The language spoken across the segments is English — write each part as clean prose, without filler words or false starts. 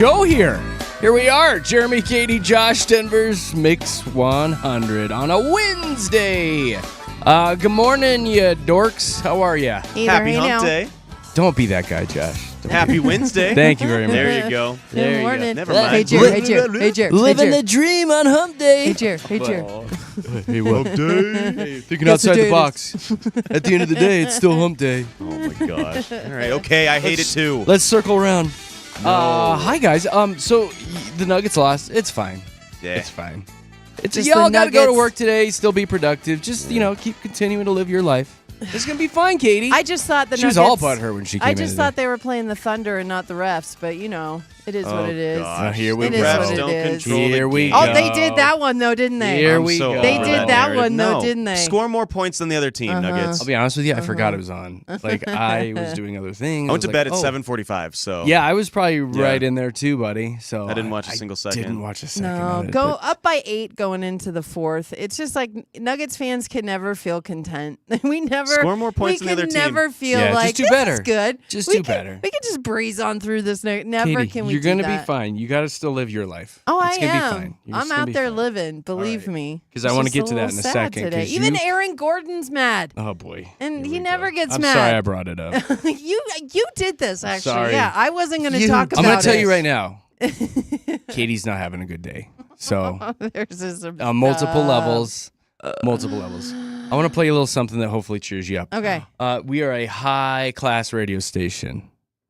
Go here. Here we are, Jeremy, Katy, Josh, Denver's Mix 100 on a Wednesday. Good morning, you dorks. How are ya? Happy Hump Day. Don't be that guy, Josh. Happy Wednesday. Thank you very much. There you go. Good morning. Never mind. Hey, Jer. Living the dream on Hump Day. Hey, Jer. Hey, what? Hump Day. Hey, thinking outside the box. At the end of the day, it's still Hump Day. Oh, my gosh. All right, okay, I hate it too. Let's circle around. No. Hi, guys. So the Nuggets lost. It's fine. Yeah. It's fine. Just y'all the got to go to Nuggets. work today, still be productive. Just, keep continuing to live your life. It's going to be fine, Katy. I just thought the She Nuggets. was all butthurt when she came in. I just thought they were playing the Thunder and not the refs, but it is what it is. Gosh. Here we It go. is Refs what it don't is. control Here the we game. go. Oh, they did that one though, didn't they? Here I'm we so go. They over did that narrative. one, though, No. didn't they? Score more points than the other team, Nuggets. I'll be honest with you, I forgot it was on. Like, I was doing other things. I went to was bed like, at oh. 7:45, so Yeah, I was probably right in there too, buddy. So I didn't watch a single second. Didn't watch a second. No, of it, go but- up by 8 going into the fourth. It's just like Nuggets fans can never feel content. We never Score more points we than the can other team. never feel Yeah, just like do this better. is good. Just we do can, better. We can just breeze on through this. Never Katy, can we you're do gonna that. be fine. You got to still live your life. Oh, it's I gonna am. Be fine. You're I'm just gonna out be there fine. living. Believe right. me. 'Cause I It's wanna just get to that little in a sad second, Today. 'cause Even you- Aaron Gordon's mad, Oh boy. and Here he we never go. gets I'm mad. sorry I brought it up. You did this actually. sorry. Yeah, I wasn't going to You talk did. about I'm gonna tell it. you right now. Katy's not having a good day. So There's this on multiple levels. Multiple levels. I want to play a little something that hopefully cheers you up. Okay. We are a high-class radio station.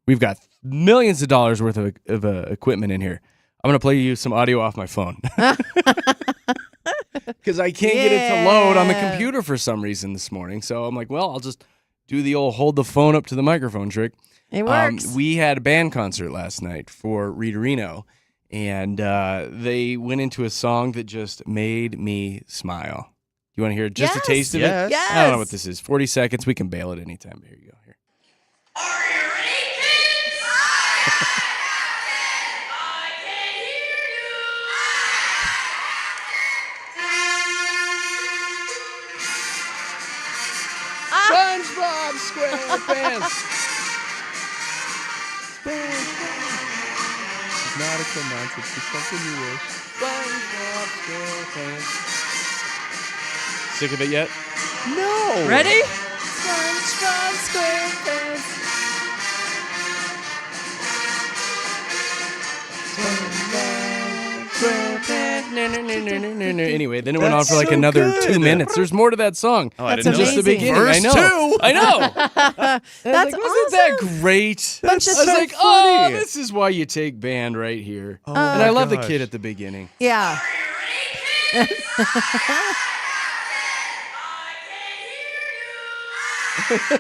We've got millions of dollars worth of equipment in here. I'm going to play you some audio off my phone. Because I can't get it to load on the Yeah. computer for some reason this morning. So I'm like, well, I'll just do the old hold the phone up to the microphone trick. It works. We had a band concert last night for Reno, and they went into a song that just made me smile. You want to hear just Yes. a taste of Yes. it? Yes. I don't know what this is. 40 seconds. We can bail at any time. Here you go. Here. Are you ready, kids? I can hear SpongeBob SquarePants. It's nautical nonsense. It's something you wish. SpongeBob SquarePants. Sick of it yet? No. Ready? SpongeBob SquarePants. Anyway, then it went on That's for like so another good. 2 minutes. There's more to that song. Oh, I That's didn't know Just the that. amazing. beginning. Verse I know. two. I know. That's Wasn't that awesome. great? Bunch I of was so like, oh, funny. this is why you take band right here. Oh, And my I love the gosh. kid at the beginning. Yeah.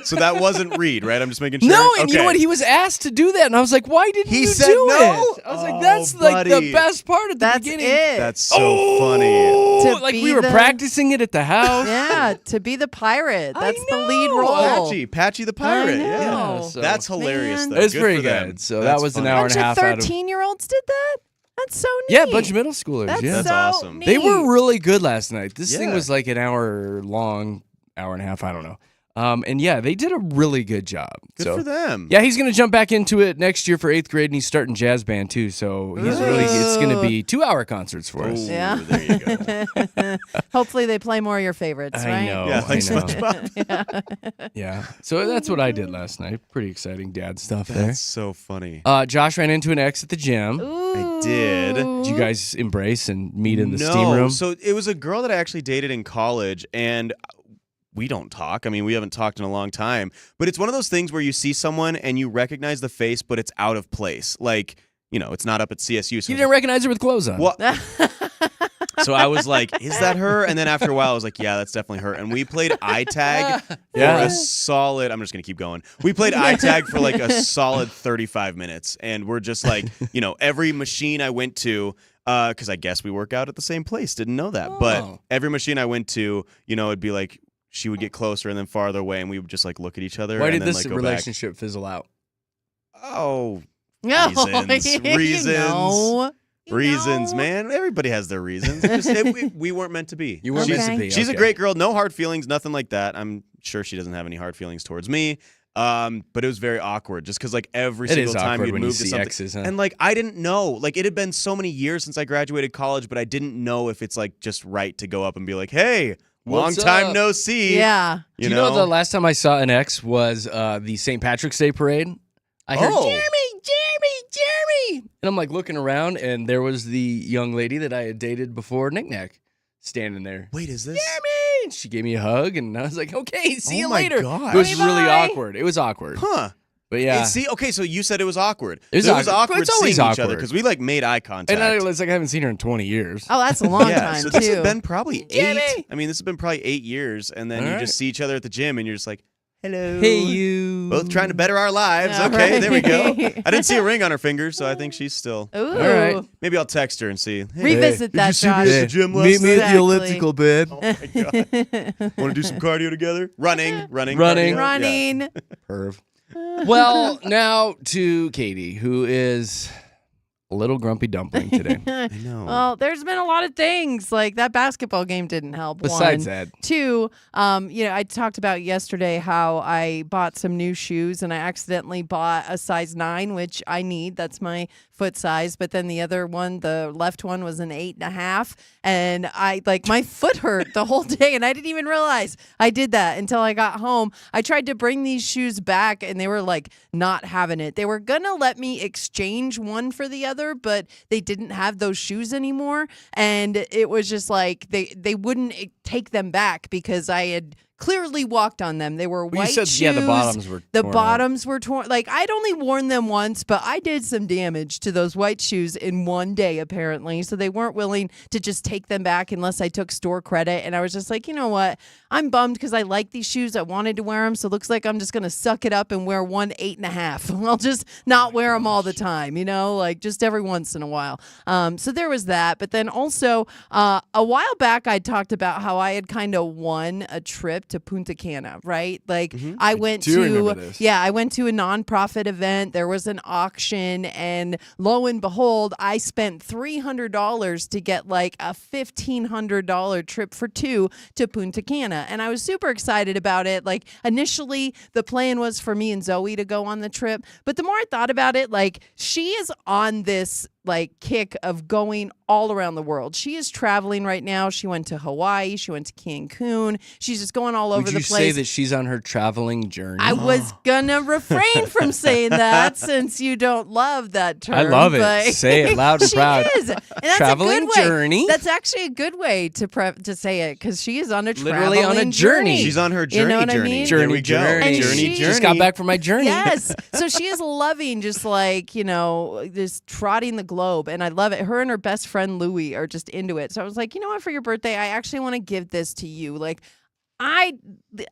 So that wasn't Reed, right? I'm just making sure. No, and you know Okay. what? He was asked to do that, and I was like, why didn't He you said do no? it? I was like, Oh, that's like the buddy. best part at the That's beginning. it. That's so funny. Oh, To like be we were the- practicing it at the house. Yeah, to be the pirate. I That's the lead know. role. Patchy the pirate. know. Yeah. Yeah, so- That's hilarious, Man. though. It was Good pretty for them. good. So That's that was an funny. hour Bunch and a of half out of 13-year-olds did that? That's so neat. Yeah, a bunch of middle schoolers. That's yeah. That's so awesome. neat. They were really good last night. This thing Yeah. was like an hour long, hour and a half. I don't know. And yeah, they did a really good job. Good so, for them. Yeah, he's gonna jump back into it next year for 8th grade, and he's starting jazz band too. So he's really it's gonna be 2-hour concerts for us. Ooh, Yeah. there you go. Hopefully they play more of your favorites, I right? know. Yeah, I thanks, know. SpongeBob. Yeah. So that's what I did last night. Pretty exciting dad stuff That's so funny. there. Josh ran into an ex at the gym. Ooh. did. Did you guys embrace and meet in the no, steam room? So it was a girl that I actually dated in college, and we don't talk. I mean, we haven't talked in a long time. But it's one of those things where you see someone and you recognize the face, but it's out of place. Like, it's not up at CSU. So You didn't recognize her with clothes on. What? So I was like, is that her? And then after a while, I was like, yeah, that's definitely her. And we played eye tag for Yeah. a solid, I'm just going to keep going. We played eye tag for like a solid 35 minutes. And we're just like, every machine I went to, because I guess we work out at the same place. Didn't know that. But Oh. every machine I went to, it'd be like, she would get closer and then farther away, and we would just like look at each other. Why and did then, this like, go relationship fizzle out? back. Oh, No, Reasons. reasons, No. man. Everybody has their reasons. We weren't meant to be. You weren't meant to Okay. be. She's a okay. great girl. No hard feelings, nothing like that. I'm sure she doesn't have any hard feelings towards me. But it was very awkward just because like every It single is time awkward you'd when you move to see something. exes, huh? And like I didn't know. Like it had been so many years since I graduated college, but I didn't know if it's like just right to go up and be like, hey, long What's time up? no see. Yeah. Do you know the last time I saw an ex was the St. Patrick's Day parade? I heard, Oh. Jeremy! And I'm like looking around, and there was the young lady that I had dated before Knick-Knack standing there. Wait, is this? Jeremy! And she gave me a hug, and I was like, okay, see you Oh my later. gosh. It was really Bye-bye. awkward. It was awkward. Huh. But yeah. See, okay, so you said it was awkward. It was It was awkward. awkward It's always seeing each other awkward. because we like made eye contact. And it's like I haven't seen her in 20 years. Oh, that's a long yeah, time so this too. has been probably Jimmy! 8. I mean, this has been probably 8 years, and then All you right. just see each other at the gym, and you're just like, hello. Hey, you. Both trying to better our lives. Yeah, Okay, there we go. right. I didn't see a ring on her finger, so I think she's still. Ooh. All right. Maybe I'll text her and see. Hey, Revisit that, Josh. at the gym last Meet me night? at the Exactly. elliptical, babe. Oh my god. Want to do some cardio together? Running. Running. cardio? Yeah. Running. Perv. Well, now to Katie, who is a little grumpy dumpling today. I know. Well, there's been a lot of things. Like that basketball game didn't help. Besides one. that. Two, I talked about yesterday how I bought some new shoes and I accidentally bought a size 9, which I need. That's my foot size. But then the other one, the left one, was an 8.5. And my foot hurt the whole day. And I didn't even realize I did that until I got home. I tried to bring these shoes back and they were like not having it. They were going to let me exchange one for the other, but they didn't have those shoes anymore. And it was just like they wouldn't take them back because I had clearly walked on them. They were Well, you white said, shoes. yeah, the bottoms were The torn out. bottoms were torn. Like I'd only worn them once, but I did some damage to those white shoes in one day apparently. So they weren't willing to just take them back unless I took store credit. And I was just like, you know what? I'm bummed because I like these shoes. I wanted to wear them, so it looks like I'm just gonna suck it up and wear one 8.5. I'll just not wear them all the time, like just every once in a while. So there was that. But then also a while back, I talked about how I had kind of won a trip to Punta Cana, right? Like I went do remember this. I went to a nonprofit event. There was an auction, and lo and behold, I spent $300 to get like a $1,500 trip for 2 to Punta Cana, and I was super excited about it. Like initially, the plan was for me and Zoe to go on the trip, but the more I thought about it, like she is on this like kick of going all around the world. She is traveling right now. She went to Hawaii. She went to Cancun. She's just going all over Would the you place. say that she's on her traveling journey? I was gonna refrain from saying that since you don't love that term. I love it. but Say it loud and she proud. is. And that's Traveling a good way. journey. That's actually a good way to say it because she is on a Literally traveling on a journey. She's on her You journey. know what I journey. mean? There we go. Journey. And Journey. she- Just got back from my journey. Yes. So she is loving just like, just trotting the globe. And I love it. Her and her best friend Louie are just into it. So I was like, you know what, for your birthday, I actually want to give this to you. Like,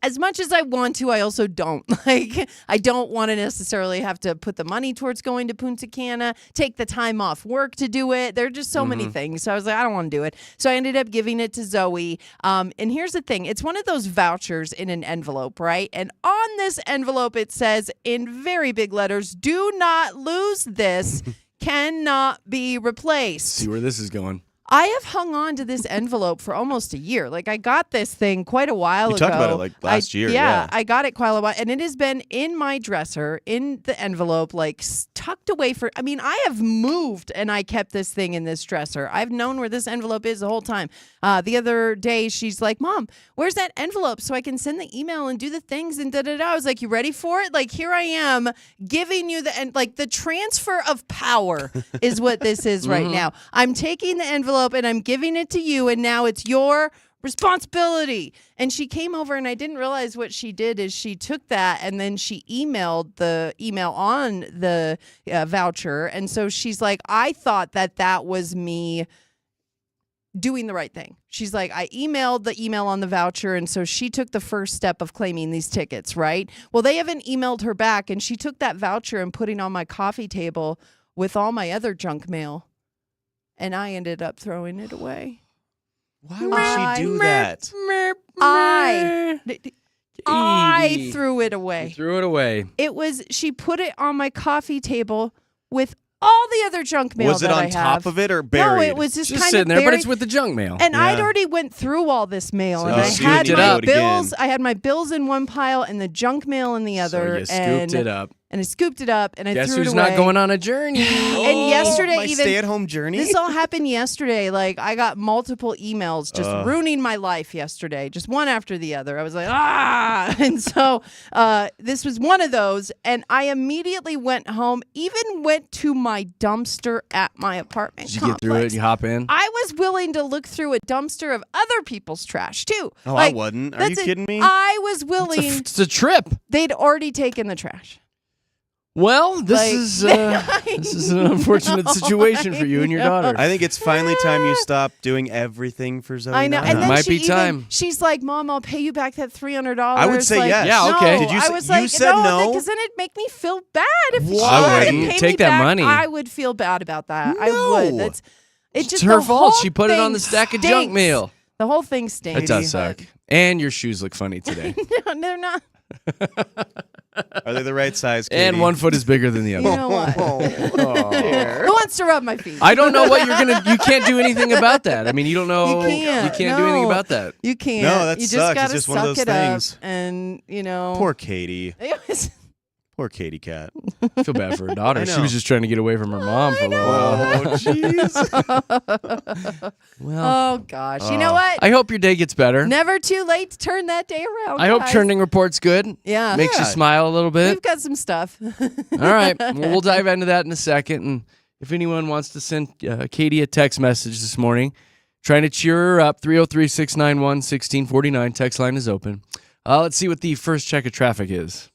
as much as I want to, I also don't. Like, I don't want to necessarily have to put the money towards going to Punta Cana, take the time off work to do it. There are just so many things. So I was like, I don't want to do it. So I ended up giving it to Zoe. And here's the thing. It's one of those vouchers in an envelope, right? And on this envelope, it says in very big letters, do not lose this. Cannot be replaced. See where this is going. I have hung on to this envelope for almost a year. Like I got this thing quite a while You ago. talked about it like last year. Yeah, I got it quite a while, and it has been in my dresser in the envelope, like tucked away for. I mean, I have moved, and I kept this thing in this dresser. I've known where this envelope is the whole time. The other day, she's like, "Mom, where's that envelope so I can send the email and do the things and da da da." I was like, "You ready for it?" Like here I am giving you the transfer of power is what this is right now. I'm taking the envelope and I'm giving it to you, and now it's your responsibility. And she came over, and I didn't realize what she did is she took that and then she emailed the email on the voucher. And so she's like, I thought that was me doing the right thing. She's like, I emailed the email on the voucher, and so she took the first step of claiming these tickets, right? Well, they haven't emailed her back, and she took that voucher and put it on my coffee table with all my other junk mail. And I ended up throwing it away. Why would she do that? I threw it away. You threw it away. She put it on my coffee table with all the other junk mail Was it that on I top have. of it or buried? No, it was just kind sitting of there, but buried. it's with the junk mail. And I'd Yeah. already went through all this mail, So and you I scooped had it my up. bills. again. I had my bills in one pile and the junk mail in the other. So you scooped and, it up. and I scooped it up and I Guess threw who's it away. not going on a journey? And yesterday, my even stay-at-home journey. this all happened yesterday. Like I got multiple emails just ruining my life yesterday, just one after the other. I was like, ah, and so this was one of those. And I immediately went home, even went to my dumpster at my apartment Did you get through it? complex. You hop in? I was willing to look through a dumpster of other people's trash too. Oh, Like, I wasn't. Are you that's it. kidding me? I was willing. It's a trip. They'd already taken the trash. Well, this Like, is I this is an unfortunate know, situation for you and your I know. daughter. I think it's finally time you stop doing everything for Zoe. I know, now. and then Might she be time. She's like, "Mom, I'll pay you back that $300." I would say like, yes. Yeah, okay. No. Did you I say- was you like, said no? because then it'd make me feel bad if she Why? I didn't wouldn't. pay Take me that back. money. I would feel bad about that. I No. would. That's It's just her the fault. whole She put it on the thing stack of junk stinks. mail. The whole thing stinks. It does suck. And your shoes look funny today. No, they're not. Are they the right size, Katie? And one foot is bigger than the You other. know what? Oh. Who wants to rub my feet? I don't know what you're gonna. You can't do anything about that. I mean, you don't know. You can't. do anything No. about that. You can't. No, that you just sucks. It's gotta just one of suck those it things. up, and you know. Poor Katie. It was- Poor Katie cat. I feel bad for her daughter. I She know. was just trying to get away from her mom for a little while. Oh, jeez. Well, Oh gosh. You know what? I hope your day gets better. Never too late to turn that day around. I hope guys. trending report's good. Yeah. Makes you Yeah. smile a little bit. We've got some stuff. All right. Well, we'll dive into that in a second. And if anyone wants to send Katie a text message this morning, trying to cheer her up, 303-691-1649. Text line is open. Let's see what the first check of traffic is.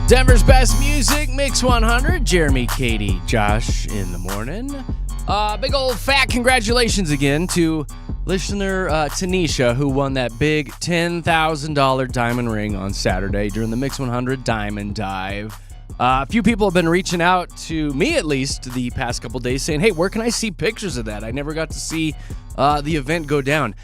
Denver's best music, Mix 100. Jeremy, Katy, Josh in the morning. Big old fat congratulations again to listener Tanisha, who won that big $10,000 diamond ring on Saturday during the Mix 100 Diamond Dive. A few people have been reaching out to me, at least, the past couple days saying, hey, where can I see pictures of that? I never got to see the event go down.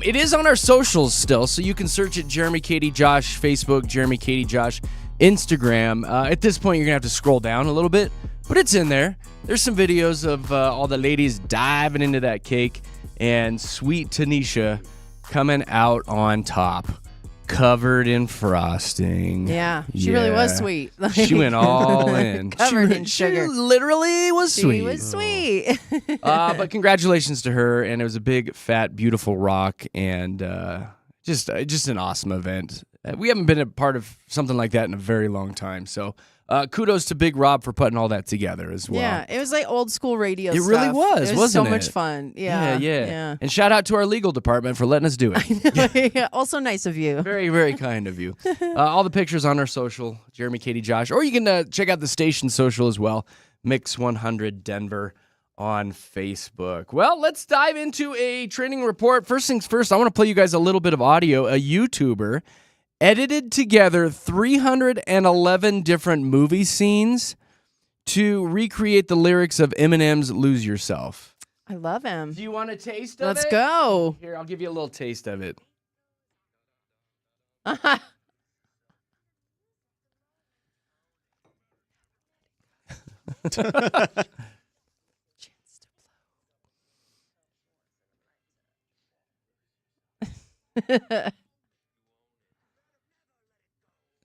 It is on our socials still, so you can search it Jeremy, Katy, Josh, Facebook, Jeremy, Katy, Josh, Instagram. At this point, you're going to have to scroll down a little bit, but it's in there. There's some videos of all the ladies diving into that cake, and sweet Tanisha coming out on top, covered in frosting. Yeah, she really was sweet. She went all in. Covered in sugar. She literally was sweet. She was sweet. But congratulations to her, and it was a big, fat, beautiful rock, and just an awesome event. We haven't been a part of something like that in a very long time, so kudos to Big Rob for putting all that together as well. Yeah, it was like old school radio It stuff. really was, It was wasn't so it? much fun. Yeah. Yeah. And shout out to our legal department for letting us do it. Yeah, also nice of you. Very, very kind of you. All the pictures on our social, Jeremy, Katy, Josh, or you can check out the station social as well, Mix 100 Denver on Facebook. Well, let's dive into a training report. First things first, I want to play you guys a little bit of audio. A YouTuber edited together 311 different movie scenes to recreate the lyrics of Eminem's Lose Yourself. I love him. Do you want a taste of Let's it? go. Here, I'll give you a little taste of it.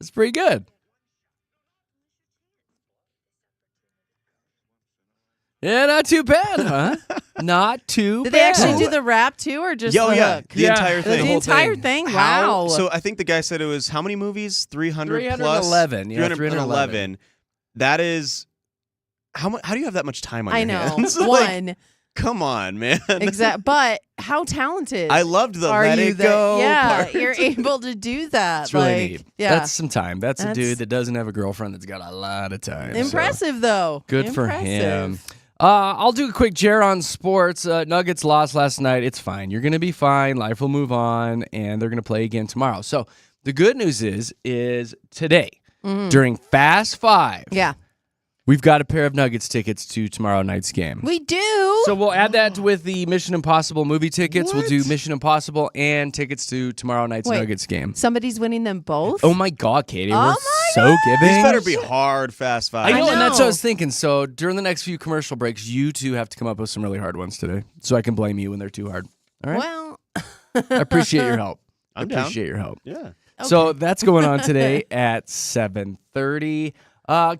It's pretty good. Yeah, not too bad, huh? Not too Did bad. they actually do the rap too, or just the hook? The entire thing. The entire thing? Wow. So I think the guy said it was how many movies? 300 plus? 311. Yeah, 311. That is how do you have that much time on I your know. hands? One. Come on, man. Exact. But how talented I loved the are let you it go Yeah, part. you're able to do that. It's really like, neat. Yeah. That's some time. That's a That's- dude that doesn't have a girlfriend that's got a lot of time. so Impressive, though. Good for Impressive. him. I'll do a quick Jer on sports. Nuggets lost last night. It's fine. You're going to be fine. Life will move on, and they're going to play again tomorrow. So the good news is today, during Fast Five, Yeah. we've got a pair of Nuggets tickets to tomorrow night's game. We do. So we'll add that with the Mission Impossible movie tickets. We'll do What? Mission Impossible and tickets to tomorrow night's Wait. Nuggets game. Somebody's winning them both? Oh my God, Katy, Oh we're my so gosh. giving. These better be hard Fast Five. I know, and that's what I know. was thinking. So during the next few commercial breaks, you two have to come up with some really hard ones today, so I can blame you when they're too hard. All right? Well, I appreciate your help. I'm I down. appreciate your help. Yeah. So that's going on today at 7:30.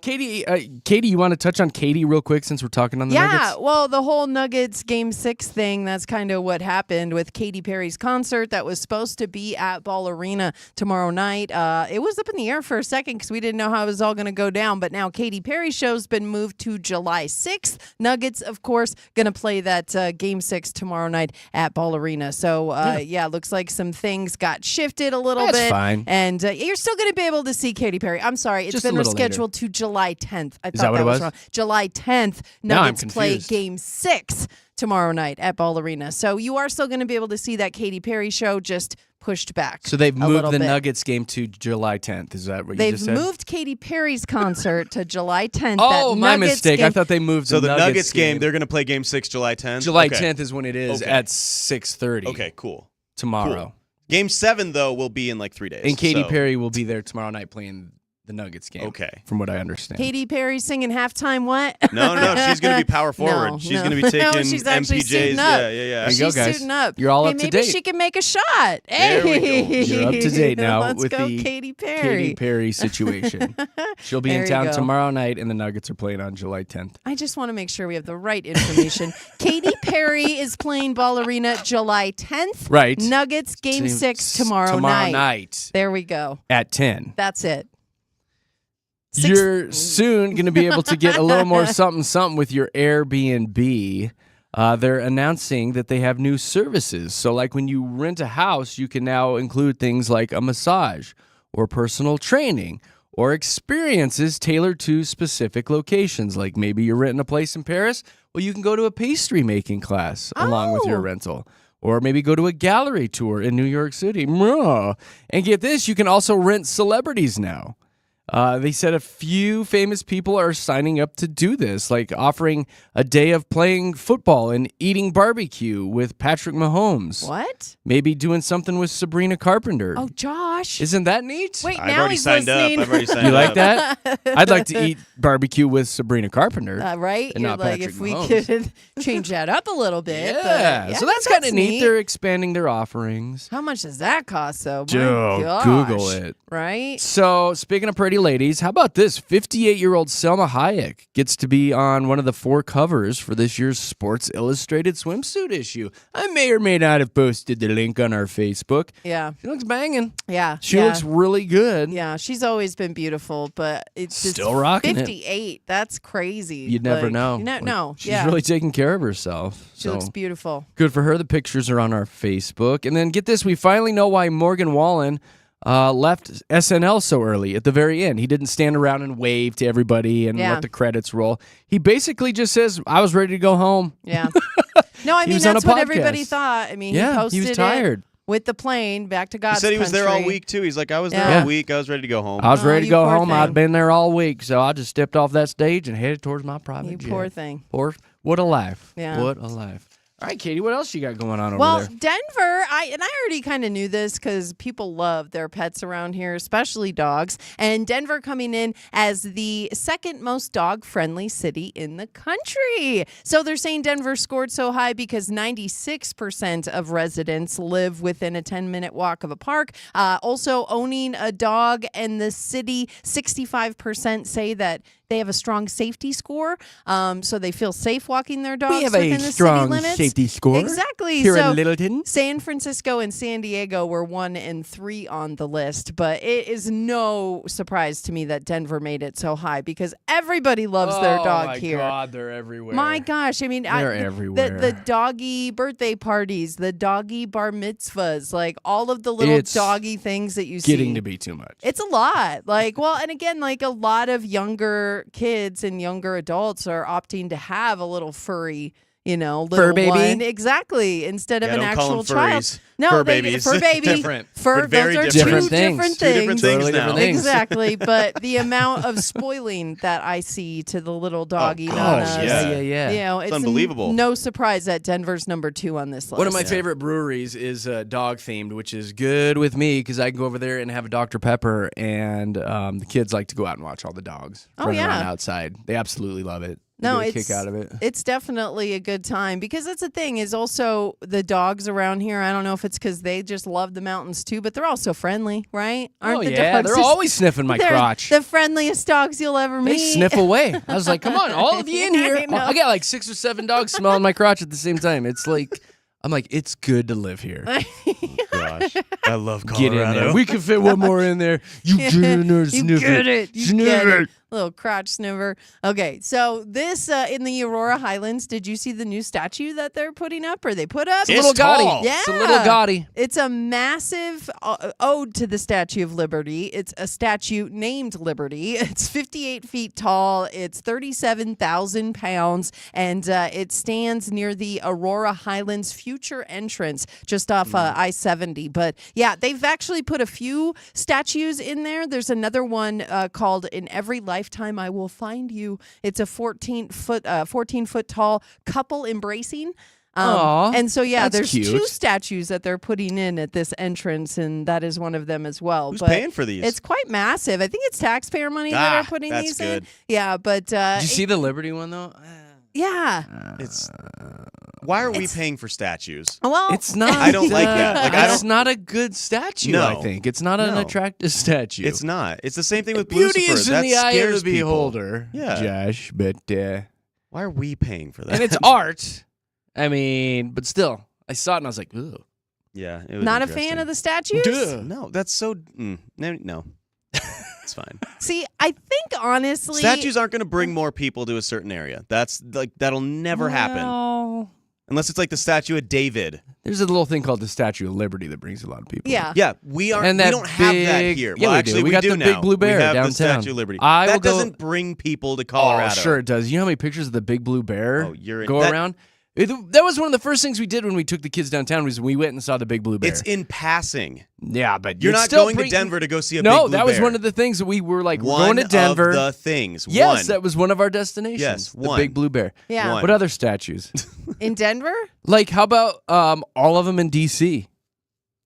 Katy, you want to touch on Katy real quick since we're talking on the yeah. Nuggets? Well, the whole Nuggets Game 6 thing, that's kind of what happened with Katy Perry's concert that was supposed to be at Ball Arena tomorrow night. It was up in the air for a second because we didn't know how it was all going to go down. But now Katy Perry's show's been moved to July 6th. Nuggets, of course, going to play that Game 6 tomorrow night at Ball Arena. So, yeah, looks like some things got shifted a little That's bit. fine. And you're still going to be able to see Katy Perry. I'm sorry. It's Just a been little later. rescheduled to July 10th. I Is thought that what it was? wrong. July 10th, Now I'm Nuggets play confused. Game 6 tomorrow night at Ball Arena. So you are still going to be able to see that Katy Perry show, just pushed back. So they've a moved little the bit. Nuggets game to July 10th. Is that what you They've just said? moved Katy Perry's concert to July 10th. Oh, That my Nuggets mistake. game- I thought they moved So the Nuggets Nuggets game, they're going to play Game 6 July 10th? July Okay. 10th is when it is Okay. at 6:30. Okay, cool. Tomorrow. Cool. Game 7, though, will be in like 3 days. And Katy so- Perry will be there tomorrow night playing the Nuggets game. Okay. From what I understand. Katy Perry singing halftime what? No, she's going to be power forward. No, she's no. going to be taking No, she's actually MPJs. suiting up. Yeah. There you go, She's guys. suiting up. You're all Hey, up to maybe date. she can make a shot. There we go. Hey. You're up to date now Let's with go, the Katy Perry. Katy Perry situation. She'll be There in you town go. tomorrow night, and the Nuggets are playing on July 10th. I just want to make sure we have the right information. Katy Perry is playing Ball Arena July 10th. Right. Nuggets Game 6 tomorrow night There we go. at 10. That's it. You're soon going to be able to get a little more something with your Airbnb. They're announcing that they have new services. So like when you rent a house, you can now include things like a massage or personal training or experiences tailored to specific locations. Like maybe you're renting a place in Paris. Well, you can go to a pastry making class along with your Oh. rental. Or maybe go to a gallery tour in New York City. And get this, you can also rent celebrities now. They said a few famous people are signing up to do this, like offering a day of playing football and eating barbecue with Patrick Mahomes. What? Maybe doing something with Sabrina Carpenter. Oh, Josh. Isn't that neat? Wait, I've now already he's signed listening. up. I've already signed You up. like that? I'd like to eat barbecue with Sabrina Carpenter. Right? And You're not like, Patrick if we Mahomes. could change that up a little bit. but Yeah. So that's kind of neat. neat. They're expanding their offerings. How much does that cost, though? My Joe, gosh. Google it. Right? So, speaking of pretty ladies, how about this? 58-year-old Selma Hayek gets to be on one of the 4 covers for this year's Sports Illustrated swimsuit issue. I may or may not have posted the link on our Facebook. Yeah. She looks banging. Yeah. She yeah. looks really good. Yeah, she's always been beautiful, but it's Still rocking it. 58. That's crazy. You'd never know. You know, Like, no. She's yeah. really taking care of herself. She looks beautiful. Good for her. The pictures are on our Facebook. And then get this, we finally know why Morgan Wallen left SNL so early at the very end. He didn't stand around and wave to everybody and Yeah. let the credits roll. He basically just says, I was ready to go home. Yeah. No, I He mean, was on that's a what everybody podcast. thought. I mean, Yeah, he posted he was tired. it with the plane back to God's He said he was there all country. week too. He's like, I was there Yeah. all week. I was ready to go home. I was Oh, ready to you go poor home. I'd thing. been there all week, so I just stepped off that stage and headed towards my private You jet. poor thing. What a life. Yeah. What a life. All right, Katie, what else you got going on over Well, there? Denver, I already kind of knew this because people love their pets around here, especially dogs. And Denver coming in as the second most dog-friendly city in the country. So they're saying Denver scored so high because 96% of residents live within a 10-minute walk of a park. Also, owning a dog, and the city, 65% say that they have a strong safety score, so they feel safe walking their dogs We have within a the strong city limits. safety score Exactly. here so in Littleton. San Francisco and San Diego were 1 and 3 on the list, but it is no surprise to me that Denver made it so high because everybody loves their dog here. Oh, my God, they're everywhere. My gosh, I mean, They're everywhere. The doggy birthday parties, the doggy bar mitzvahs, like all of the little It's doggy things that you see. Getting to be too much. It's a lot. Like, well, and again, like a lot of younger kids and younger adults are opting to have a little furry, little Fur baby? one. Exactly. Instead of Yeah, an don't call actual them child. furries. No, Fur they babies. fur baby. Different. Fur, But very those are different. two Different different things. things. Two different things Totally now. different things. Exactly. But the amount of spoiling that I see to the little doggy gosh, nanas, yeah. it's unbelievable. No surprise that Denver's number 2 on this list. One of my favorite breweries is dog themed, which is good with me because I can go over there and have a Dr. Pepper, and the kids like to go out and watch all the dogs Oh, running around yeah. outside. They absolutely love it. They No, get a it's kick out of it. It's definitely a good time because that's the thing is also the dogs around here. I don't know if it's because they just love the mountains too, but they're also friendly, right? Aren't Oh the yeah, dogs they're just- always sniffing my they're crotch. the friendliest dogs you'll ever meet. They sniff away. I was like, come on, all of you in here. I know. I got like 6 or 7 dogs smelling my crotch at the same time. It's like, I'm like, it's good to live here. Gosh, I love Get in Colorado. there. We can fit one more in there. You get in there, You sniff get it. You Sniff get it. it. Little crotch sniffer. Okay, so this in the Aurora Highlands, did you see the new statue that they're putting up or they put up? It's Little tall. Gotti. Yeah. It's a little Gotti. It's a massive ode to the Statue of Liberty. It's a statue named Liberty. It's 58 feet tall. It's 37,000 pounds, and it stands near the Aurora Highlands future entrance just off I-70. But yeah, they've actually put a few statues in there. There's another one called "In Every Lifetime I Will Find You." It's a 14 foot tall couple embracing. Aw, And so, yeah, that's there's cute. 2 statues that they're putting in at this entrance, and that is one of them as well. Who's but paying for these? It's quite massive. I think it's taxpayer money that are putting that's these good. in. Yeah, but Did you see the Liberty one though? yeah. It's why are we paying for statues? Well, It's not. I don't like that. Like, I it's don't- not a good statue. No. I think it's not an No. attractive statue. It's not. It's the same thing with Beauty Lucifer. is in That the eye of scares the people. beholder. Yeah. Josh. But Why are we paying for that? and it's art. I mean, but still, I saw it and I was like, ooh. yeah, it was not a fan of the statues? Duh. No, that's so. No, it's fine. See, I think honestly, Statues aren't going to bring more people to a certain area. That's like that'll never happen Well, Unless it's like the Statue of David. There's a little thing called the Statue of Liberty that brings a lot of people. Yeah. Yeah, we And don't have that here. Yeah, Well, we actually, do. We got do the now. big blue bear we have downtown. the Statue of Liberty. I will that go- doesn't bring people to Colorado. Oh, sure it does. You know how many pictures of the big blue bear go that- around? That was one of the first things we did when we took the kids downtown was we went and saw the big blue bear. It's in passing. Yeah, but You're it's not still going to Denver to go see a big No, blue that was bear. one of the things that we were like, we're One going to Denver. of the things. Yes, One. that was one of our destinations. Yes, the one. big blue bear. Yeah. One. What other statues? In Denver? Like, how about all of them in D.C.?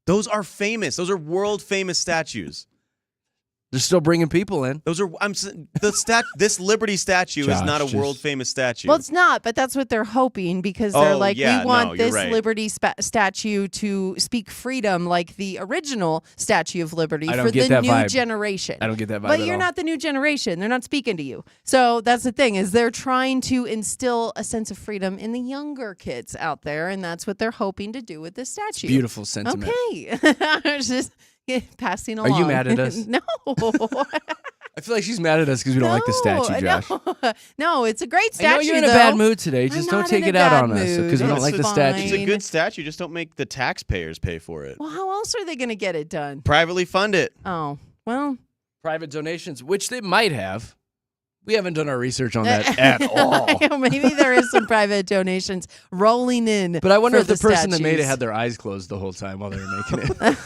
Those are famous. Those are world famous statues. They're still bringing people in. Those are this Liberty statue is Josh, not a just- world famous statue. Well, it's not, but that's what they're hoping because they're Oh, like, yeah, we want no, you're this right. Liberty statue to speak freedom like the original Statue of Liberty I don't for get the that new vibe. generation. I don't get that vibe But at you're all. not the new generation. They're not speaking to you. So that's the thing is they're trying to instill a sense of freedom in the younger kids out there, and that's what they're hoping to do with this statue. Beautiful sentiment. Okay. I was just passing Are along. you mad at us? No. I feel like she's mad at us because we don't like the statue, Josh. No, no, it's a great I statue. know you're in a though. bad mood today. Just I'm don't not take in it a out bad on us mood. because we don't It's like the fine. statue. it's a good statue. Just don't make the taxpayers pay for it. Well, how else are they going to get it done? Privately fund it. Oh, well. Private donations, which they might have. We haven't done our research on that at all. Maybe there is some private donations rolling in. But I wonder for if the person that made it statues. had their eyes closed the whole time while they were making it.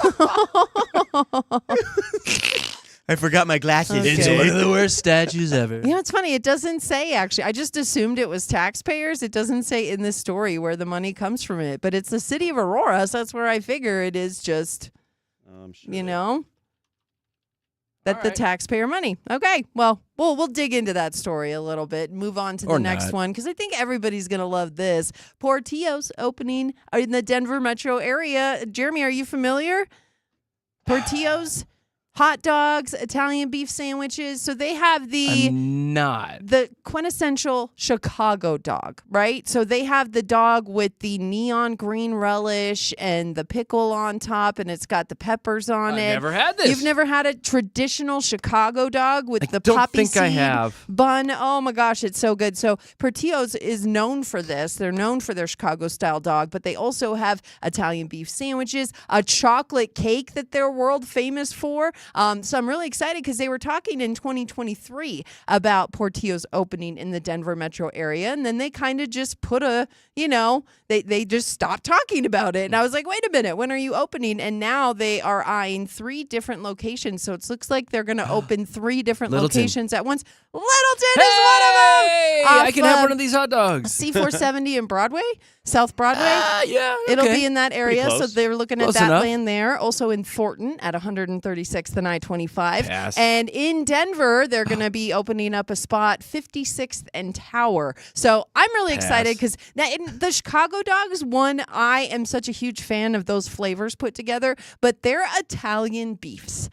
I forgot my glasses. Okay. It's one of the worst statues ever. You know, it's funny. It doesn't say, actually. I just assumed it was taxpayers. It doesn't say in this story where the money comes from it. But it's the city of Aurora, so that's where I figure it is just, I'm sure. you know, that All the right. taxpayer money. Okay, well, we'll dig into that story a little bit. Move on to the Or next not. one because I think everybody's going to love this. Portillo's opening in the Denver metro area. Jeremy, are you familiar? Portillo's, hot dogs, Italian beef sandwiches. So they have I'm not. the quintessential Chicago dog, right? So they have the dog with the neon green relish and the pickle on top, and it's got the peppers on I've it. never had this. You've never had a traditional Chicago dog with I the don't poppy think I seed have. bun. Oh my gosh, it's so good. So Portillo's is known for this. They're known for their Chicago style dog, but they also have Italian beef sandwiches, a chocolate cake that they're world famous for. So I'm really excited because they were talking in 2023 about Portillo's opening in the Denver metro area, and then they kind of just put they just stopped talking about it. And I was like, wait a minute, when are you opening? And now they are eyeing 3 different locations. So it looks like they're going to open 3 different Littleton. locations at once. Littleton is one of them. Hey, Off, I can have one of these hot dogs. C470 in Broadway, South Broadway. Yeah, It'll okay. be in that area, so close. they're looking Close at that enough. land there. Also in Thornton at 136th and I-25. Pass. And in Denver, they're going to be opening up a spot 56th and Tower. So I'm really excited because the Chicago dogs, one, I am such a huge fan of those flavors put together, but they're Italian beefs.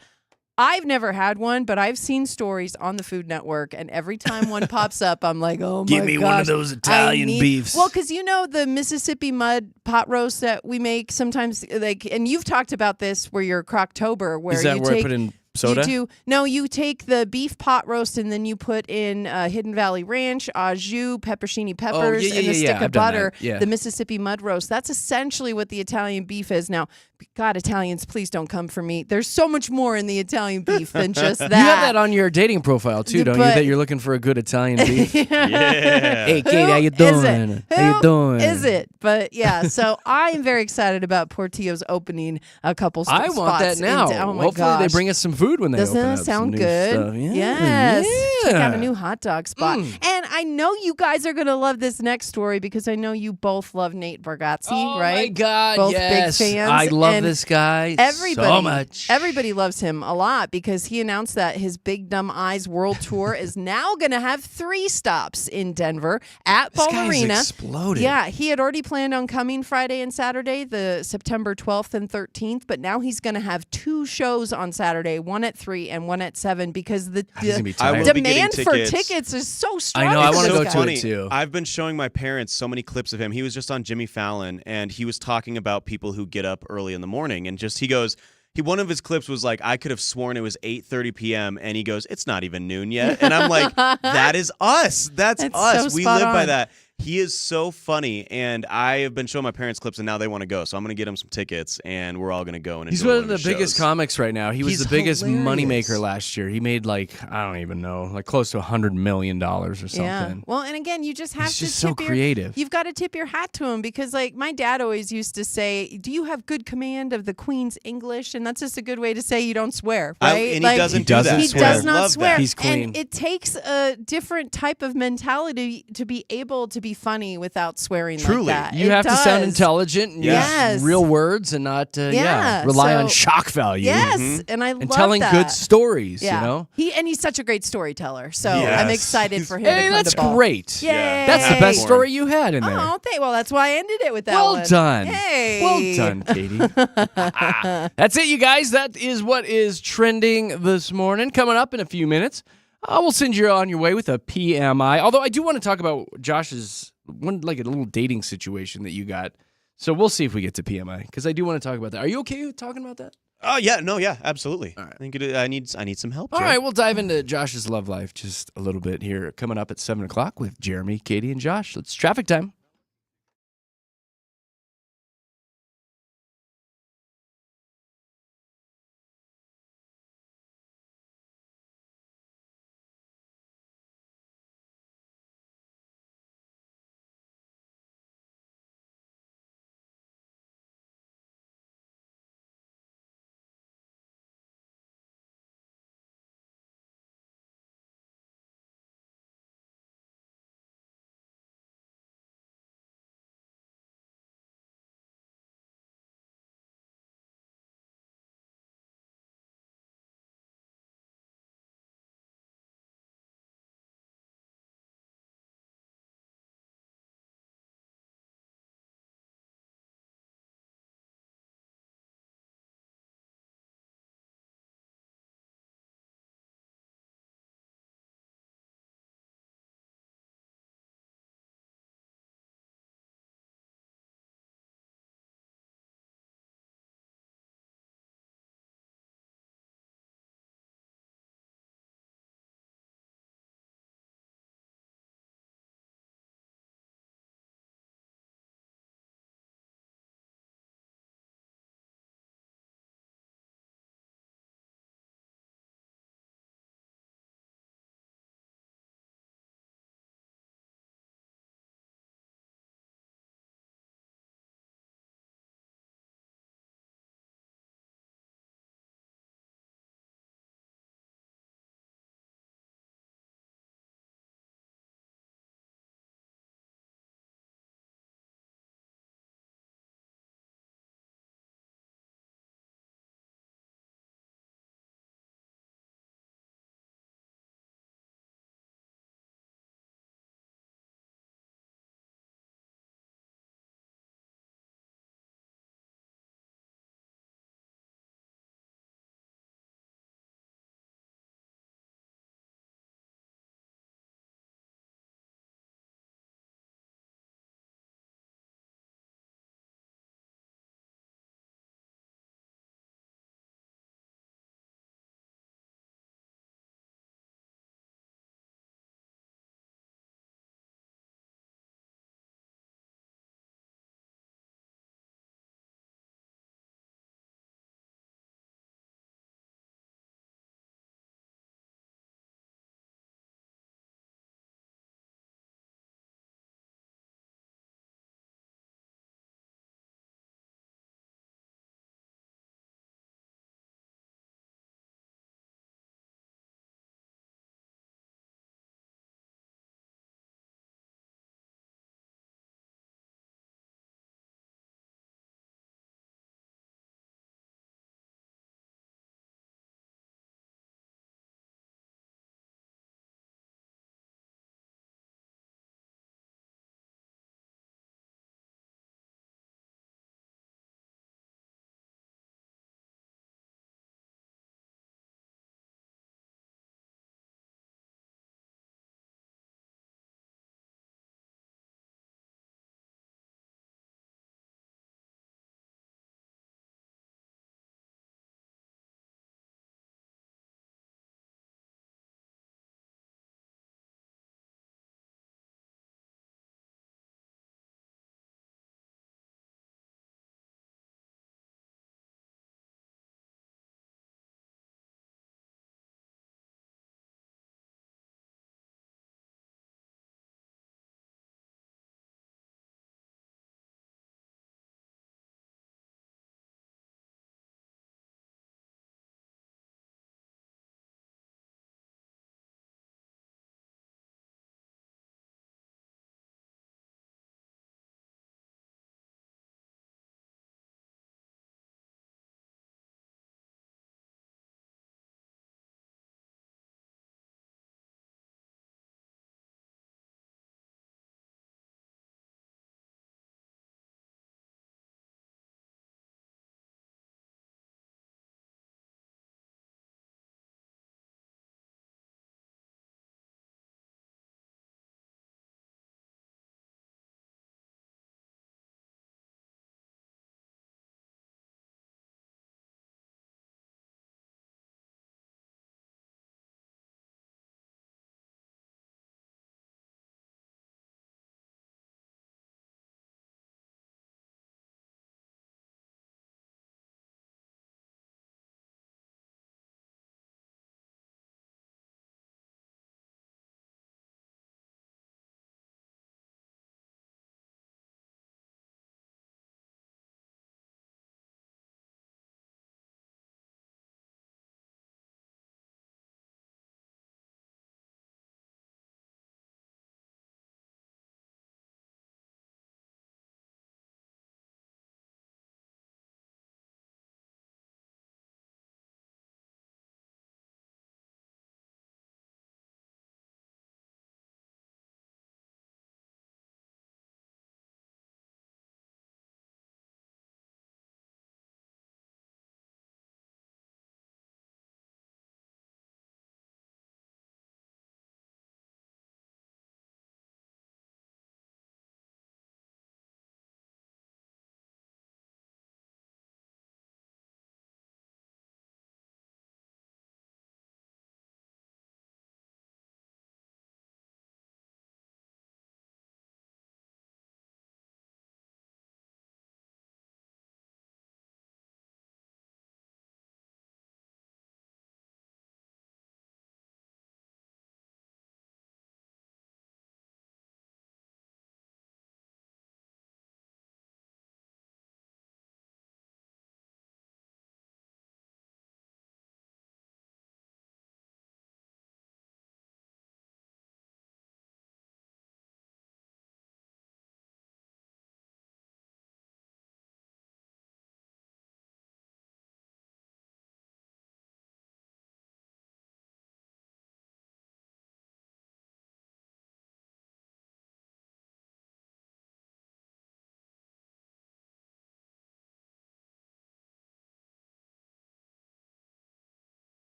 I've never had one, but I've seen stories on the Food Network, and every time one pops up, I'm like, oh my gosh. Give me one of those Italian beefs. Well, because you know the Mississippi mud pot roast that we make sometimes, and you've talked about this where you're Croctober, where Is that you where I take put in soda? you take the beef pot roast and then you put in Hidden Valley Ranch, au jus, pepperoncini peppers, yeah, and yeah, a stick yeah. of I've done butter. that. Yeah. The Mississippi mud roast. That's essentially what the Italian beef is. Now, God, Italians, please don't come for me. There's so much more in the Italian beef than just that. You have that on your dating profile too, don't you? But- That you're looking for a good Italian beef. Yeah. Hey, Katie, how you Who is it? doing? How you doing? Is it? But yeah, so I am very excited about Portillo's opening a couple I spots. want that now. Oh my Hopefully they gosh. bring us some food when they Doesn't open that up sound some new good? stuff. Yeah. Yes. Check out a Yeah. new hot dog spot. Mm. And I know you guys are going to love this next story because I know you both love Nate Bargatze, Oh right? my God, Both yes. big fans. I love And this guy Everybody, so much. Everybody loves him a lot because he announced that his Big Dumb Eyes World Tour is now going to have 3 stops in Denver at This Ball guy's Arena. exploded. Yeah, he had already planned on coming Friday and Saturday, the September 12th and 13th, but now he's going to have 2 shows on Saturday, one at 3 and one at 7 because the He's gonna be I will tired. be getting demand for tickets. tickets is so strong. I know, I for wanna this go guy. to it funny. too. I've been showing my parents so many clips of him. He was just on Jimmy Fallon, and he was talking about people who get up early in the morning, and just he goes. One of his clips was like, I could have sworn it was 8:30 p.m. and he goes, it's not even noon yet. And I'm like, that is us. That's It's us. so We spot live by on. that. He is so funny, and I have been showing my parents clips, and now they want to go. So I'm going to get him some tickets, and we're all going to go and He's enjoy one of the his biggest shows. comics right now. He was He's the biggest hilarious. moneymaker last year. He made I don't even know, close to $100 million or something. Yeah. Well, and again, you just have He's to just so tip creative. You've got to tip your hat to him because, my dad always used to say, "Do you have good command of the Queen's English?" And that's just a good way to say you don't swear, right? And he doesn't do that. He swear. does not Love swear. that. He's queen. And it takes a different type of mentality to be able to be funny without swearing Truly. like that. You It have to sound does. intelligent and Yes. use real words and not Yeah, rely on so- shock value. Yes, and I And love telling that. good stories, Yeah, you know? he's such a great storyteller. So Yes. I'm excited for him to Hey, come that's to ball. great. Yay! Yeah. That's the best Hey. story you had in there. Oh, well, that's why I ended it with that Well one. done. Hey. Well done, Katie. That's it, you guys. That is what is trending this morning. Coming up in a few minutes, we'll send you on your way with a PMI. Although I do want to talk about Josh's a little dating situation that you got. So we'll see if we get to PMI because I do want to talk about that. Are you okay with talking about that? Oh yeah, no, yeah, absolutely. All right. I think I need some help. All Jay. right, we'll dive into Josh's love life just a little bit here. Coming up at 7 o'clock with Jeremy, Katie, and Josh. It's traffic time.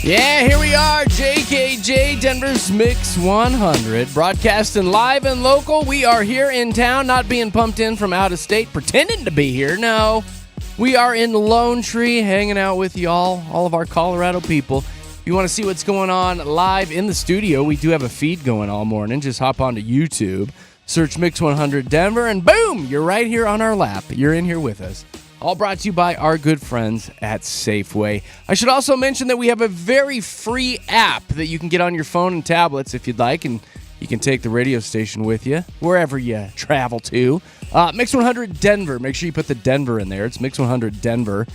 Yeah, here we are, JKJ, Denver's Mix 100, broadcasting live and local. We are here in town, not being pumped in from out of state, pretending to be here. No, we are in Lone Tree, hanging out with y'all, all of our Colorado people. If you want to see what's going on live in the studio, we do have a feed going all morning. Just hop onto YouTube, search Mix 100 Denver, and boom, you're right here on our lap. You're in here with us. All brought to you by our good friends at Safeway. I should also mention that we have a very free app that you can get on your phone and tablets if you'd like, and you can take the radio station with you wherever you travel to. Mix 100 Denver. Make sure you put the Denver in there. It's Mix 100 Denver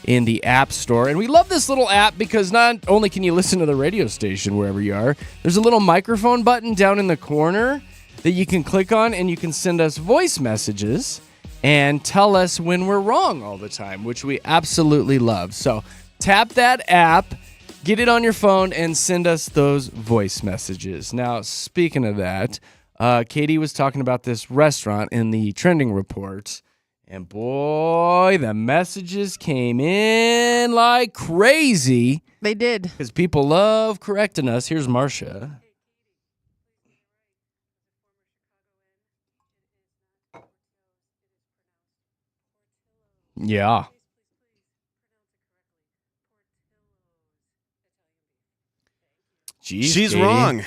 in the App Store. And we love this little app because not only can you listen to the radio station wherever you are, there's a little microphone button down in the corner that you can click on, and you can send us voice messages and tell us when we're wrong all the time, which we absolutely love. So tap that app, get it on your phone, and send us those voice messages. Now, speaking of that, Katie was talking about this restaurant in the trending reports, and boy, the messages came in like crazy. They did. Because people love correcting us. Here's Marcia. Yeah. Jeez, She's Katie. wrong.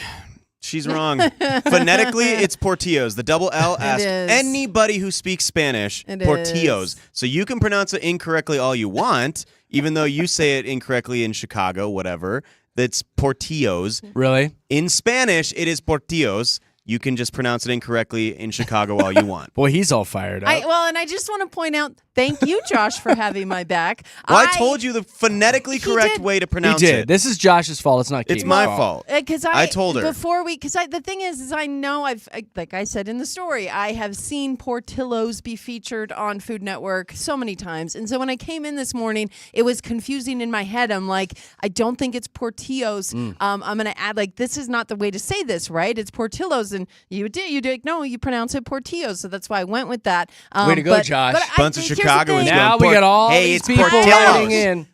She's wrong. Phonetically, it's Portillo's. The double L asks is. anybody who speaks Spanish, It Portillo's. is. So you can pronounce it incorrectly all you want, even though you say it incorrectly in Chicago, whatever. That's Portillo's. Really? In Spanish, it is Portillo's. You can just pronounce it incorrectly in Chicago all you want. Boy, he's all fired up. And I just want to point out, thank you, Josh, for having my back. Well, I told you the phonetically He correct did. way to He pronounce did. it. This is Josh's fault. It's not Katie's It's my fault. Because I told her. the thing is I know like I said in the story, I have seen Portillo's be featured on Food Network so many times, and so when I came in this morning, it was confusing in my head. I'm like, I don't think it's Portillo's. I'm gonna add like this is not the way to say this, right? It's Portillo's, and you did no, you pronounce it Portillo's, so that's why I went with that. Way to go, Josh. Bunch of here's the Chicagoans thing. now going, we got all hey, these it's people Portillo's. writing in.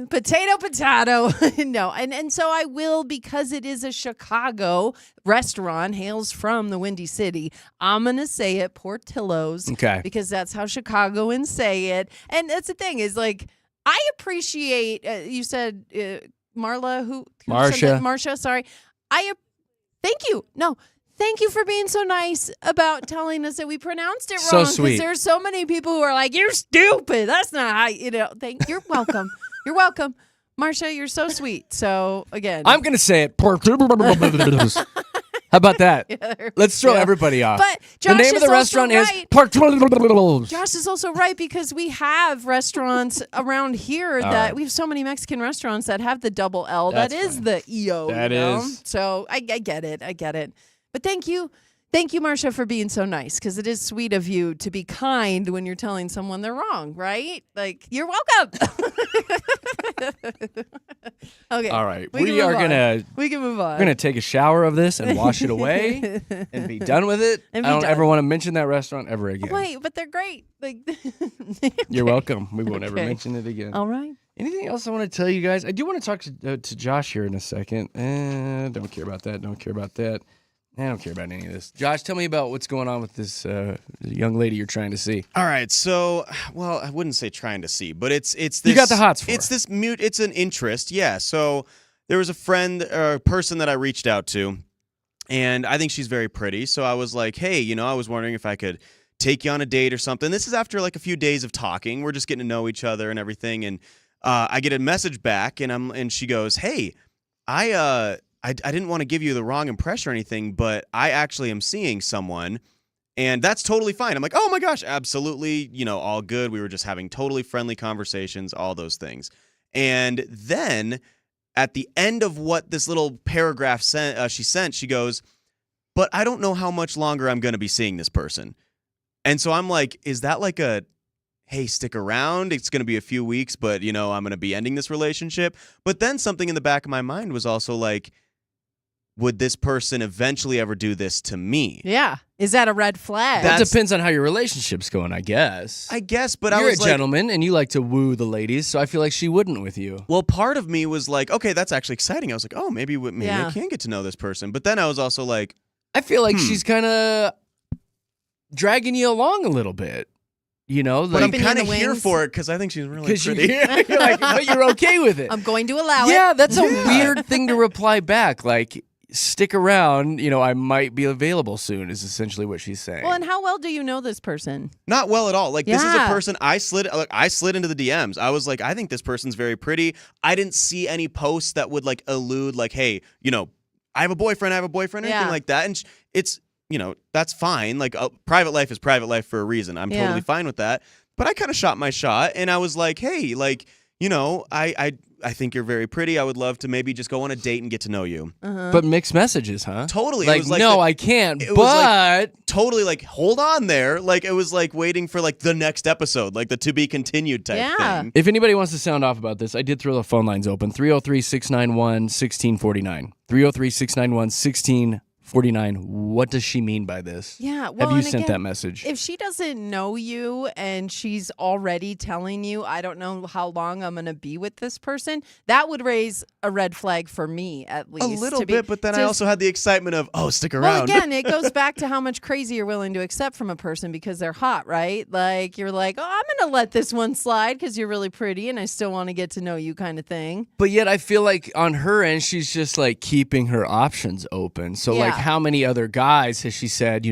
Potato. No. And so I will, because it is a Chicago restaurant, hails from the Windy City. I'm going to say it Portillo's. Okay. Because that's how Chicagoans say it. And that's the thing is like, I appreciate, you said Marla, who Marcia. said that? Marcia, sorry. Thank you. No. Thank you for being so nice about telling us that we pronounced it So wrong. sweet. Because there's so many people who are like, "You're stupid. That's not how you're welcome. You're welcome, Marcia. You're so sweet." So again, I'm going to say it. How about that? Let's throw everybody off. But the Josh name of is the restaurant also is right. Portillo's. Josh is also right because we have restaurants around here that we have so many Mexican restaurants that have the double L. That's That is fine. the EO. That you know? is. So I get it. I get it. But thank you, Marcia, for being so nice because it is sweet of you to be kind when you're telling someone they're wrong, right? Like you're welcome. Okay. All right. We We are going to We can move on. We're going to take a shower of this and wash it away and be done with it. And I be don't done. ever want to mention that restaurant ever again. Wait, but they're great. Like You're welcome. We won't ever Okay. mention it again. All right. Anything else I want to tell you guys? I do want to talk to Josh here in a second. Don't care about that. Don't care about that. I don't care about any of this. Josh, tell me about what's going on with this young lady you're trying to see. All right, so I wouldn't say trying to see, but it's this. You got the hots for It's her. this mute. It's an interest, yeah. So there was a friend or a person that I reached out to, and I think she's very pretty. So I was like, hey, I was wondering if I could take you on a date or something. This is after like a few days of talking. We're just getting to know each other and everything, and I get a message back, and she goes, hey, I didn't want to give you the wrong impression or anything, but I actually am seeing someone, and that's totally fine. I'm like, oh my gosh, absolutely, all good. We were just having totally friendly conversations, all those things. And then at the end of what this little paragraph she sent, she goes, but I don't know how much longer I'm going to be seeing this person. And so I'm like, is that like a, hey, stick around, it's going to be a few weeks, but, I'm going to be ending this relationship? But then something in the back of my mind was also like, would this person eventually ever do this to me? Yeah. Is that a red flag? That depends on how your relationship's going, I guess. I guess, but You're I was a gentleman and you like to woo the ladies, so I feel like she wouldn't with you. well, part of me was like, okay, that's actually exciting. I was like, oh, maybe Yeah. I can get to know this person. But then I was also like, I feel like she's kind of dragging you along a little bit. You know, but I'm Keeping you in kind of the here wings. for it because I think she's really you, pretty. you're like, but you're okay with it. I'm going to allow it. Yeah, that's a Yeah. weird thing to reply back. Like, stick around, I might be available soon, is essentially what she's saying. Well, and how well do you know this person? Not well at all. Like this is a Yeah. person I slid into the DMs. I was like, I think this person's very pretty. I didn't see any posts that would like allude like, hey, I have a boyfriend, anything Yeah. like that. And it's, that's fine. Like private life is private life for a reason. I'm Yeah. totally fine with that. But I kind of shot my shot and I was like, hey, like, I think you're very pretty. I would love to maybe just go on a date and get to know you. But mixed messages, huh? Totally. Like, it was like no, the- I can't, it was but... totally like hold on there, like it was like waiting for like the next episode, like the to be continued type Yeah. thing. If anybody wants to sound off about this, I did throw the phone lines open. 303-691-1649. 303-691-1649. What does she mean by this? Yeah. Well, Have you and sent again, that message? If she doesn't know you and she's already telling you, I don't know how long I'm going to be with this person, that would raise a red flag for me, at A least. little to be- bit, but then I to- also had the excitement of, oh, stick Well, around. again, it goes back to how much crazy you're willing to accept from a person because they're hot, right? Like, you're like, oh, I'm going to let this one slide because you're really pretty and I still want to get to know you kind of thing. But yet I feel like on her end, she's just like keeping her options open. So like Yeah. how many other guys has she said,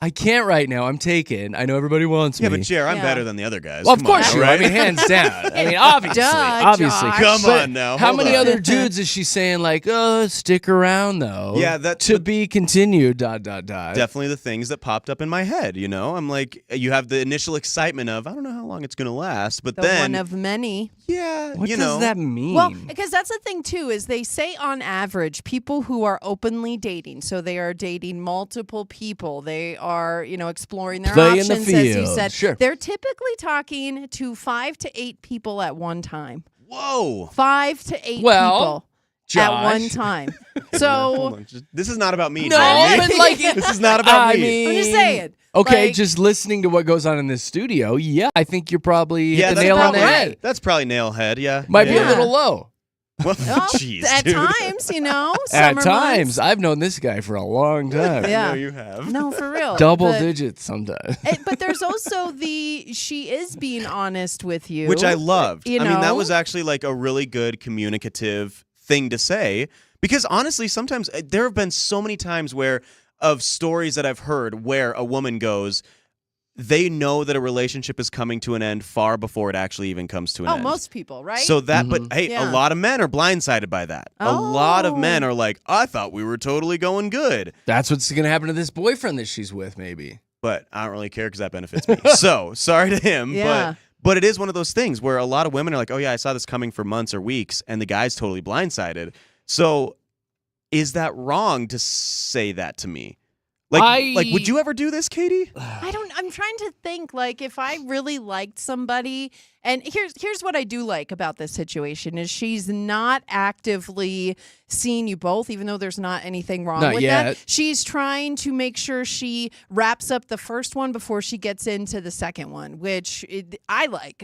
I can't right now, I'm taken. I know everybody wants yeah, me. but Jer, I'm Yeah. better than the other guys. Well, of Come on, course you are. right? I mean, hands down. I mean, obviously. Duh, obviously. Josh. Come But on now. How hold many on. other dudes is she saying like, oh, stick around though? Yeah, that- to but- be continued, ... Definitely the things that popped up in my head, I'm like, you have the initial excitement of, I don't know how long it's going to last, but The then, one of many. yeah, What does that mean? Well, because that's the thing too, is they say on average, people who are openly dating, so they are dating multiple people, they are, exploring their Play in the options, as you field. said. Sure. They're typically talking to 5 to 8 people at one time. Whoa. 5 to 8 Well, people Josh. at one time. Hold So on, this is not about me. no, Jamie. but like This is not about I me. mean, I'm just saying. Okay, like, just listening to what goes on in this studio, yeah, I think you're probably hit the that's nail on the probably, head. That's probably nail head, yeah. Might be a Yeah. little low. Well, well, jeez, at dude. times, At summer times, months. I've known this guy for a long time. Yeah. I know you have. No, for real. Double But- digits sometimes. But there's also she is being honest with you, Which I loved. You I mean, that know? was actually like a really good communicative thing to say. Because honestly, sometimes there have been so many times of stories that I've heard where a woman goes, they know that a relationship is coming to an end far before it actually even comes to an end. most people, right? So that, but hey, Yeah. a lot of men are blindsided by that. A lot of men Oh. are like, I thought we were totally going good. That's what's going to happen to this boyfriend that she's with, maybe. But I don't really care because that benefits me. So sorry to him. Yeah. But it is one of those things where a lot of women are like, oh yeah, I saw this coming for months or weeks, and the guy's totally blindsided. So is that wrong to say that to me? Like, would you ever do this, Katie? I'm trying to think, like, if I really liked somebody, and here's what I do like about this situation is she's not actively seeing you both, even though there's not anything wrong Not with yet. that. She's trying to make sure she wraps up the first one before she gets into the second one, which I like.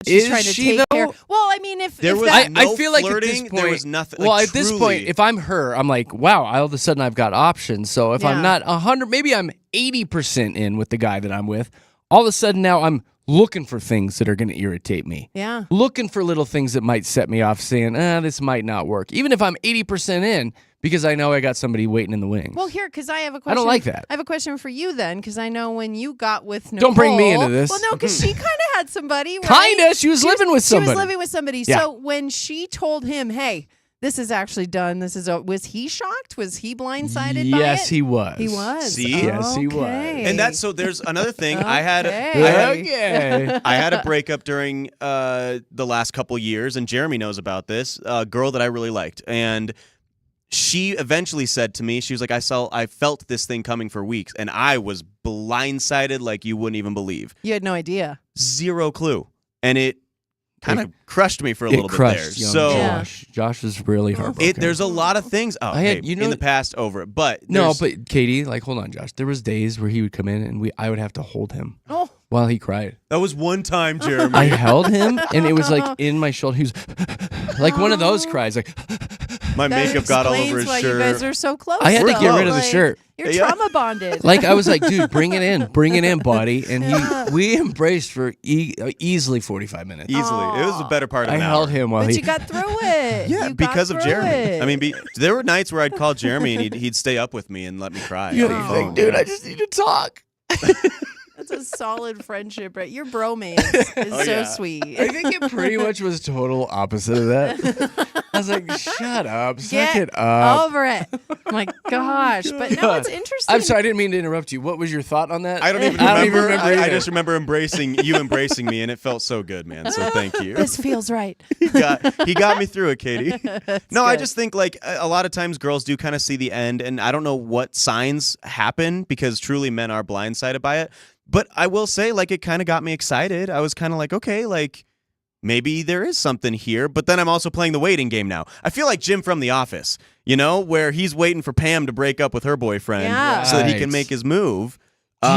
She's Is trying to she, take though? care. Well, I mean, if There if was that, no I feel like at this flirting, there point, was nothing. Well, like, at this truly. point, if I'm her, I'm like, wow, all of a sudden I've got options. So if Yeah. I'm not 100, maybe I'm 80% in with the guy that I'm with, all of a sudden now I'm looking for things that are going to irritate me. yeah. Looking for little things that might set me off saying, this might not work. Even if I'm 80% in, because I know I got somebody waiting in the wings. Well, here, because I have a question. I don't like that. I have a question for you then, because I know when you got with Nicole. Don't bring me into this. Well, no, because she kind of had somebody. Right? Kinda. She was living with somebody. She was living with somebody. Yeah. So when she told him, "Hey, this is actually done. Was he shocked? Was he blindsided by it? Yes, he was. He was. See? Yes, he was. Okay. And that's so. There's another thing. I had Okay. I had a breakup during the last couple years, and Jeremy knows about this. A girl that I really liked, and she eventually said to me, she was like, I felt this thing coming for weeks, and I was blindsided like you wouldn't even believe. You had no idea. Zero clue, and it kind of crushed me for a little It bit there. crushed young So Yeah. Josh. Josh was really heartbroken. there's a lot of things. Oh, I had- hey, you know- in the past over it, but no, there's- but Katie, like, hold on, Josh. There was days where he would come in and I would have to hold him Oh, while he cried. that was one time, Jeremy. I held him, and it was like in my shoulder. He was like one of those cries, like My that makeup got all over explains his why shirt. you guys are so close. I had to though. get rid of the Like, shirt. You're Yeah. trauma bonded. Like I was like, dude, bring it in, buddy. And we embraced for easily 45 minutes. Easily, it was the better part of I an held hour. him while but he. you got through it. Yeah, You got because of through Jeremy. it. I mean, there were nights where I'd call Jeremy and he'd stay up with me and let me cry. You on know, the he's phone. like, dude, I just need to talk. That's a solid friendship, right? Your bromance is so yeah. sweet. I think it pretty much was total opposite of that. I was like, shut up, suck Get it up. over it. My gosh. But no, it's interesting. I'm sorry, I didn't mean to interrupt you. What was your thought on that? I don't even I don't remember. even remember I either. just remember embracing me, and it felt so good, man. So thank you. This feels right. he got me through it, Katie. No, I good. just think like a lot of times girls do kind of see the end, and I don't know what signs happen because truly men are blindsided by it. But I will say, like, it kind of got me excited. I was kind of like, okay, like maybe there is something here. But then I'm also playing the waiting game now. I feel like Jim from The Office, where he's waiting for Pam to break up with her boyfriend Yeah. so that he Right. can make his move. Do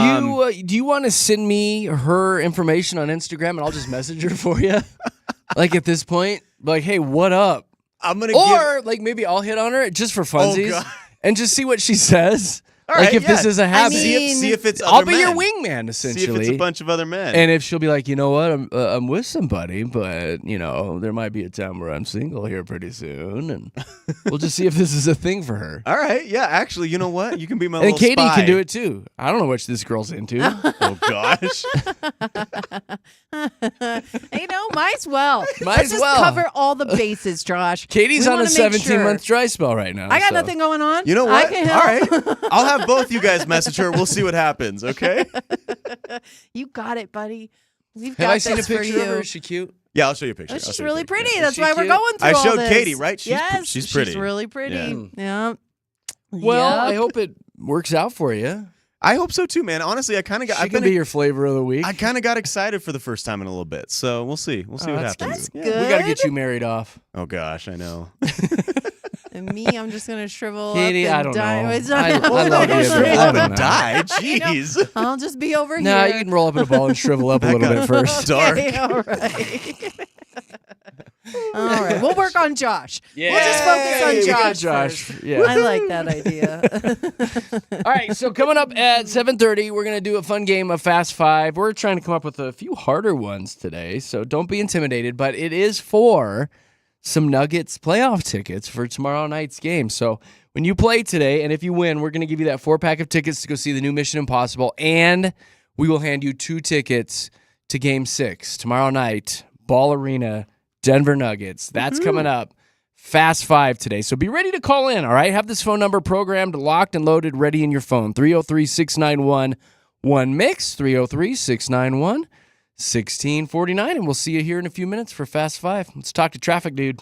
you want to send me her information on Instagram and I'll just message her for you? Like at this point, like, hey, what up? I'm gonna Or like maybe I'll hit on her just for funsies God. and just see what she says. All Like right, if this yeah. is a habit, see if it's I'll other be your men. wingman See if essentially. it's a bunch of other men. And if she'll be like, you know what, I'm with somebody, but there might be a time where I'm single here pretty soon, and we'll just see if this is a thing for her. all right, yeah, actually, you know what? You can be my And little Katie spy. can do it too. I don't know what this girl's into. Oh gosh. Might as well. Might Let's as just well. cover all the bases, Josh. Katie's We on a wanna make 17-month sure. dry spell right now. I got so. nothing going on. You know I what? can All help. right. I'll have both you guys message her. We'll see what happens, okay? You got it, buddy. We've Have got I seen a this for picture of her? you. Is she cute? Yeah, I'll show you a picture. Oh, I'll she's show you a really picture. pretty. Is That's she why we're cute? going through I all showed this. Katie, right? Yes, she's pretty. She's really pretty. Yeah. Yeah. Well, I Yep. hope it works out for you. I hope so too, man. Honestly, I kind of got. She can be your flavor of the week. I kind of got excited for the first time in a little bit, so we'll see. We'll see what that's happens. That's We got to get good. you married off. Oh gosh, I know. And me, I'm just gonna shrivel Katie, up and I don't die. know. It's not I happening. love you, but Shrivel I up don't and know. die. Jeez. I'll just be over Nah, here. you can roll up in a ball and shrivel up a That little got bit first. dark. Okay, all right. All right. We'll work on Josh. We'll just focus on Yay, we got Josh. Josh. first. Yeah. I like that idea. All right, so coming up at 7:30, we're going to do a fun game of Fast Five. We're trying to come up with a few harder ones today, so don't be intimidated, but it is for some Nuggets playoff tickets for tomorrow night's game. So when you play today, and if you win, we're going to give you that 4-pack of tickets to go see the new Mission Impossible, and we will hand you 2 tickets to Game 6 tomorrow night, Ball Arena, Denver Nuggets. That's coming up. Fast Five today. So be ready to call in, all right? Have this phone number programmed, locked, and loaded, ready in your phone. 303-691-1MIX, 303-691-1649. And we'll see you here in a few minutes for Fast Five. Let's talk to traffic, dude.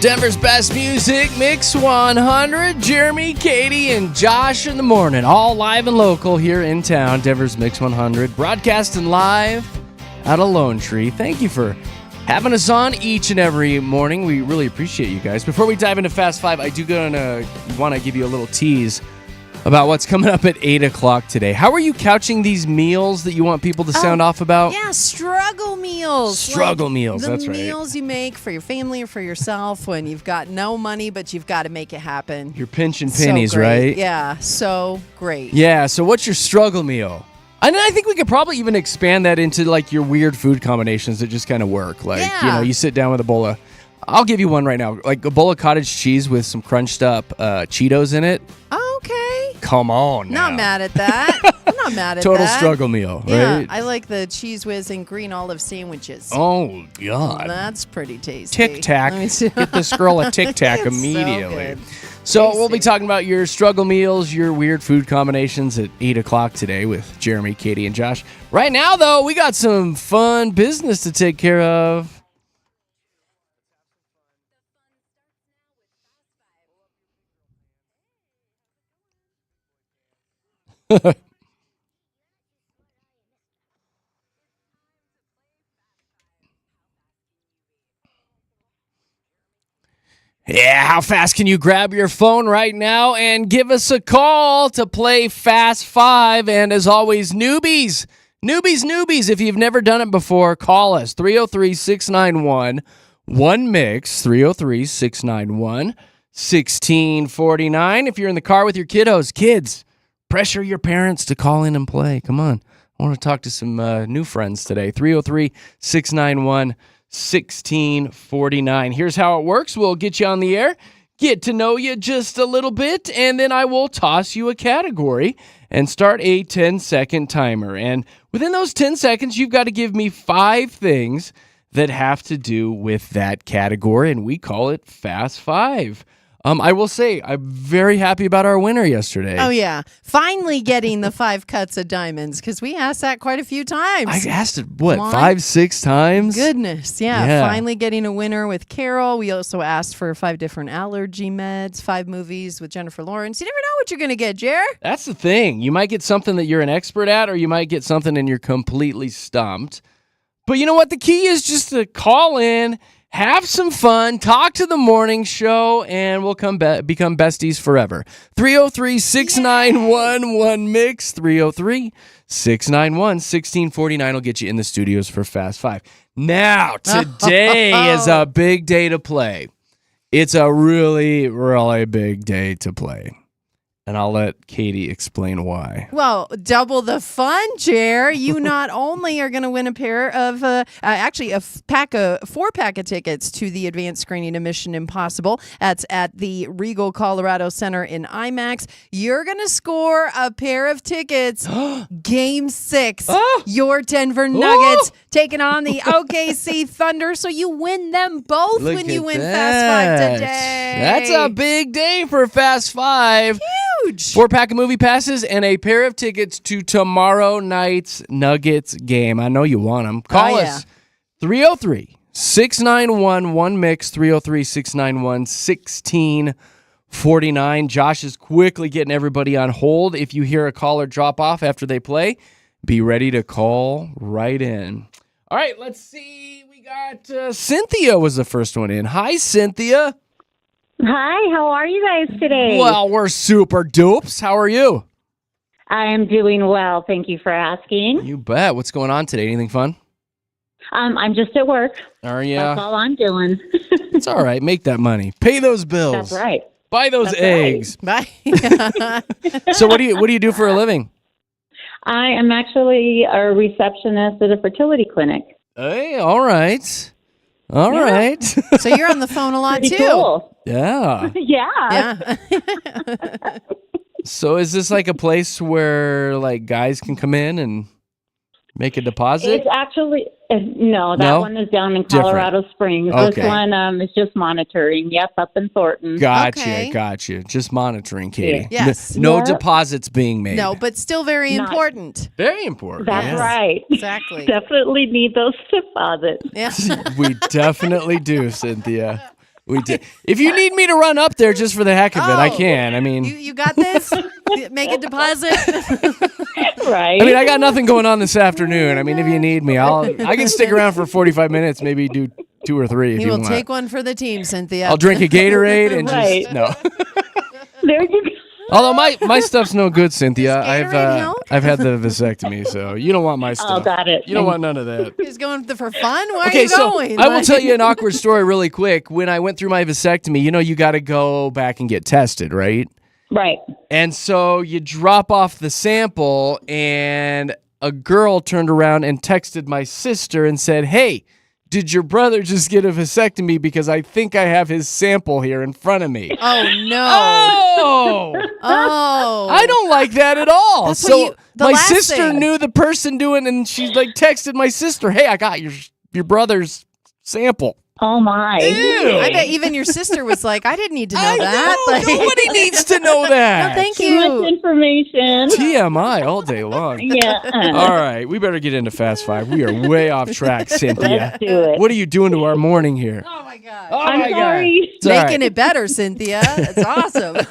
Denver's best music, Mix 100. Jeremy, Katy, and Josh in the morning. All live and local here in town. Denver's Mix 100. Broadcasting live out of Lone Tree. Thank you for having us on each and every morning. We really appreciate you guys. Before we dive into Fast 5, I do want to give you a little tease about what's coming up at 8 o'clock today. How are you couching these meals that you want people to sound off about? Yeah, struggle meals. Struggle meals, that's right. The meals you make for your family or for yourself when you've got no money, but you've got to make it happen. You're pinching pennies, so great. right? Yeah, so great. Yeah, so what's your struggle meal? And I think we could probably even expand that into like your weird food combinations that just kind of work. Like, you sit down with a bowl of, I'll give you one right now, like a bowl of cottage cheese with some crunched up Cheetos in it. Okay. Come on now. Not mad at that. I'm not mad at Total that. struggle meal, Yeah, right? I like the Cheese Whiz and green olive sandwiches. Oh, God. That's pretty tasty. Tic Tac. Let me see. Get this girl a Tic Tac It's so immediately. good. So we'll be Tasty. talking about your struggle meals, your weird food combinations at 8 o'clock today with Jeremy, Katy, and Josh. Right now, though, we got some fun business to take care of. Yeah, how fast can you grab your phone right now and give us a call to play Fast 5? And as always, newbies, if you've never done it before, call us, 303-691-1MIX, 303-691-1649. If you're in the car with your kiddos, kids, pressure your parents to call in and play. Come on. I want to talk to some new friends today, 303-691-1649. Here's how it works. We'll get you on the air, get to know you just a little bit, and then I will toss you a category and start a 10-second timer. And within those 10 seconds, you've got to give me 5 things that have to do with that category, and we call it Fast 5. I will say, I'm very happy about our winner yesterday. Oh, yeah. Finally getting the 5 cuts of diamonds, because we asked that quite a few times. I asked it, what, My 5-6 times? Goodness, yeah. Yeah. Finally getting a winner with Carol. We also asked for 5 different allergy meds, 5 movies with Jennifer Lawrence. You never know what you're going to get, Jer. That's the thing. You might get something that you're an expert at, or you might get something and you're completely stumped. But you know what? The key is just to call in, have some fun, talk to the morning show, and we'll become besties forever. 303-691-1MIX, 303-691-1649 will get you in the studios for Fast 5. Now, today is a big day to play. It's a really, really big day to play. And I'll let Katy explain why. Well, double the fun, Jer. You not only are going to win a pair of, actually a 4-pack of tickets to the advanced screening of Mission Impossible. That's at the Regal Colorado Center in IMAX. You're going to score a pair of tickets. Game 6. Your Denver Nuggets taking on the OKC Thunder. So you win them both Look when you at win that. Fast 5 today. That's a big day for Fast 5. Huge. 4-pack of movie passes and a pair of tickets to tomorrow night's Nuggets game. I know you want them. Call us 303-691-1MIX, 303-691-1649. Josh is quickly getting everybody on hold. If you hear a caller drop off after they play, be ready to call right in. All right, let's see. We got Cynthia was the first one in. Hi, Cynthia. Hi, how are you guys today? Well, we're super dupes. How are you? I am doing well. Thank you for asking. You bet. What's going on today? Anything fun? I'm just at work. Are you? That's all I'm doing. It's all right. Make that money. Pay those bills. That's right. Buy those That's eggs. Bye. So what do you do for a living? I am actually a receptionist at a fertility clinic. Hey, all right. All Yeah. right. So you're on the phone a lot Pretty too. cool. Yeah. Yeah. Yeah. So is this like a place where like guys can come in and make a deposit? It's actually, no, that No? one is down in Different. Colorado Springs. Okay. This one is just monitoring. Yep, up in Thornton. Okay. Gotcha. Just monitoring, Katy. Yeah. Yes. No Yeah. deposits being made. No, but still very Not- important. Very important. That's yeah. right. Exactly. Definitely need those deposits. Yeah. We definitely do, Cynthia. We did. If you need me to run up there just for the heck of it, I Oh. can. I mean, You got this? Make a deposit? Right. I got nothing going on this afternoon. I mean, if you need me, I can stick around for 45 minutes, maybe do 2 or 3 if He you will want. take one for the team, Cynthia. I'll drink a Gatorade and Right. just no. There you go. Although my stuff's no good, Cynthia. Does Gatorade help? I've had the vasectomy, so you don't want my stuff. Oh, got it. You don't want none of that. He's going for fun? Why Okay, are you so going? I will tell you an awkward story really quick. When I went through my vasectomy, you got to go back and get tested, right? Right. And so you drop off the sample, and a girl turned around and texted my sister and said, "Hey, did your brother just get a vasectomy? Because I think I have his sample here in front of me." Oh, no. Oh! Oh. I don't like that at all. That's So what the my last sister thing. knew the person doing, and she like texted my sister, "Hey, I got your brother's sample." Oh, my. Ew. I bet even your sister was like, I didn't need to know I that. know, Like- nobody needs to know that. No, thank Too much you. information. TMI all day long. Yeah. All right, we better get into Fast Five. We are way off track, Cynthia. Let's do it. What are you doing to our morning here? Oh, my God. Oh I'm my sorry. It's all right. Making it better, Cynthia. It's awesome. All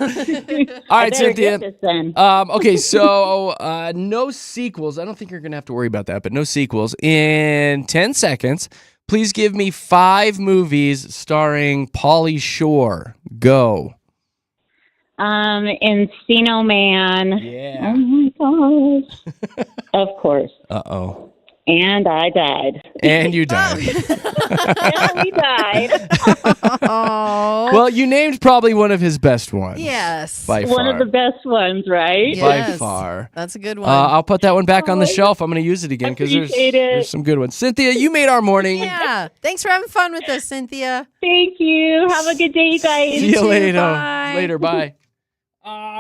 right, Better Cynthia. get this then. Okay, so no sequels. I don't think you're going to have to worry about that, but no sequels. In 10 seconds, please give me 5 movies starring Pauly Shore. Go. Encino Man. Yeah. Oh, my gosh. Of course. Uh-oh. And I died. And you died. Yeah, we died. Oh. Well, you named probably one of his best ones. Yes. By far. One of the best ones, right? Yeah. By Yes. far. That's a good one. I'll put that one back on the Oh, shelf. I'm going to use it again because appreciate it. there's some good ones. Cynthia, you made our morning. yeah. Thanks for having fun with us, Cynthia. Thank you. Have a good day, you guys. See you too. later. Bye. Later, bye.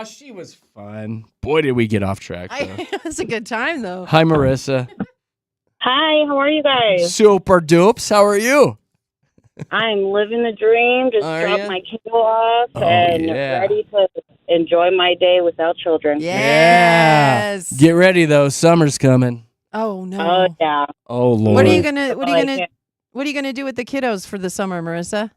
She was fun. Boy, did we get off track, though. It was a good time, though. Hi, Marissa. Hi, how are you guys? Super dupes. How are you? I'm living the dream. Just Are dropped ya? my kiddo off Oh, and yeah. ready to enjoy my day without children. Yes. Get ready, though. Summer's coming. Oh no. Oh yeah. Oh, Lord. What are you gonna What are you I gonna can't- What are you gonna do with the kiddos for the summer, Marissa?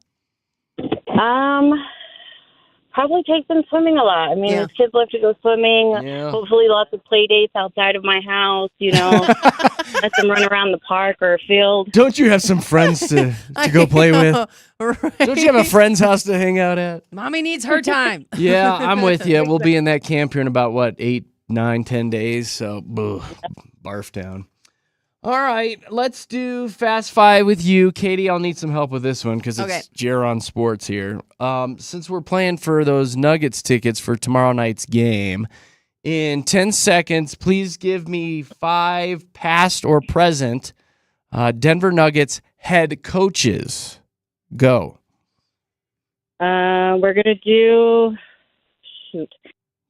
Probably take them swimming a lot. I mean, Yeah. the kids love to go swimming. Yeah. Hopefully, lots of play dates outside of my house. You know, let them run around the park or a field. Don't you have some friends to go play with? Right. Don't you have a friend's house to hang out at? Mommy needs her time. Yeah, I'm with you. We'll be in that camp here in about, 8, 9, 10 days. So, barf down. All right, let's do Fast Five with you. Katie, I'll need some help with this one because it's Okay. Jaron Sports here. Since we're playing for those Nuggets tickets for tomorrow night's game, in 10 seconds, please give me 5 past or present Denver Nuggets head coaches. Go. We're gonna do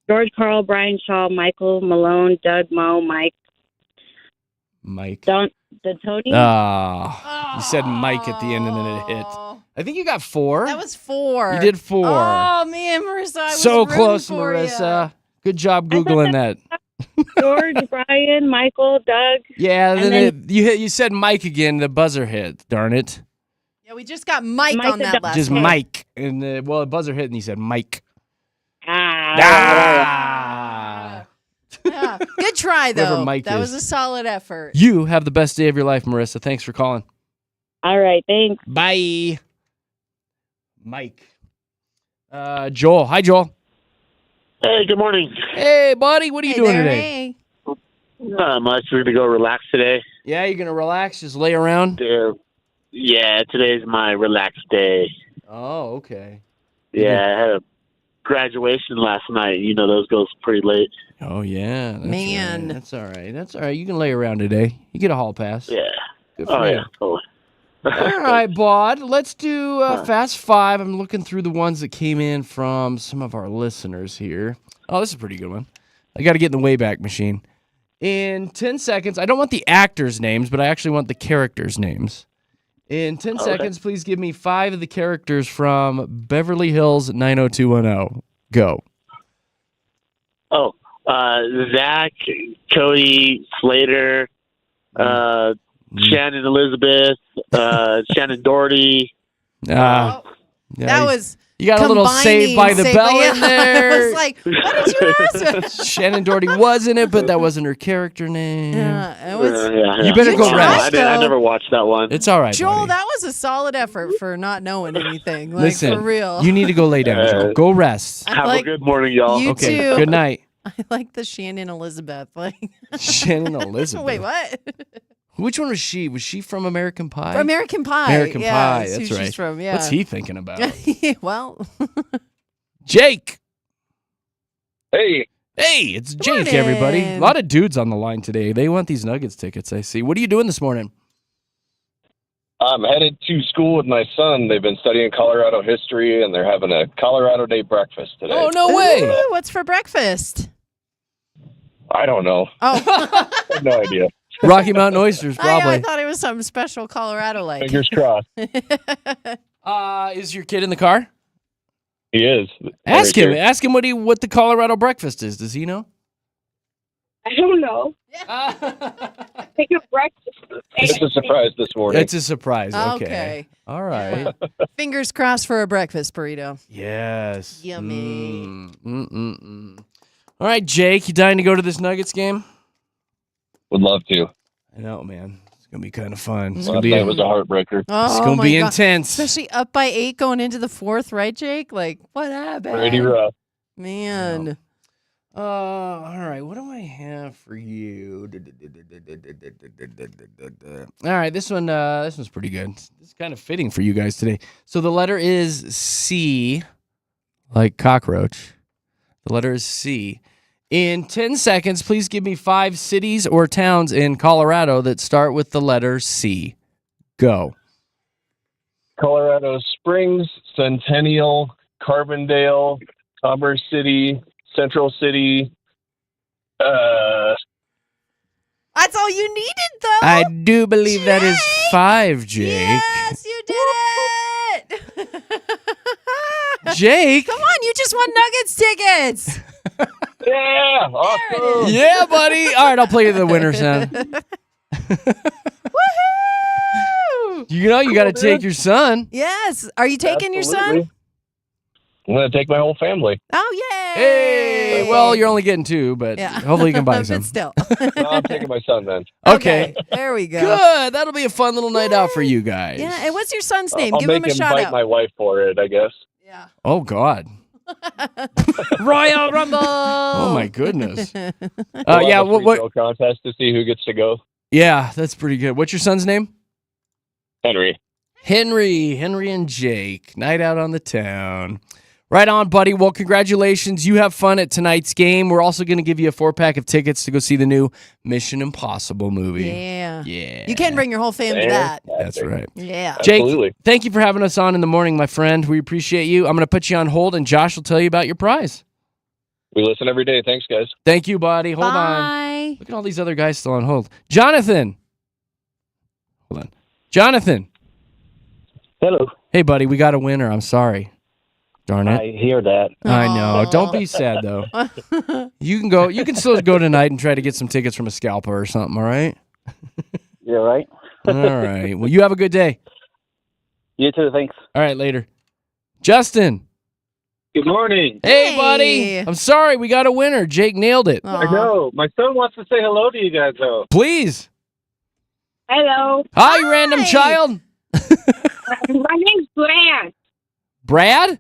George Carl, Brian Shaw, Michael Malone, Doug Moe, Mike Mike. D'Antoni. You said Mike at the end and then it hit. I think you got 4. That was 4. You did 4. Oh, me and Marissa. I was So rooting close, for Marissa. Good job Googling that. George, Brian, Michael, Doug. Yeah, And then you said Mike again. The buzzer hit. Darn it. Ya. Yeah, we just got Mike Mike on the that dog. last Just one. Mike. And the buzzer hit and he said Mike. Ah. Yeah. Good try, Whoever though. Mike That is. was a solid effort. You have the best day of your life, Marissa. Thanks for calling. All right, thanks. Bye. Mike. Joel. Hi, Joel. Hey, good morning. Hey, buddy. What are you Hey doing there, today? hey. Not much. We're going to go relax today. Yeah, you're going to relax? Just lay around? Yeah, today's my relaxed day. Oh, okay. Yeah, I had a graduation last night. You know, those goes pretty late. Oh, yeah. That's Man. right. That's all right. That's all right. You can lay around today. You get a hall pass. Yeah. Good for Oh, you. yeah. Totally. All right, Bod. Let's do Fast Five. I'm looking through the ones that came in from some of our listeners here. Oh, this is a pretty good one. I got to get in the Wayback Machine. In 10 seconds, I don't want the actors' names, but I actually want the characters' names. In 10 seconds, please give me 5 of the characters from Beverly Hills 90210. Go. Oh, Zach, Cody, Slater, Shannon Elizabeth, Shannon Doherty. No. Yeah, That was you got a little Saved by the Bell in I there. was like, what did you ask? Shannon Doherty was in it, but that wasn't her character name. Yeah, it was. You better You go tried, rest. though. I never watched that one. It's all right, Joel, buddy. that was a solid effort for not knowing anything. Like, Listen, for real. you need to go lay down, Joel. Go rest. I Have like, a good morning, y'all. You Okay, too. good night. I like the Shannon Elizabeth. Like, Shannon Elizabeth. wait, what? Which one was she? Was she from American Pie? American Pie. American yeah, Pie, that's that's who right. She's from, yeah. What's he thinking about? Well, Jake. Hey, Hey, it's Good Jake, everybody. A morning. lot of dudes on the line today. They want these Nuggets tickets, I see. What are you doing this morning? I'm headed to school with my son. They've been studying Colorado history, and they're having a Colorado Day breakfast today. Oh, no way. ooh, what's for breakfast? I don't know. Oh, I have no idea. Rocky Mountain Oysters, probably. I thought it was something special Colorado like. Fingers crossed. Is your kid in the car? He is. Ask Right him. here. Ask him what the Colorado breakfast is. Does he know? I don't know. Take a breakfast. It's a surprise this morning. It's a surprise. Okay. Okay. All right. Fingers crossed for a breakfast burrito. Yes. Yummy. All right, Jake, you dying to go to this Nuggets game? Would love to. I know, man. It's gonna be kind of fun. It's Last gonna be. night was a heartbreaker. Oh, It's gonna my be God. intense. Especially up by 8 going into the 4th, right, Jake? Like, what happened? Pretty rough. Man. All right. What do I have for you? All right, this one's pretty good. This is kind of fitting for you guys today. So the letter is C, like cockroach. The letter is C. In 10 seconds, please give me 5 cities or towns in Colorado that start with the letter C. Go. Colorado Springs, Centennial, Carbondale, Commerce City, Central City. That's all you needed, though. I do believe that is Jake! 5, Jake. Yes, you did it. Jake. Come on, you just won Nuggets tickets. Yeah, awesome. Yeah, buddy. All right, I'll play you the winner sound. Woohoo! You know, you got to take your son. Yes. Are you taking your son? Absolutely. I'm going to take my whole family. Oh, yay. Hey, well, you're only getting 2, but Yeah. hopefully you can buy some. But still. No, I'm taking my son then. Okay. There we go. Good. That'll be a fun little night out for you guys. Yeah. And what's your son's name? I'll Give make him a him shout bite out. my wife for it, I guess. Yeah. Oh, God. Royal Rumble. Oh, my goodness. We'll Yeah, have a free what? throw contest to see who gets to go. Yeah, that's pretty good. What's your son's name? Henry. Henry and Jake. Night out on the town. Right on, buddy. Well, congratulations. You have fun at tonight's game. We're also going to give you a 4-pack of tickets to go see the new Mission Impossible movie. Yeah. Yeah. You can bring your whole family to that. That's right. Yeah. Jake, Absolutely. thank you for having us on in the morning, my friend. We appreciate you. I'm going to put you on hold, and Josh will tell you about your prize. We listen every day. Thanks, guys. Thank you, buddy. Hold on. Bye. Look at all these other guys still on hold. Jonathan. Hold on. Jonathan. Hello. Hey, buddy. We got a winner. I'm sorry. Darn it. I hear that. I know. Don't be sad, though. You can go. You can still go tonight and try to get some tickets from a scalper or something, all right? You're right. All right. Well, you have a good day. You too. Thanks. All right, later. Justin. Good morning. Hey, Hey. buddy. I'm sorry. We got a winner. Jake nailed it. Aw. I know. My son wants to say hello to you guys, though. Please. Hello. Hi, random Hi. child. My name's Grant. Brad?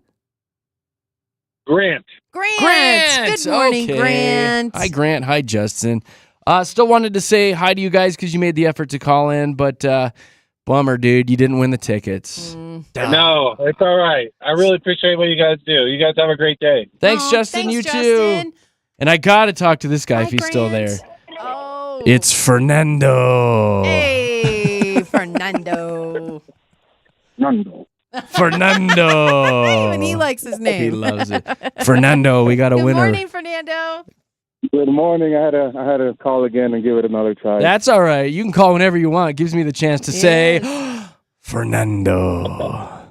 Grant. Grant. Good morning, Okay. Grant. Hi, Grant. Hi, Justin. Still wanted to say hi to you guys because you made the effort to call in, but bummer, dude. You didn't win the tickets. No, it's all right. I really appreciate what you guys do. You guys have a great day. Thanks, Aw, Justin. thanks, you Justin. too. And I got to talk to this guy Hi, if he's still there. Grant. Oh. It's Fernando. Hey, Fernando. Fernando. And he likes his name. He loves it. Fernando, we got a Good winner. morning, Fernando. Good morning. I had to call again and give it another try. That's all right. You can call whenever you want. It gives me the chance to say, Fernando.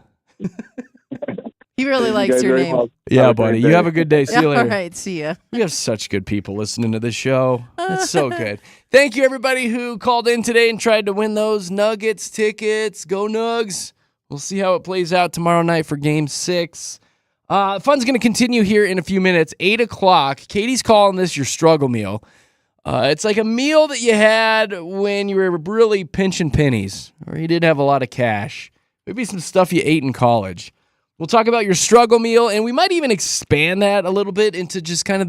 He really You likes guys your very name. much. Yeah, Have a buddy. great You day. have a good day. See you All later. right, see ya. We have such good people listening to this show. That's so good. Thank you, everybody who called in today and tried to win those Nuggets tickets. Go Nugs. We'll see how it plays out tomorrow night for Game 6. Fun's going to continue here in a few minutes. 8 o'clock. Katie's calling this your struggle meal. It's like a meal that you had when you were really pinching pennies or you didn't have a lot of cash. Maybe some stuff you ate in college. We'll talk about your struggle meal, and we might even expand that a little bit into just kind of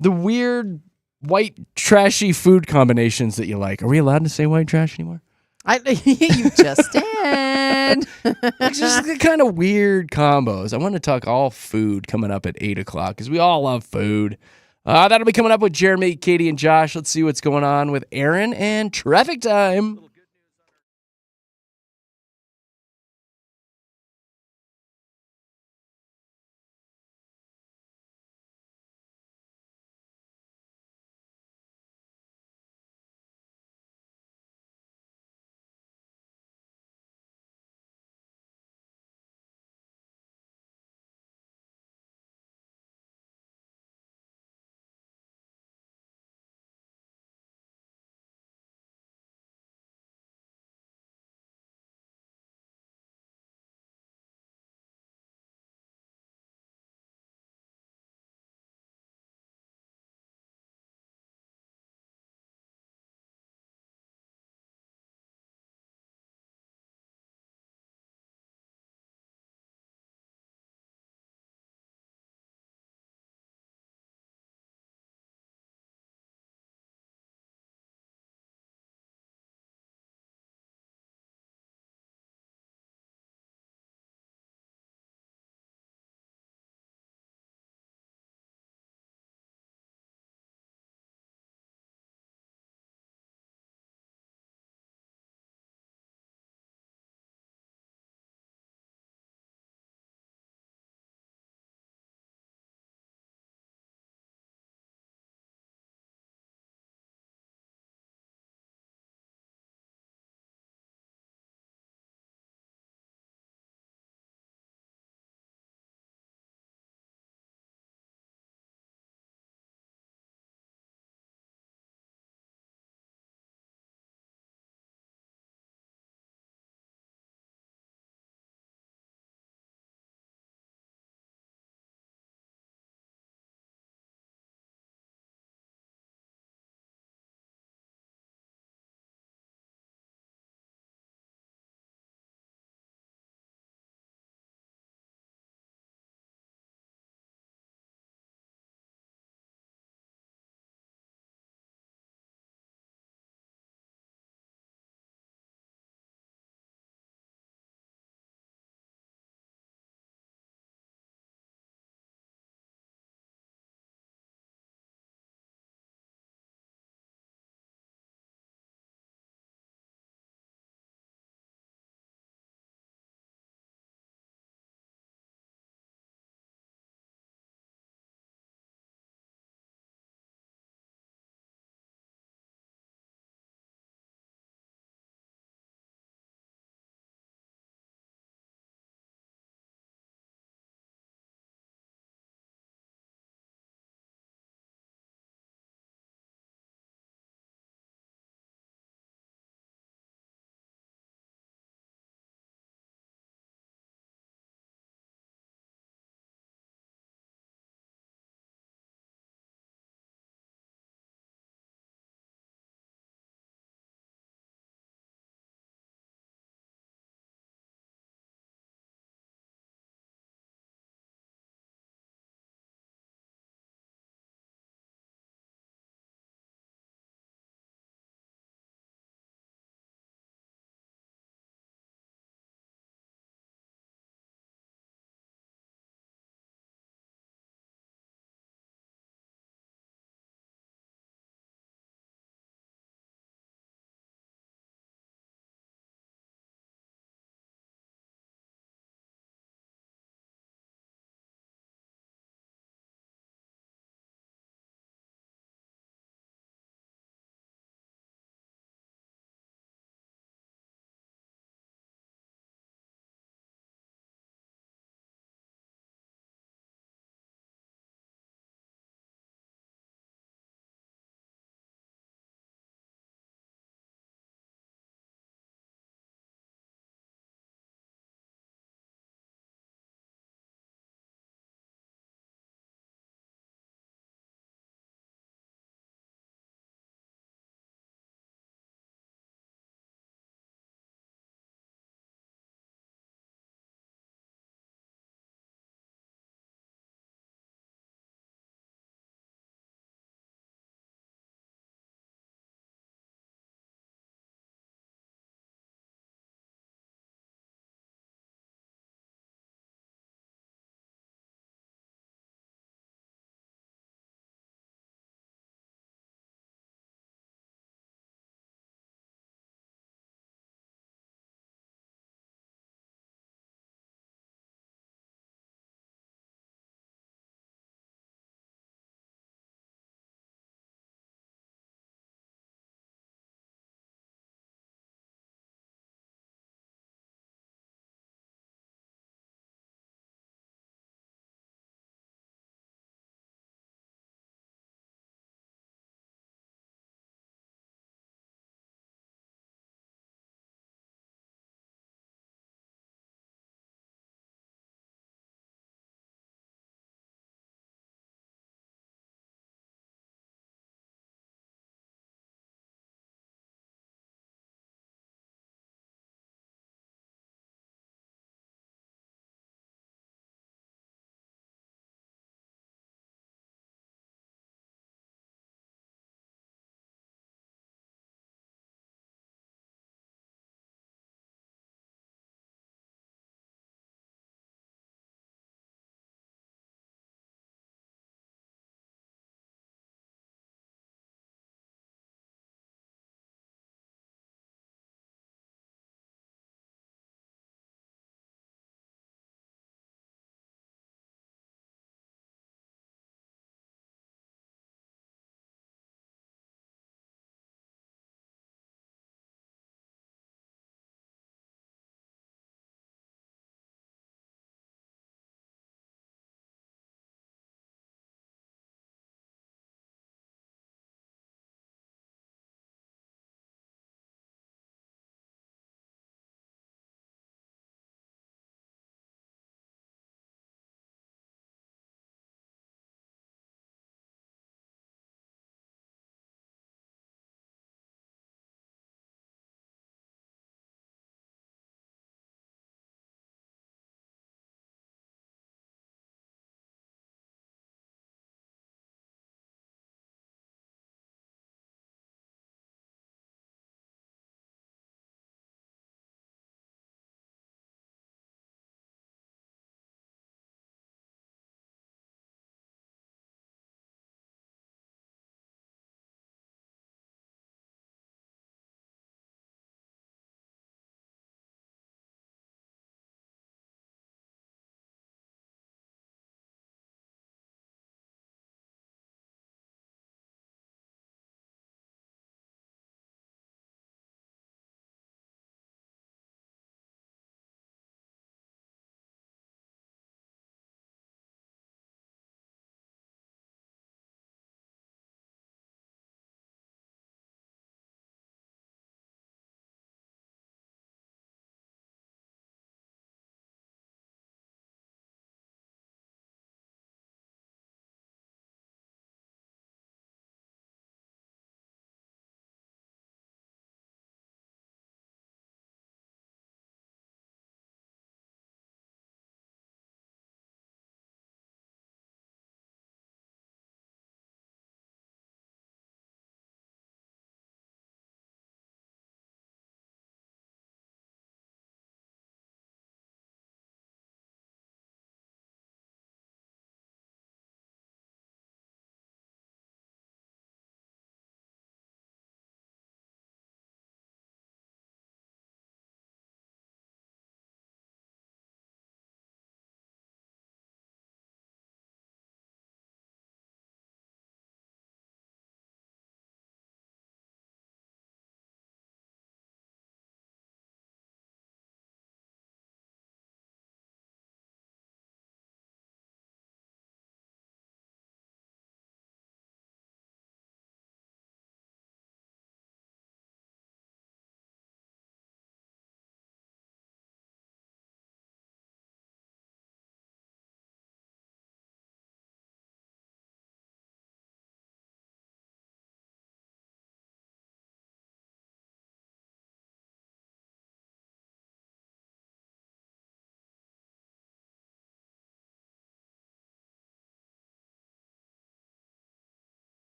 the weird white trashy food combinations that you like. Are we allowed to say white trash anymore? You just did. It's just the kind of weird combos. I want to talk all food coming up at 8 o'clock because we all love food. That'll be coming up with Jeremy, Katy, and Josh. Let's see what's going on with Aaron and traffic time.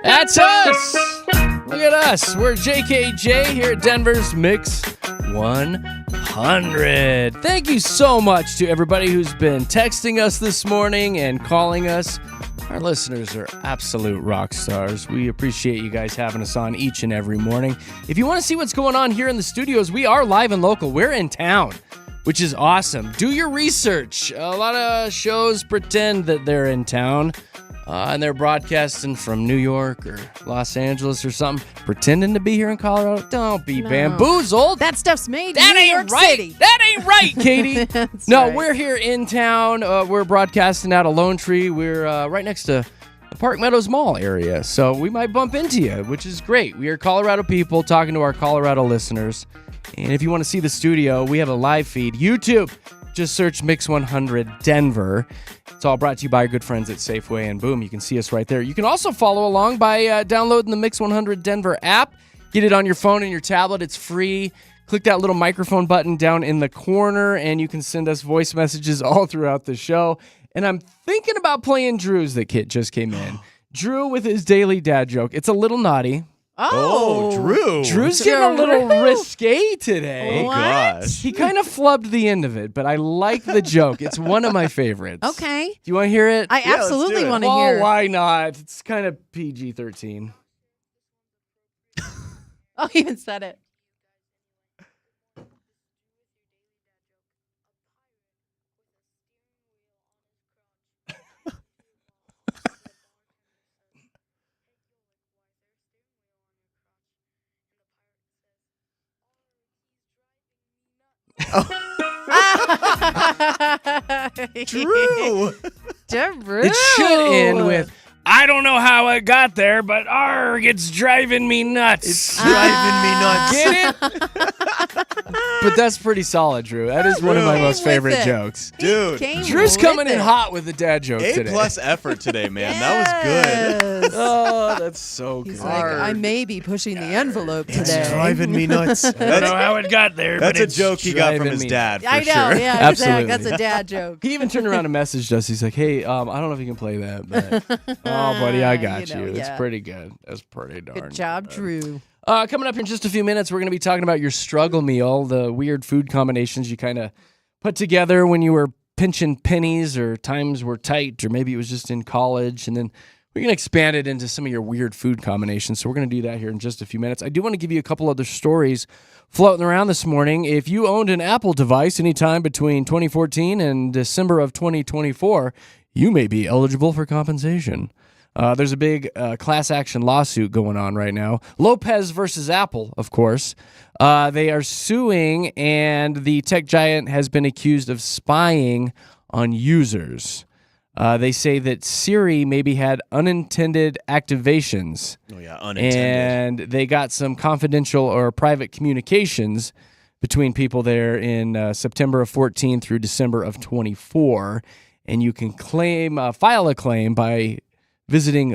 That's us. Look at us. We're JKJ here at Denver's Mix 100. Thank you so much to everybody who's been texting us this morning and calling us. Our listeners are absolute rock stars. We appreciate you guys having us on each and every morning. If you want to see what's going on here in the studios, we are live and local. We're in town, which is awesome. Do your research. A lot of shows pretend that they're in town. And they're broadcasting from New York or Los Angeles or something, pretending to be here in Colorado. Don't be bamboozled. That stuff's made That in New ain't York right. City. That ain't right, Katie. No, right. We're here in town. We're broadcasting out of Lone Tree. We're right next to the Park Meadows Mall area, so we might bump into you, which is great. We are Colorado people talking to our Colorado listeners. And if you want to see the studio, we have a live feed. YouTube. Just search Mix 100 Denver. It's all brought to you by our good friends at Safeway, and boom, you can see us right there. You can also follow along by downloading the Mix 100 Denver app. Get it on your phone and your tablet. It's free. Click that little microphone button down in the corner, and you can send us voice messages all throughout the show. And I'm thinking about playing Drew's that Kit just came in. Drew with his daily dad joke. It's a little naughty. Oh, Drew. Drew's getting a little risque today. Oh, gosh. He kind of flubbed the end of it, but I like the joke. It's one of my favorites. Okay. Do you want to hear it? I absolutely want to Oh, hear. why not? It's kind of PG-13. Oh, he even said it. Drew. Drew. It should end with, I don't know how it got there, but arg, it's driving me nuts. It's driving me nuts. Get it? But that's pretty solid, Drew. That is one of my most favorite it. jokes. Dude. Drew's coming in hot with the dad joke today. A+ effort today, man. That was good. Oh, that's so He's good. like, I may be pushing the envelope today. It's driving me nuts. I don't know how it got there, That's but a it's joke he got from driving his me dad, for I know, sure. yeah, Absolutely. That's a dad joke. He even turned around and messaged us. He's like, hey, I don't know if you can play that, but oh, buddy, I got you. It's yeah. pretty good. That's pretty darn Good job, Drew. Coming up in just a few minutes, we're going to be talking about your struggle meal, the weird food combinations you kind of put together when you were pinching pennies or times were tight, or maybe it was just in college. And then we're going to expand it into some of your weird food combinations. So we're going to do that here in just a few minutes. I do want to give you a couple other stories floating around this morning. If you owned an Apple device anytime between 2014 and December of 2024, you may be eligible for compensation. There's a big class action lawsuit going on right now. Lopez versus Apple, of course. They are suing, and the tech giant has been accused of spying on users. They say that Siri maybe had unintended activations. Oh, yeah, unintended. And they got some confidential or private communications between people there in September of 14 through December of 24. And you can file a claim by visiting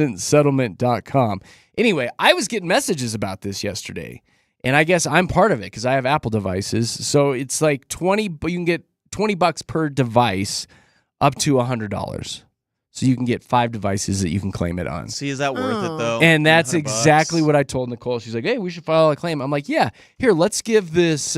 LopezVoiceAssistantSettlement.com. Anyway, I was getting messages about this yesterday, and I guess I'm part of it because I have Apple devices. So it's like you can get $20 per device up to $100. So you can get 5 devices that you can claim it on. See, is that worth it, though? And that's $100? exactly what I told Nicole. She's like, hey, we should file a claim. I'm like, yeah, here, let's give this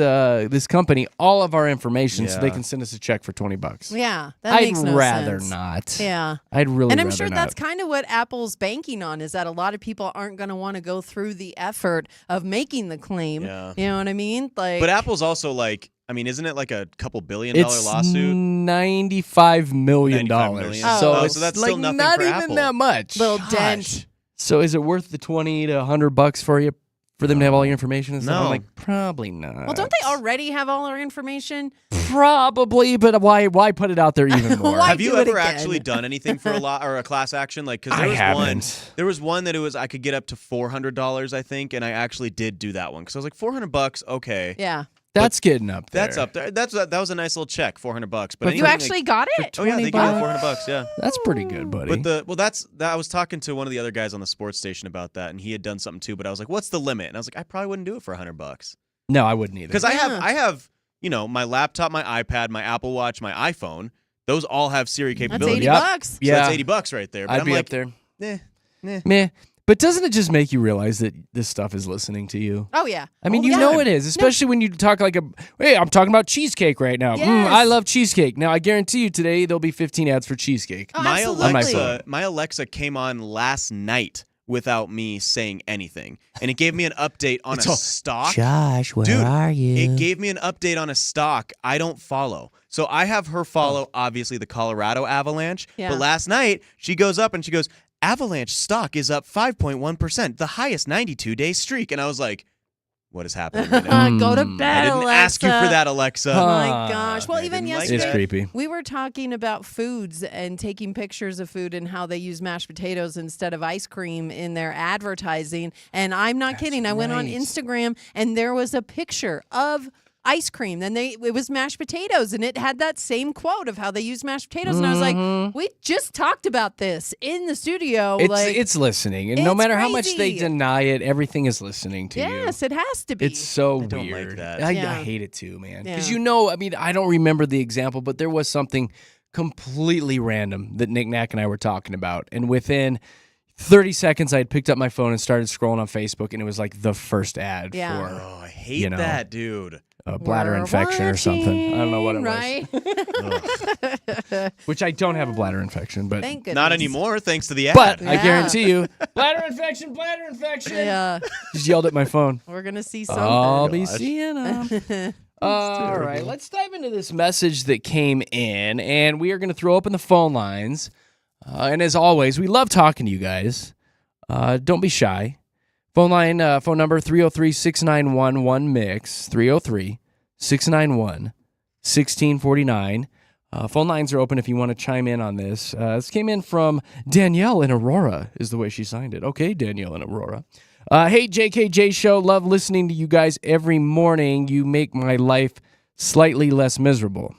company all of our information so they can send us a check for $20. Yeah, that I'd makes no rather sense. not. Yeah. I'd really And I'm rather sure not. that's kind of what Apple's banking on, is that a lot of people aren't going to want to go through the effort of making the claim. Yeah. You know what I mean? Like, But Apple's also like, I mean, isn't it like a couple $1 billion lawsuit? $95 million. $95 million. So Oh, it's so that's like still nothing not for even Apple. that much. little Gosh. dent. So is it worth the $20 to $100 for you, for them to have all your information and stuff? No. I'm like, probably not. Well, don't they already have all our information? Probably, but why put it out there even more? Why Have you do it ever again? actually done anything for a law or a class action? Like, because I there was haven't. there was one that I could get up to $400, I think, and I actually did do that one because I was like, $400, okay, Yeah. That's getting up there. that's up there. That was a nice little check, $400. But But You anything actually got it? oh yeah, they $20 gave me $400. Yeah. That's pretty good, buddy. But I was talking to one of the other guys on the sports station about that, and he had done something too. But I was like, "What's the limit?" And I was like, "I probably wouldn't do it for $100 no, I wouldn't either. because I have my laptop, my iPad, my Apple Watch, my iPhone. Those all have Siri That's capability. $80. Yep. bucks. So Yeah. that's $80 right there. But I'd I'm be like, up there. Meh. But doesn't it just make you realize that this stuff is listening to you? Oh, yeah. I mean, All the you know time. it is, especially when you talk like hey, I'm talking about cheesecake right now. Yes. I love cheesecake. Now, I guarantee you today there'll be 15 ads for cheesecake. Oh, My absolutely. my Alexa came on last night without me saying anything, and it gave me an update on a stock. Josh, where Dude, are you? It gave me an update on a stock I don't follow. So I have her follow, obviously, the Colorado Avalanche. Yeah. But last night, she goes up and she goes, Avalanche stock is up 5.1%, the highest 92-day streak. And I was like, what is happening right now? Go to I bed, didn't Alexa. ask you for that, Alexa. Oh my gosh. Well, I even didn't like yesterday, It's creepy. we were talking about foods and taking pictures of food and how they use mashed potatoes instead of ice cream in their advertising. And I'm not kidding. I went on right. Instagram and there was a picture of ice cream. Then it was mashed potatoes, and it had that same quote of how they use mashed potatoes. And I was like, we just talked about this in the studio. It's listening, and no it's matter how much they crazy. deny it, everything is listening to you. Yes, it has to be. It's so I don't like weird. that. I Yeah. hate it too, man. Because Yeah. I mean, I don't remember the example, but there was something completely random that Nick Knack and I were talking about. And within 30 seconds, I had picked up my phone and started scrolling on Facebook, and it was like the first ad Yeah. for Oh, I hate You know. that, dude. a bladder We're infection or something. I don't know what it was. Right? Which I don't have a bladder infection, but Thank goodness. Not anymore, thanks to the ad. but I Yeah. guarantee you, bladder infection. Yeah, Just yelled at my phone. we're going to see something. I'll be Gosh. seeing them. All right, let's dive into this message that came in, and we are going to throw open the phone lines. And as always, we love talking to you guys. Don't be shy. Phone number 303-691-1MIX, 303-691-1649. Phone lines are open if you want to chime in on this. This came in from Danielle in Aurora, is the way she signed it. Okay, Danielle in Aurora. Hey, JKJ Show. Love listening to you guys every morning. You make my life slightly less miserable.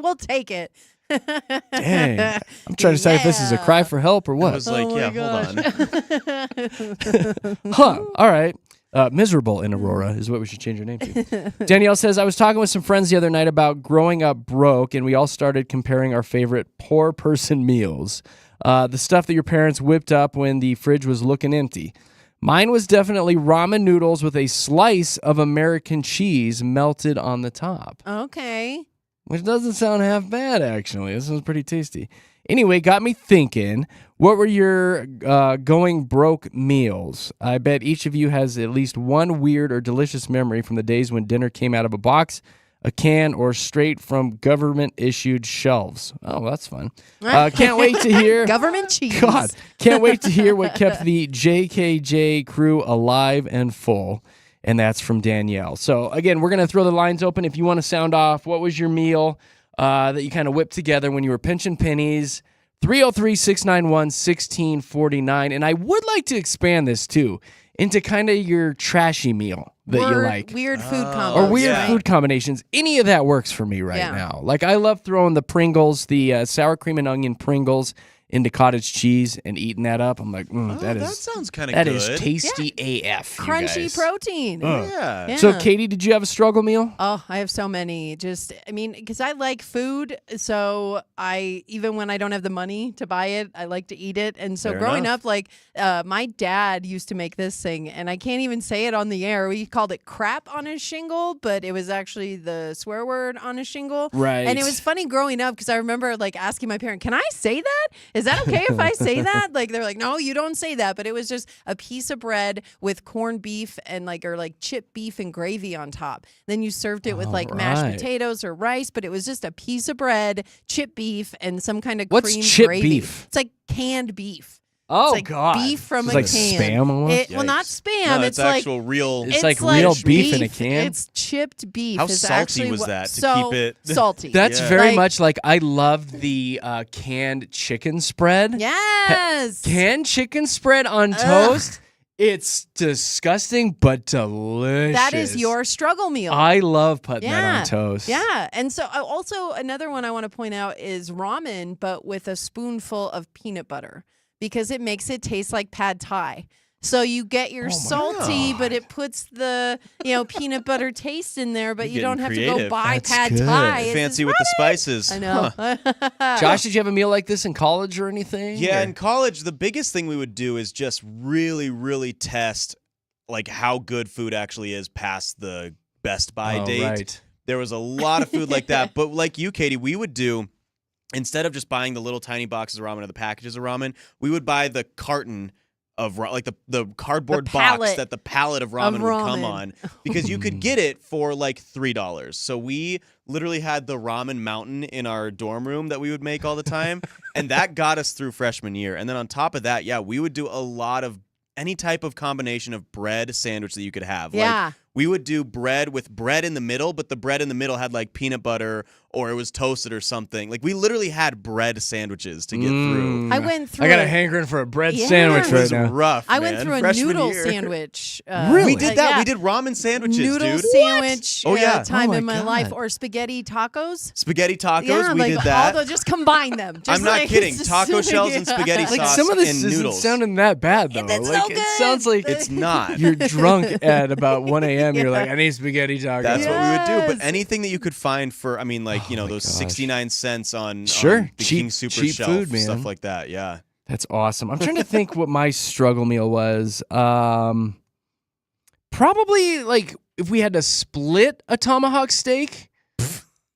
We'll take it. Dang. I'm trying to decide if this is a cry for help or I what. was like, Oh yeah, my hold on. Huh. All right. Miserable in Aurora is what we should change our name to. Danielle says, I was talking with some friends the other night about growing up broke, and we all started comparing our favorite poor person meals. The stuff that your parents whipped up when the fridge was looking empty. Mine was definitely ramen noodles with a slice of American cheese melted on the top. Okay. Which doesn't sound half bad, actually. This sounds pretty tasty. Anyway, got me thinking, what were your going broke meals? I bet each of you has at least one weird or delicious memory from the days when dinner came out of a box, a can, or straight from government-issued shelves. Oh, that's fun. Can't wait to hear... Government cheese. God, can't wait to hear what kept the JKJ crew alive and full. And that's from Danielle. So, again, we're going to throw the lines open. If you want to sound off, what was your meal that you kind of whipped together when you were pinching pennies? 303-691-1649. And I would like to expand this, too, into kind of your trashy meal that you like. Weird food combos. Or weird right? food combinations. Any of that works for me right Yeah. now. Like, I love throwing the Pringles, the sour cream and onion Pringles into cottage cheese and eating that up. I'm like, that sounds kind of that good. is tasty AF. you Crunchy guys. protein. Yeah. Yeah. So, Katie, did you have a struggle meal? Oh, I have so many. Because I like food, so even when I don't have the money to buy it, I like to eat it. And so Fair growing enough. up, my dad used to make this thing, and I can't even say it on the air. We called it crap on a shingle, but it was actually the swear word on a shingle. Right. And it was funny growing up because I remember asking my parent, "Can I say that? Is that okay if I say that?" They're like, "No, you don't say that." But it was just a piece of bread with corned beef and chipped beef and gravy on top. Then you served it with mashed right. potatoes or rice, but it was just a piece of bread, chipped beef, and some kind of What's creamed chipped gravy. beef? It's like canned beef. Oh, It's like God. beef from It's a like can. Spam almost? Well, not Yikes. spam. No, it's it's actual real. It's like real beef in a can? It's chipped beef. How is salty actually was what- that to so keep it- salty? That's Yeah. very much like I love the canned chicken spread. Yes. Canned chicken spread on toast. It's disgusting, but delicious. That is your struggle meal. I love putting that Yeah. on toast. Yeah. And so also another one I want to point out is ramen, but with a spoonful of peanut butter because it makes it taste like pad thai. So you get your my salty, but God. it puts the peanut butter taste in there, but you You're don't getting have to go creative. buy That's pad good. thai. It's Fancy just with the right. spices. I know. Huh. Josh, did you have a meal like this in college or anything? Yeah, Or- in college, the biggest thing we would do is just really, really test like how good food actually is past the Best Buy Oh, date. right. There was a lot of food like that. But like you, Katie, we would do, instead of just buying the little tiny boxes of ramen or the packages of ramen, we would buy the carton of like the cardboard box pallet that the pallet of ramen would come ramen. on, because you could get it for like $3. So we literally had the ramen mountain in our dorm room that we would make all the time, and that got us through freshman year. And then on top of that, yeah, we would do a lot of any type of combination of bread sandwich that you could have. Yeah. Like, we would do bread with bread in the middle, but the bread in the middle had like peanut butter or it was toasted or something. Like, we literally had bread sandwiches to get through. I went through. I got a a- hankering for a bread Yeah. sandwich It right was now. rough. I went man. through a Freshman noodle year. sandwich. Really? We did that. yeah. We did ramen sandwiches, noodle dude. sandwich. Oh, yeah. time Oh, my in my God. life, or spaghetti tacos. Spaghetti tacos, Yeah, we like did that. all the, just combine them. Just I'm not like, kidding. it's Taco just- shells and spaghetti Like sauce some of this and isn't noodles. sounding that bad though. It's like so it good. sounds like It's not. you're drunk at about 1 a.m. You're like, I need spaghetti tacos. That's what we would do. But Yes. anything that you could find for, I mean, like, Oh my those gosh. 69 cents on Sure. the Cheap- King Super cheap shelf, food, man. stuff like that. Yeah. That's awesome. I'm trying to think what my struggle meal was. Probably like if we had to split a tomahawk steak.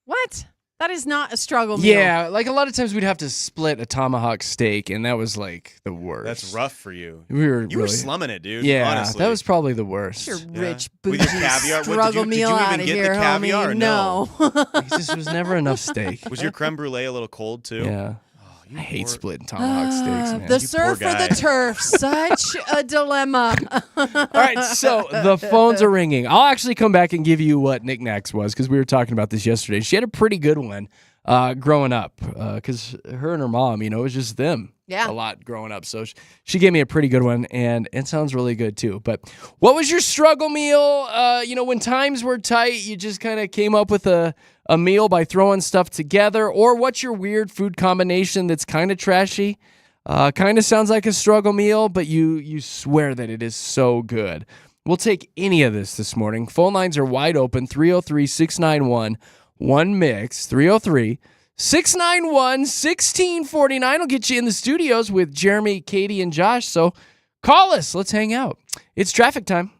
What? That is not a struggle meal. Yeah, like a lot of times we'd have to split a tomahawk steak, and that was like the worst. That's rough for you. We were You were really, slumming it, dude. yeah, honestly. that was probably the worst. Your Yeah. rich, With bougie your caviar? What, did struggle you meal even out of get the here, caviar homie. or no? It just was never enough steak. Was your creme brulee a little cold too? Yeah. You I hate poor- splitting tomahawk steaks, man. The You surf poor or guy. the turf? Such a dilemma. All right, so the phones are ringing. I'll actually come back and give you what knickknacks was because we were talking about this yesterday. She had a pretty good one growing up because her and her mom, it was just them Yeah. a lot growing up. So she gave me a pretty good one, and it sounds really good too. But what was your struggle meal? When times were tight, you just kind of came up with a meal by throwing stuff together, or what's your weird food combination that's kind of trashy? Kind of sounds like a struggle meal, but you swear that it is so good. We'll take any of this morning. Phone lines are wide open, 303-691-1MIX, 303-691-1649. Will get you in the studios with Jeremy, Katy, and Josh. So call us. Let's hang out. It's traffic time.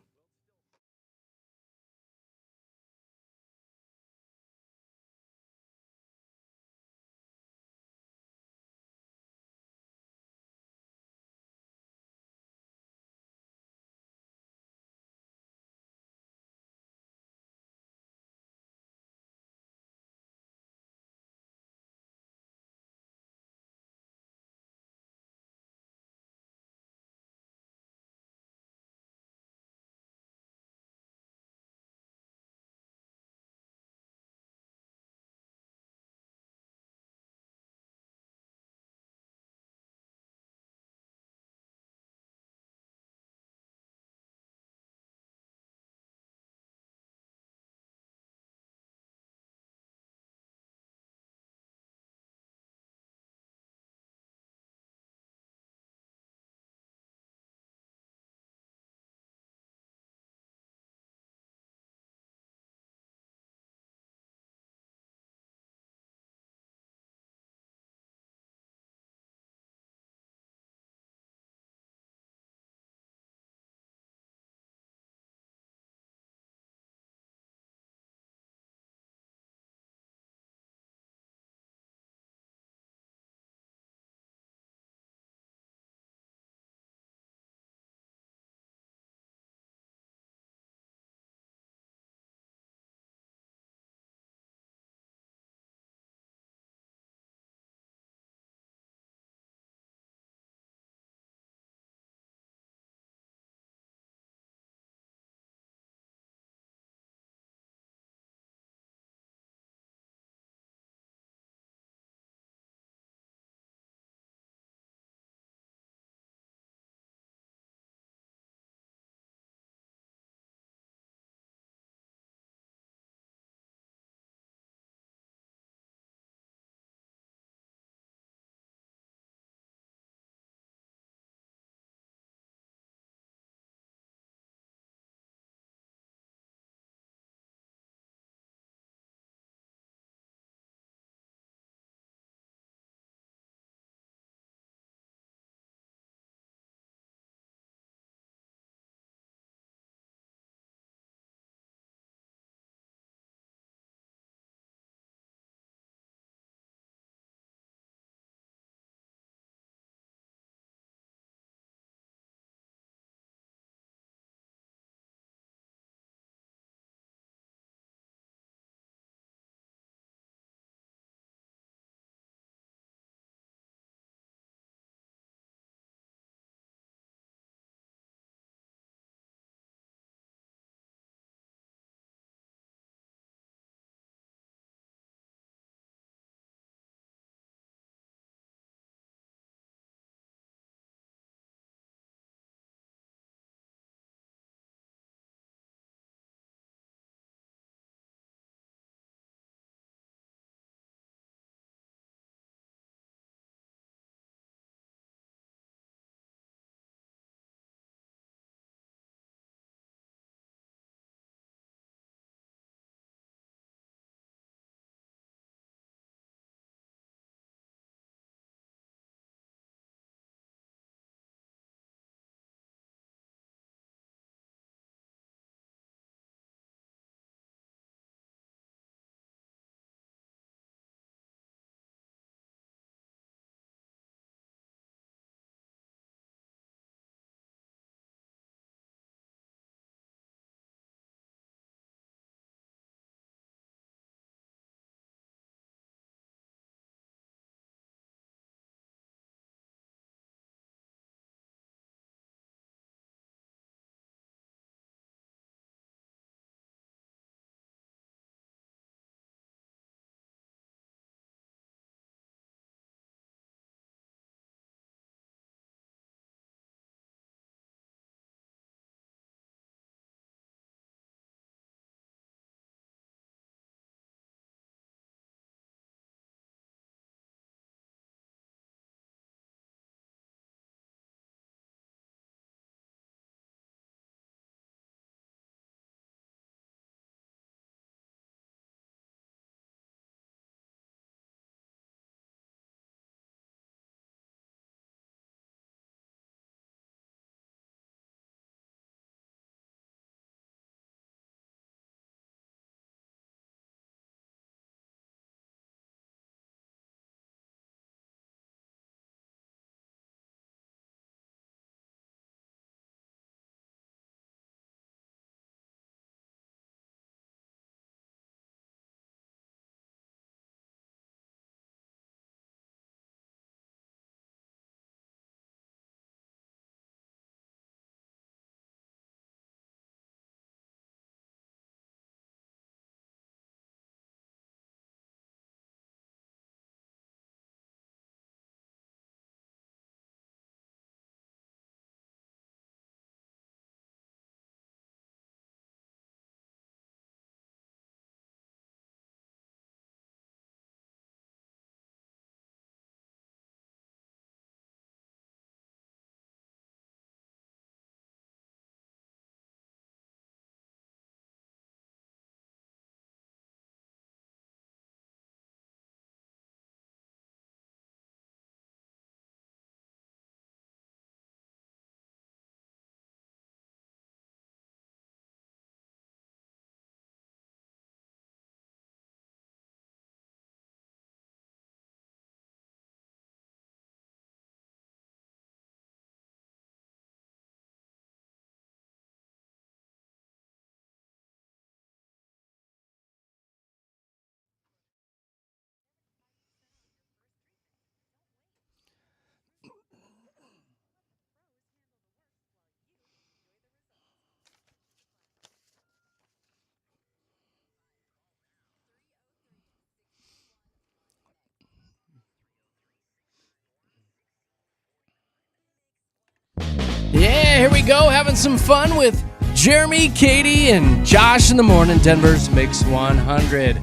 here we go, having some fun with Jeremy, Katy, and Josh in the morning, Denver's Mix 100.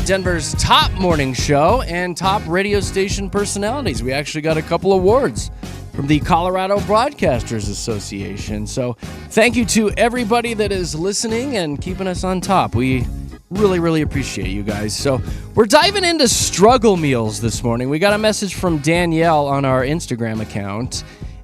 Denver's top morning show and top radio station personalities. We actually got a couple awards from the Colorado Broadcasters Association. So thank you to everybody that is listening and keeping us on top. We really appreciate you guys. So we're diving into struggle meals this morning. We got a message from Danielle on our Instagram account,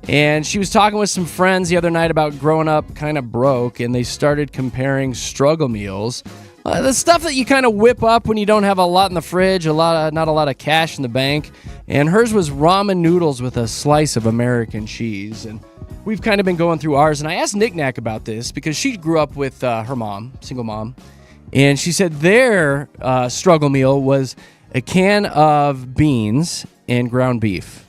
and she was talking with some friends the other night about growing up kind of broke, and they started comparing struggle meals. The stuff that you kind of whip up when you don't have a lot in the fridge, not a lot of cash in the bank. And hers was ramen noodles with a slice of American cheese. And we've kind of been going through ours. And I asked Nick Nack about this because she grew up with her mom, single mom. And she said their struggle meal was a can of beans and ground beef.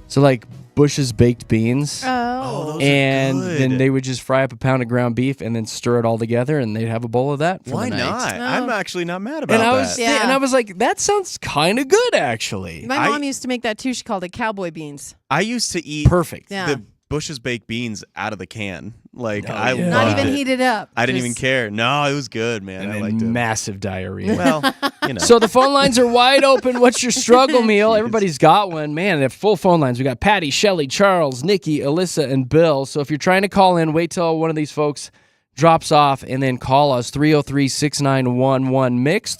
So like Bush's baked beans. Oh, those and are good. then they would just fry up a pound of ground beef and then stir it all together, and they'd have a bowl of that for Why the night. not? Oh. I'm actually not mad about And I was, that. Yeah. and I was like, that sounds kind of good, actually. my mom used to make that too. She called it cowboy beans. I used to eat Perfect. Yeah. the Bush's baked beans out of the can. Like Oh, I yeah. Not loved even it. heated up. I didn't even Just- care. No, it was good, man. And I then liked it. massive diarrhea. Well, you know. So the phone lines are wide open. What's your struggle meal? Everybody's got one. Man, they have full phone lines. We got Patty, Shelly, Charles, Nikki, Alyssa, and Bill. So if you're trying to call in, wait till one of these folks drops off and then call us. 303-6911-MIX,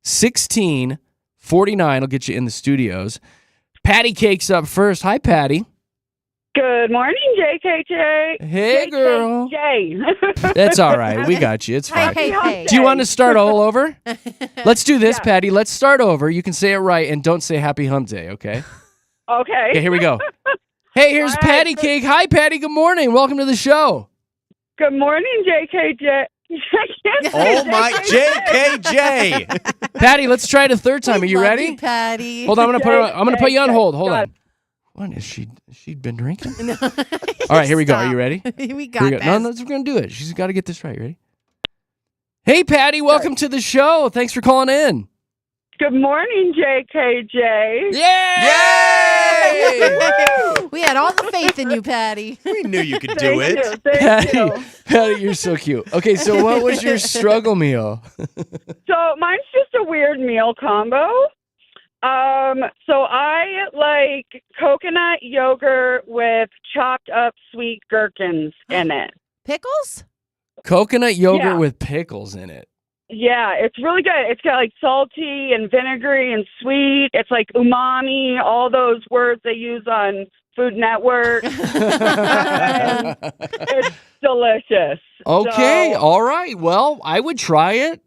303-691-1649. Will get you in the studios. Patty Cake's up first. Hi, Patty. Good morning, JKJ. Hey, girl. JKJ. That's all right. We got you. It's fine. Hey. Do you want to start all over? Let's do this, Patty. Let's start over. You can say it right and don't say Happy Hump Day, okay? Okay. Okay, here we go. Hey, here's All right, Patty Cake. Hi, Patty. Good morning. Welcome to the show. Good morning, JKJ. Oh my JKJ. Patty, let's try it a third time. Are you Love ready? Patty? Hold on, I'm gonna put you on hold. Hold Go on. What is she? She'd been drinking? All right, here we go. Are you ready? we Here got we go. this. No, we're gonna do it. She's got to get this right. Ready? Hey, Patty. Welcome to the show. Thanks for calling in. Good morning, JKJ. Yay! We had all the faith in you, Patty. We knew you could do Thank it. you. Thank Patty, you. Patty, you're so cute. Okay, so what was your struggle meal? So mine's just a weird meal combo. So I like coconut yogurt with chopped up sweet gherkins in it. Pickles? Coconut yogurt Yeah. with pickles in it. Yeah, it's really good. It's got like salty and vinegary and sweet. It's like umami, all those words they use on Food Network. It's delicious. Okay, So, all right. Well, I would try it.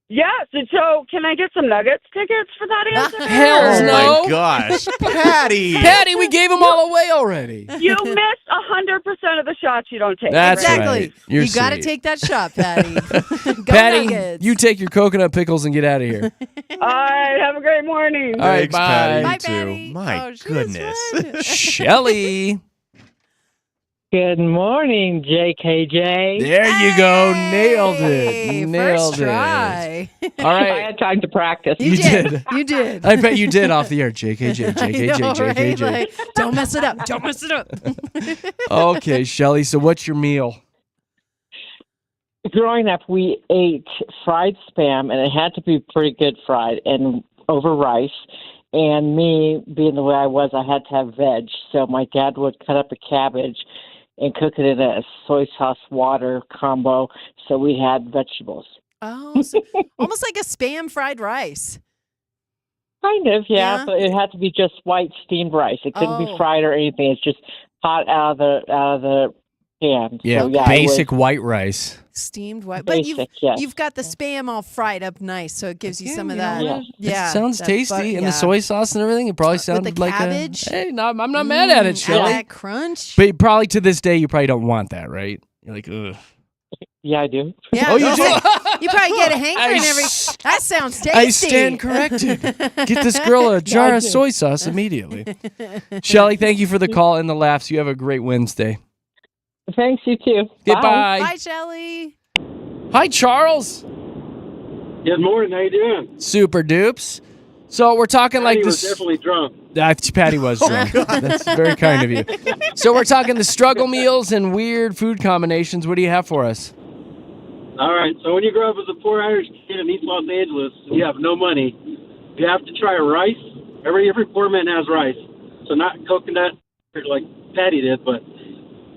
yeah, so can I get some Nuggets tickets for that answer? Hells Oh no. my gosh. Patty. Patty, we gave them all away already. You missed 100% of the shots you don't take. That's right? Exactly. right. You're You got to sweet. take that shot, Patty. Go Patty, Nuggets. you take your coconut pickles and get out of here. All right, have a great morning. All right, Thanks, bye. Patty. Bye, You too. Patty. My Oh, she was goodness. fun. Shelly. Good morning, JKJ. There you go. Hey, Nailed it. Nailed first try. it. All I right. had time to practice. You did. You did. I bet you did off the air. JKJ, JKJ, I know, right? JKJ. Like, don't mess it up. Don't mess it up. Okay, Shelly. So what's your meal? Growing up, we ate fried Spam, and it had to be pretty good fried and over rice. And me, being the way I was, I had to have veg. So my dad would cut up a cabbage and cook it in a soy sauce water combo. So we had vegetables. Oh, so almost like a Spam fried rice. Kind of, yeah, Yeah. but it had to be just white steamed rice. It couldn't be Oh. fried or anything. It's just hot out of the pan. Yeah, so, yeah, basic white rice. Steamed white. But Basic, yes. you've got the Spam all fried up nice, so it gives you some of you know that. what? Yeah. It sounds that tasty. butt- And yeah. the soy sauce and everything, it probably With the sounded like cabbage? a... Hey, no, I'm not mad at it, And Shelly. that crunch. But probably to this day, you probably don't want that, right? You're like, ugh. Yeah, I do. Yeah, Oh, you do? You probably get a hankering I every. s- That sounds tasty. I stand corrected. Get this girl a jar of soy sauce immediately. Shelly, thank you for the call and the laughs. You have a great Wednesday. Thanks, you too. Goodbye. Bye, Shelly. Hi, Charles. Good morning. How you doing? Super dupes. So we're talking Patty like was this. definitely drunk. Patty was drunk. That's very kind of you. So we're talking the struggle meals and weird food combinations. What do you have for us? All right, so when you grow up as a poor Irish kid in East Los Angeles and you have no money, you have to try rice. Every poor man has rice. So not coconut like Patty did, but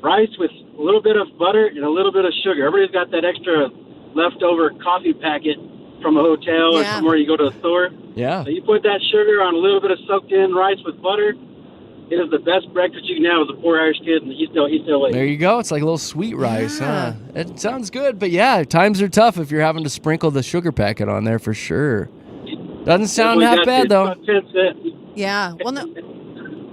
rice with a little bit of butter and a little bit of sugar. Everybody's got that extra leftover coffee packet from a hotel or somewhere you go to a store. Yeah. So you put that sugar on a little bit of soaked in rice with butter. It is the best breakfast you can have as a poor Irish kid in East LA. There you go. It's like a little sweet rice, huh? It sounds good, but yeah, times are tough if you're having to sprinkle the sugar packet on there for sure. Doesn't sound half bad though. About 10 cents. Yeah. Well, no.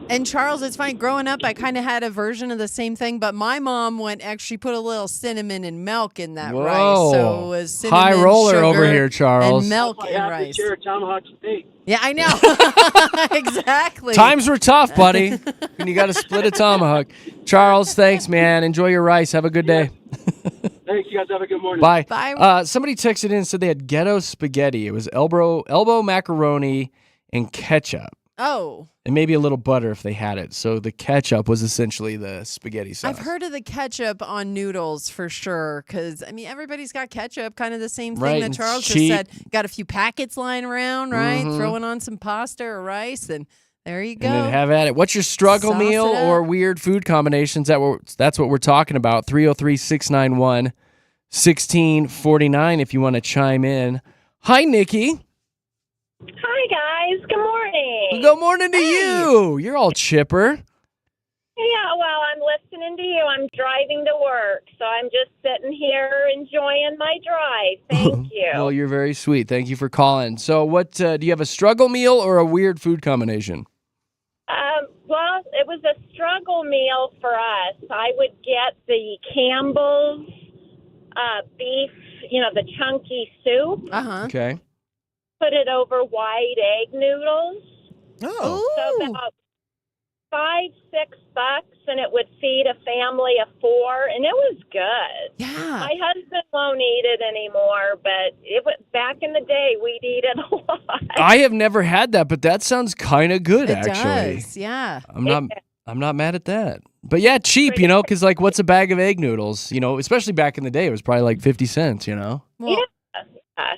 And Charles, it's funny. Growing up, I kind of had a version of the same thing, but my mom she put a little cinnamon and milk in that rice. So it was cinnamon, high roller sugar, over here, Charles. and milk That's why and I have to rice. share a tomahawk steak. Yeah, I know. Exactly. Times were tough, buddy. And you got to split a tomahawk. Charles, thanks, man. Enjoy your rice. Have a good day. Thanks, you guys. Have a good morning. Bye. Bye. Somebody texted in and said they had ghetto spaghetti. It was elbow macaroni and ketchup. Oh. And maybe a little butter if they had it. So the ketchup was essentially the spaghetti sauce. I've heard of the ketchup on noodles for sure, because, I mean, everybody's got ketchup, kind of the same thing Right, that and Charles it's just cheap. said. Got a few packets lying around, right? Mhm. Throwing on some pasta or rice, and there you go. And then have at it. What's your struggle Sauce meal it up. or weird food combinations? That's what we're talking about. 303-691-1649 if you want to chime in. Hi, Nikki. Hi, guys. Good morning. Good morning to you. You're all chipper. Yeah, well, I'm listening to you. I'm driving to work, so I'm just sitting here enjoying my drive. Thank you. Well, you're very sweet. Thank you for calling. So what, do you have a struggle meal or a weird food combination? Well, it was a struggle meal for us. I would get the Campbell's beef, the chunky soup. Uh-huh. Okay. Put it over white egg noodles. Oh. So about $5-6, and it would feed a family of 4, and it was good. Yeah. My husband won't eat it anymore, but it was back in the day we'd eat it a lot. I have never had that, but that sounds kind of good, It actually. does, yeah. I'm not mad at that. But yeah, cheap, because like what's a bag of egg noodles? Especially back in the day, it was probably like 50 cents, Well, Yeah.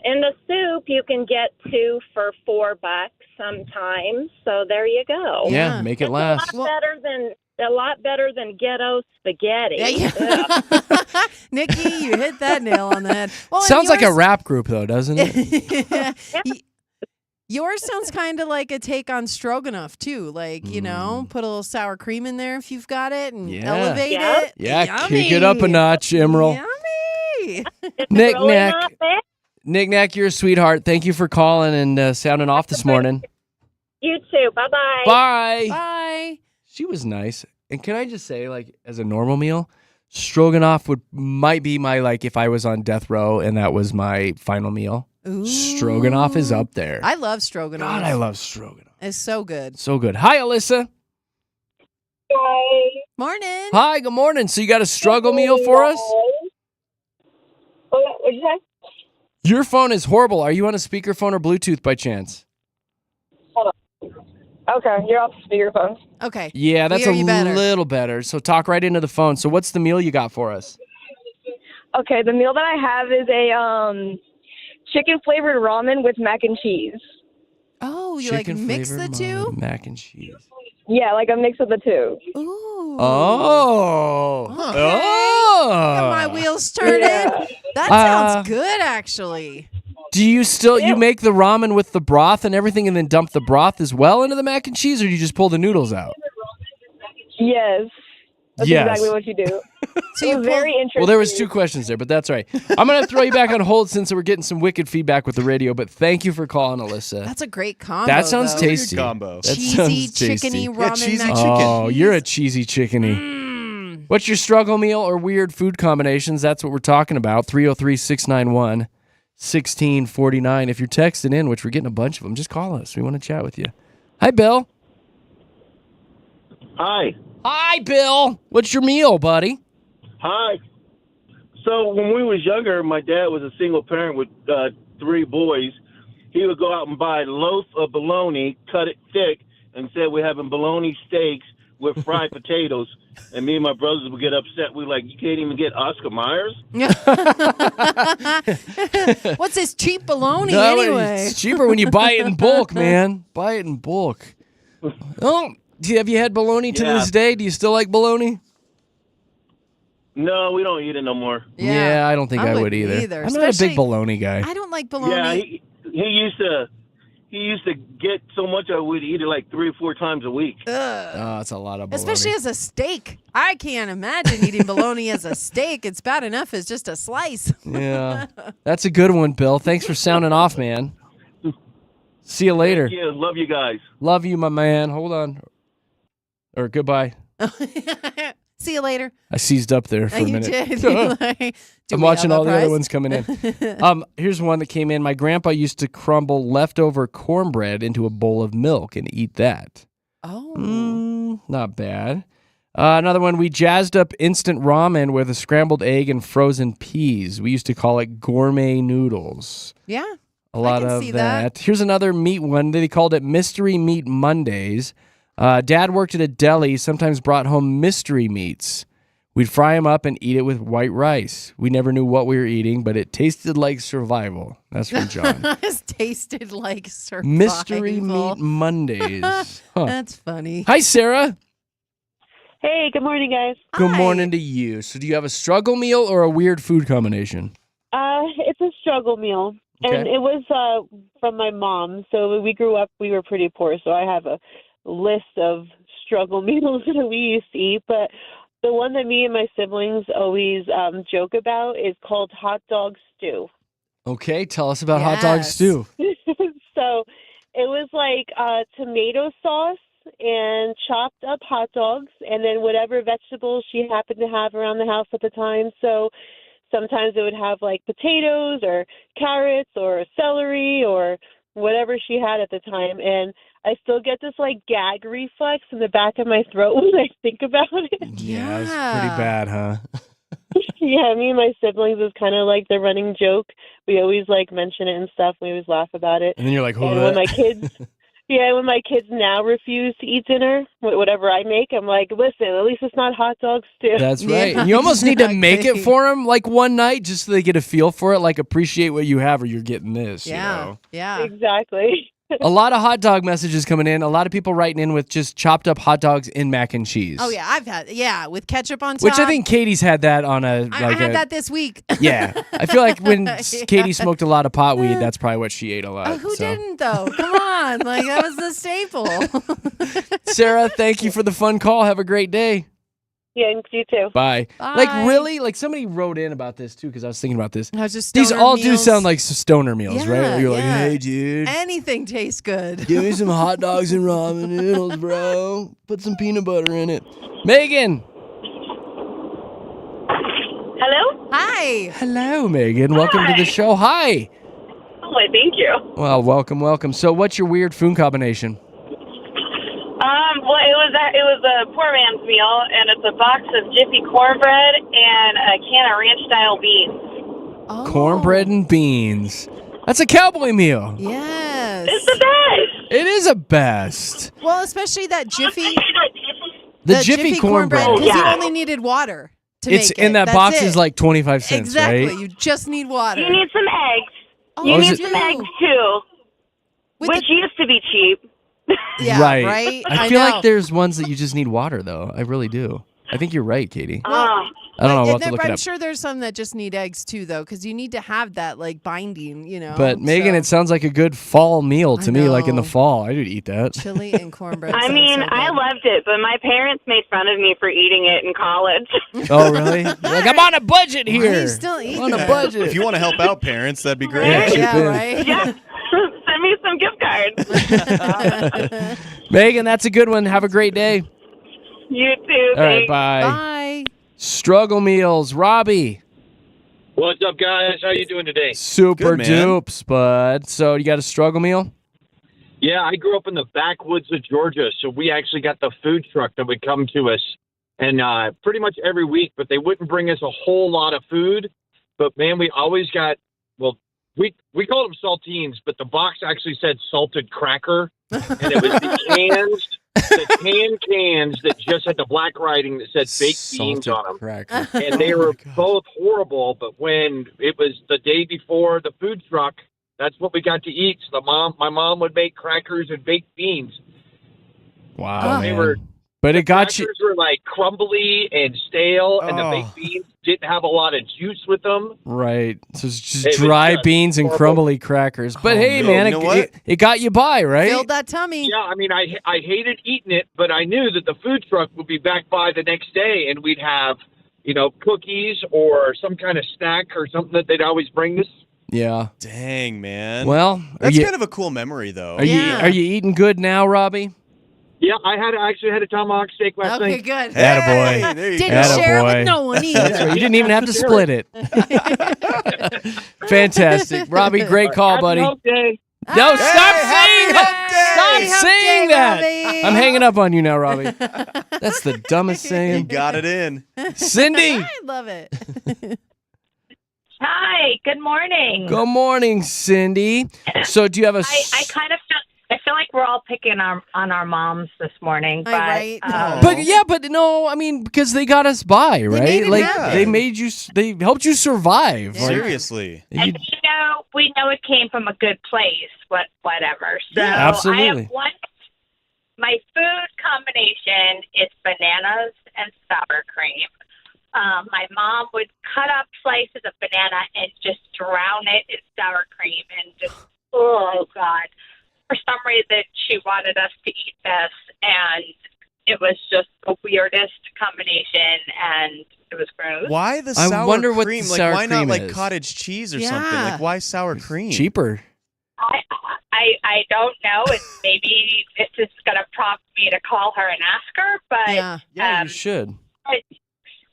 And the soup you can get 2 for $4 sometimes. So there you go. Yeah, make it last. A lot better than ghetto spaghetti. Yeah. Nikki, you hit that nail on the head. Well, and Sounds like a yours- rap group though, doesn't it? Yours sounds kind of like a take on stroganoff too. Like, put a little sour cream in there if you've got it and Yeah. elevate Yeah. it. Yeah, kick it up a notch, Emerald. Yummy. Nick Really Nack. not bad. Nick Nack, you're a sweetheart. Thank you for calling and sounding off this morning. You too. Bye-bye. Bye. Bye. She was nice. And can I just say, like, as a normal meal, stroganoff might be my, like, if I was on death row and that was my final meal. Ooh. Stroganoff is up there. I love stroganoff. God, I love stroganoff. It's so good. So good. Hi, Alyssa. Bye. Morning. Hi, good morning. So you got a struggle meal for us? What'd you say? Your phone is horrible. Are you on a speakerphone or Bluetooth by chance? Okay, you're off speakerphone. Okay. Yeah, that's We a hear you better. little better. So talk right into the phone. So what's the meal you got for us? Okay, the meal that I have is a chicken flavored ramen with mac and cheese. Oh, you Chicken mix the flavored two? ramen, mac and cheese. Yeah, like a mix of the two. Ooh. Oh. Oh. Got my wheels turning. Yeah. That sounds good, actually. Do you you make the ramen with the broth and everything and then dump the broth as well into the mac and cheese, or do you just pull the noodles out? Yes. That's Yes. exactly what you do. So It was very interesting. Well, there was 2 questions there, but that's right. I'm going to throw you back on hold since we're getting some wicked feedback with the radio, but thank you for calling, Alyssa. That's a great combo. That sounds though. tasty. Combo. That Cheesy, sounds tasty. chickeny ramen Yeah, cheesy mac and chicken. Oh, cheese. you're a cheesy chickeny. What's your struggle meal or weird food combinations? That's what we're talking about. 303-691-1649. If you're texting in, which we're getting a bunch of them, just call us. We want to chat with you. Hi, Bill. Hi. Hi, Bill. What's your meal, buddy? Hi. So when we was younger, my dad was a single parent with 3 boys, he would go out and buy a loaf of bologna, cut it thick, and said we're having bologna steaks with fried potatoes. And me and my brothers would get upset. We're like, you can't even get Oscar Myers? What's this cheap bologna No, anyway? it's cheaper when you buy it in bulk, man. Buy it in bulk. Oh, have you had bologna to this day? Do you still like bologna? No, we don't eat it no more. Yeah, I don't think I would either. I'm not a Especially- big bologna guy. I don't like bologna. Yeah, he used to get so much I would eat it like 3 or 4 times a week. Oh, that's a lot of bologna. Especially as a steak. I can't imagine eating bologna as a steak. It's bad enough as just a slice. Yeah. That's a good one, Bill. Thanks for sounding off, man. See you later. Yeah, love you guys. Love you, my man. Hold on. Or goodbye. See you later. I seized up there for a You minute. did. You're like, "Do I'm we watching have a all the other prize?" ones coming in. Here's one that came in. My grandpa used to crumble leftover cornbread into a bowl of milk and eat that. Oh. Not bad. Another one, we jazzed up instant ramen with a scrambled egg and frozen peas. We used to call it gourmet noodles. Yeah. A lot can of see that. Here's another meat one. They called it Mystery Meat Mondays. Dad worked at a deli, sometimes brought home mystery meats. We'd fry them up and eat it with white rice. We never knew what we were eating, but it tasted like survival. That's from John. It's tasted like survival. Mystery Meat Mondays. Huh. That's funny. Hi, Sarah. Hey, good morning, guys. Good morning to you. So do you have a struggle meal or a weird food combination? It's a struggle meal, and Okay. it was from my mom. So we grew up, we were pretty poor, so I have a list of struggle meals that we used to eat. But the one that me and my siblings always joke about is called hot dog stew. Okay, tell us about hot dog stew. So it was like tomato sauce and chopped up hot dogs, and then whatever vegetables she happened to have around the house at the time. So sometimes it would have like potatoes or carrots or celery or whatever she had at the time. And I still get this like gag reflex in the back of my throat when I think about it. Yeah, it's pretty bad, huh? Yeah, me and my siblings is kind of like the running joke. We always like mention it and stuff. We always laugh about it. And then you're like, and when my kids, when my kids now refuse to eat dinner, whatever I make, I'm like, listen, at least it's not hot dog stew. That's right. And you almost need to make it for them like one night just so they get a feel for it, like appreciate what you have or you're getting this. Yeah. You know? Yeah. Exactly. A lot of hot dog messages coming in. A lot of people writing in with just chopped up hot dogs in mac and cheese. Oh, yeah. I've had, with ketchup on top. Which I think Katie's had that on a. I had that this week. Yeah. I feel like when Yeah. Katie smoked a lot of pot weed, that's probably what she ate a lot. Who so. didn't, though? Come on. Like, that was the staple. Sarah, thank you for the fun call. Have a great day. Yeah, you too. Bye. Bye. Like, really? Like, somebody wrote in about this, too, because I was thinking about this. I was just These stoner all do meals. sound like stoner meals, Yeah, right? You're like, yeah. hey, dude. Anything tastes good. Give me some hot dogs and ramen noodles, bro. Put some peanut butter in it. Megan. Hello? Hi. Hello, Megan. Welcome to the show. Hi. Oh, why, thank you. Well, welcome. So what's your weird food combination? Well, it was a poor man's meal, and it's a box of Jiffy cornbread and a can of ranch-style beans. Oh. Cornbread and beans. That's a cowboy meal. Yes. It's the best. It is a best. Well, especially that Jiffy. The Jiffy cornbread. Because you only needed water to It's make it. in that That's box it. is like 25 cents, Exactly. right? You just need water. You need some eggs. Oh, You is need it- some eggs, too, which used to be cheap. Yeah, right? I I feel know. like there's ones that you just need water, though. I really do. I think you're right, Katie. Well, I don't know. We'll and have to then- look it I'm up. sure there's some that just need eggs too, though, because you need to have that like binding, you know. But Megan, so. it sounds like a good fall meal to I me, like in the know. fall. I would eat that. Chili and cornbread. I sounds mean, so I good. loved it, but my parents made fun of me for eating it in college. Oh, really? You're like, I'm on a budget Why here. are you still eating on a it? budget. If you want to help out parents, that'd be great. Yeah, chip Yeah, in. right. Yeah. Send me some gift cards. Megan, that's a good one. Have a great day. You too. All right, thanks. bye. Bye. Struggle meals, Robbie. What's up, guys? How you doing today? Super Good, man. dupes, bud. So you got a struggle meal? Yeah, I grew up in the backwoods of Georgia, so we actually got the food truck that would come to us, and pretty much every week. But they wouldn't bring us a whole lot of food. But man, we always got we called them saltines, but the box actually said salted cracker, and it was the cans that just had the black writing that said baked beans on them. Cracker. And they were both horrible, but when it was the day before the food truck, that's what we got to eat. So my mom would make crackers and baked beans. Wow, They man. were, But it got you. crackers were like crumbly and stale, and the baked beans didn't have a lot of juice with them. Right. So it's just It was dry just beans and horrible. crumbly crackers. But hey, no. man, You know what? it got you by, right? Filled that tummy. Yeah, I mean, I hated eating it, but I knew that the food truck would be back by the next day, and we'd have, cookies or some kind of snack or something that they'd always bring us. Yeah. Dang, man. Well, that's kind of a cool memory, though. Are you eating good now, Robbie? Yeah, I actually had a tomahawk steak last night. Okay, good. Attaboy. there you Didn't go. share it Attaboy. with no one either. That's right. You didn't even have to split it. Fantastic. Robbie, great call, buddy. Happy hump day. No, stop saying that. Happy Stop hump saying day, that. Robbie. I'm hanging up on you now, Robbie. That's the dumbest saying. Got it in. Cindy. I love it. Hi, good morning. Good morning, Cindy. So do you have a... I kind of feel like we're all picking on our moms this morning, but right? But no, I mean, because they got us by, right? made it Like happen. they helped you survive. Like, Seriously. and we know it came from a good place, whatever. So Yeah, absolutely. I have my food combination is bananas and sour cream. My mom would cut up slices of banana and just drown it in sour cream and just, oh, God. For some reason, she wanted us to eat this, and it was just the weirdest combination, and it was gross. Why the I sour wonder what cream? the like, sour why not cream like is. cottage cheese or Yeah. something? Like, why sour cream? Cheaper. I don't know. It's maybe this is going to prompt me to call her and ask her, but Yeah, you should.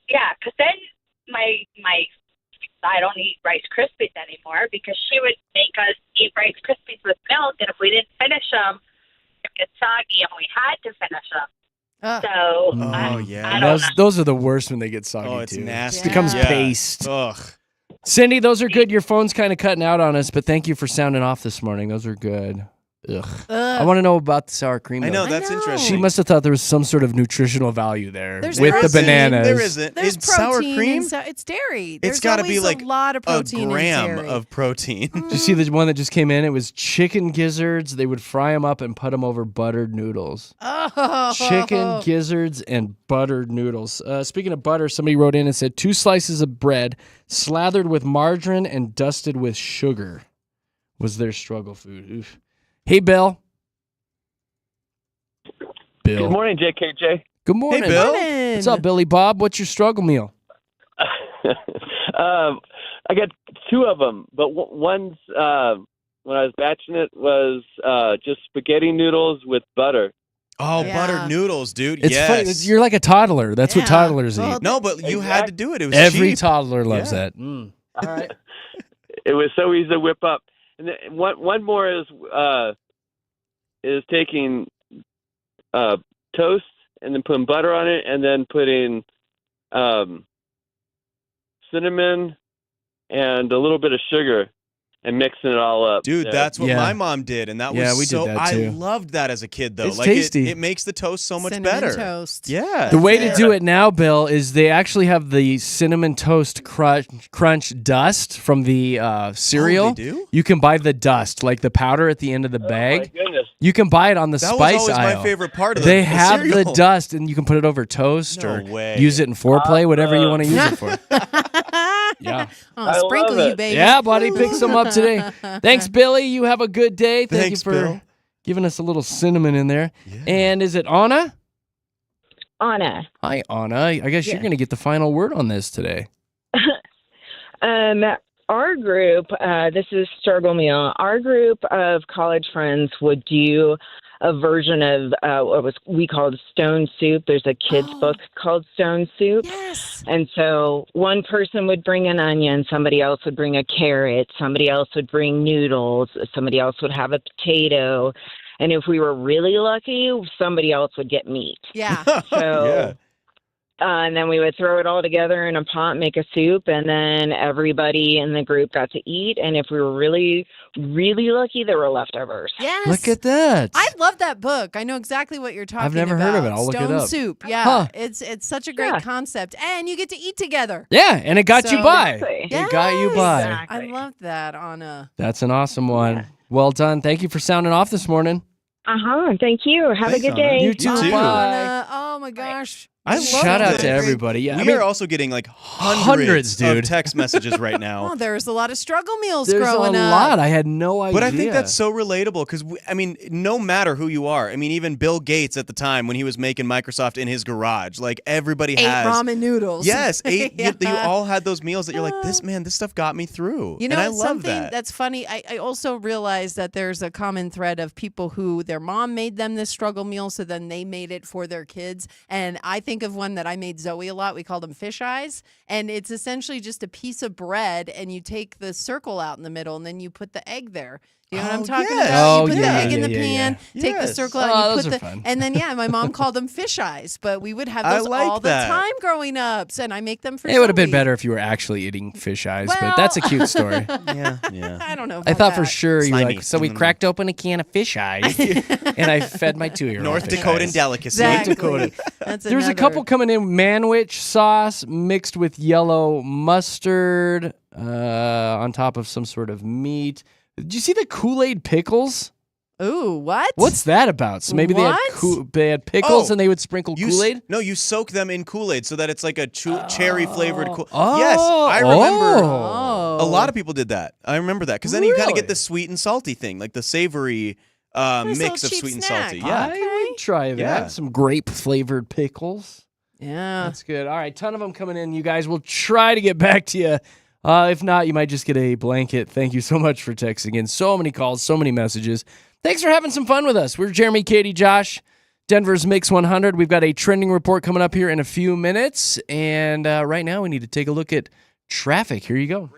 yeah, because then my I don't eat Rice Krispies anymore because she would make us eat Rice Krispies with milk, and if we didn't finish them, it would get soggy, and we had to finish them. So I don't know. Those are the worst when they get soggy, Oh, it's too. nasty. It becomes Yeah. paste. Ugh. Cindy, those are good. Your phone's kind of cutting out on us, but thank you for sounding off this morning. Those are good. Ugh. I want to know about the sour cream. I know, though. that's interesting. She must have thought there was some sort of nutritional value there There's with the protein. bananas. There isn't. There's It's sour protein cream. it's dairy. It's There's got to be always like a lot of protein gram in dairy. of protein. Did you see the one that just came in? It was chicken gizzards. They would fry them up and put them over buttered noodles. Oh. Chicken gizzards and buttered noodles. Speaking of butter, somebody wrote in and said 2 slices of bread slathered with margarine and dusted with sugar was their struggle food. Oof. Hey, Bill. Bill. Good morning, JKJ. Good morning. Hey, Bill. Morning. What's up, Billy Bob? What's your struggle meal? I got 2 of them, but one's when I was batching it was just spaghetti noodles with butter. Oh, Yeah. buttered noodles, dude. It's yes. funny. You're like a toddler. That's what Yeah. toddlers eat. Well, No, but you had to do it. It was Every cheap. toddler loves Yeah. that. Mm. All right. It was so easy to whip up. And then one more is taking toast and then putting butter on it and then putting cinnamon and a little bit of sugar and mixing it all up. Dude, Yeah. that's what Yeah. my mom did, and that was Yeah, we did so. that I too. loved that as a kid, though. It's like tasty. It makes the toast so much Cinnamon better. toast. Yeah. The way to do it now, Bill, is they actually have the cinnamon toast crunch dust from the cereal. they do? You can buy the dust, like the powder at the end of the bag. Oh, my goodness. You can buy it on the That was spice always aisle. my favorite part of They the have the cereal. dust, and you can put it over toast No or way. use it in foreplay, whatever you want to use it for. Yeah. I Oh, sprinkle love you, it. baby. Yeah, buddy, pick some up today. Thanks, Billy. You have a good day. Thank Thanks, you for Bill. giving us a little cinnamon in there. And is it Anna? Anna. Hi, Anna. I guess you're Yes. going to get the final word on this today. Our group, this is Struggle Meal. Our group of college friends would do a version of what we called Stone Soup. There's a kid's book called Stone Soup. Yes. And so one person would bring an onion, somebody else would bring a carrot, somebody else would bring noodles, somebody else would have a potato. And if we were really lucky, somebody else would get meat. Yeah. So And then we would throw it all together in a pot, make a soup, and then everybody in the group got to eat. And if we were really, really lucky, there were leftovers. Yes. Look at that. I love that book. I know exactly what you're talking about. I've never heard of it. I'll look it Stone up. Soup. Yeah. Huh. It's such a great concept. And you get to eat together. Yeah, and it got you So- by. Exactly. It got you by. Exactly. I love that, Anna. That's an awesome one. Well done. Thank you for sounding off this morning. Thank you. Have Thanks, a good Anna. day. You too. too. Bye. Anna, oh my gosh. I love Shout out this. to everybody. Yeah, We I mean, are also getting like hundreds, hundreds dude. of text messages right now. Oh, there's a lot of struggle meals there's growing a up. lot. I had no idea. But I think that's so relatable because, I mean, no matter who you are, I mean, even Bill Gates at the time when he was making Microsoft in his garage, like everybody Ate has. ramen noodles. Yes, you Yeah. all had those meals that you're like, this stuff got me through. You know, and I it's love something that. that's funny. I also realized that there's a common thread of people who their mom made them this struggle meal, so then they made it for their kids. And I think of one that I made Zoe a lot. We called them fish eyes. And it's essentially just a piece of bread, and you take the circle out in the middle, and then you put the egg there. Do you know what I'm talking yes. about? Oh, You put yeah, the egg in yeah, the yeah, pan, take the Yes. circle out, Oh, and you those put are the fun. and then my mom called them fish eyes, but we would have I those like all that. the time growing up. And I make them for It would have been Zoe. better if you were actually eating fish eyes, but Well- that's a cute story. yeah. I don't know. I about thought for that. sure you were Slimy. like, so we cracked open a can of fish eyes, and I fed my 2-year-old. North fish Dakotan eyes. delicacy. Exactly. Dakota. That's There's a another- couple coming in. Manwich sauce mixed with yellow mustard on top of some sort of meat. Did you see the Kool-Aid pickles? Ooh, what? What's that about? So maybe What? they had pickles Oh, and they would sprinkle Kool-Aid? No, you soak them in Kool-Aid so that it's like a cherry flavored Kool. Oh. Yes, I remember. Oh. A lot of people did that. I remember that because then you kind of Really? get the sweet and salty thing, like the savory Nice mix little of cheap sweet and snack. salty. Yeah. I would try that. Yeah. Some grape flavored pickles. Yeah. That's good. All right, ton of them coming in. You guys will try to get back to you. If not, you might just get a blanket. Thank you so much for texting in. So many calls, so many messages. Thanks for having some fun with us. We're Jeremy, Katy, Josh, Denver's Mix 100. We've got a trending report coming up here in a few minutes. And right now we need to take a look at traffic. Here you go.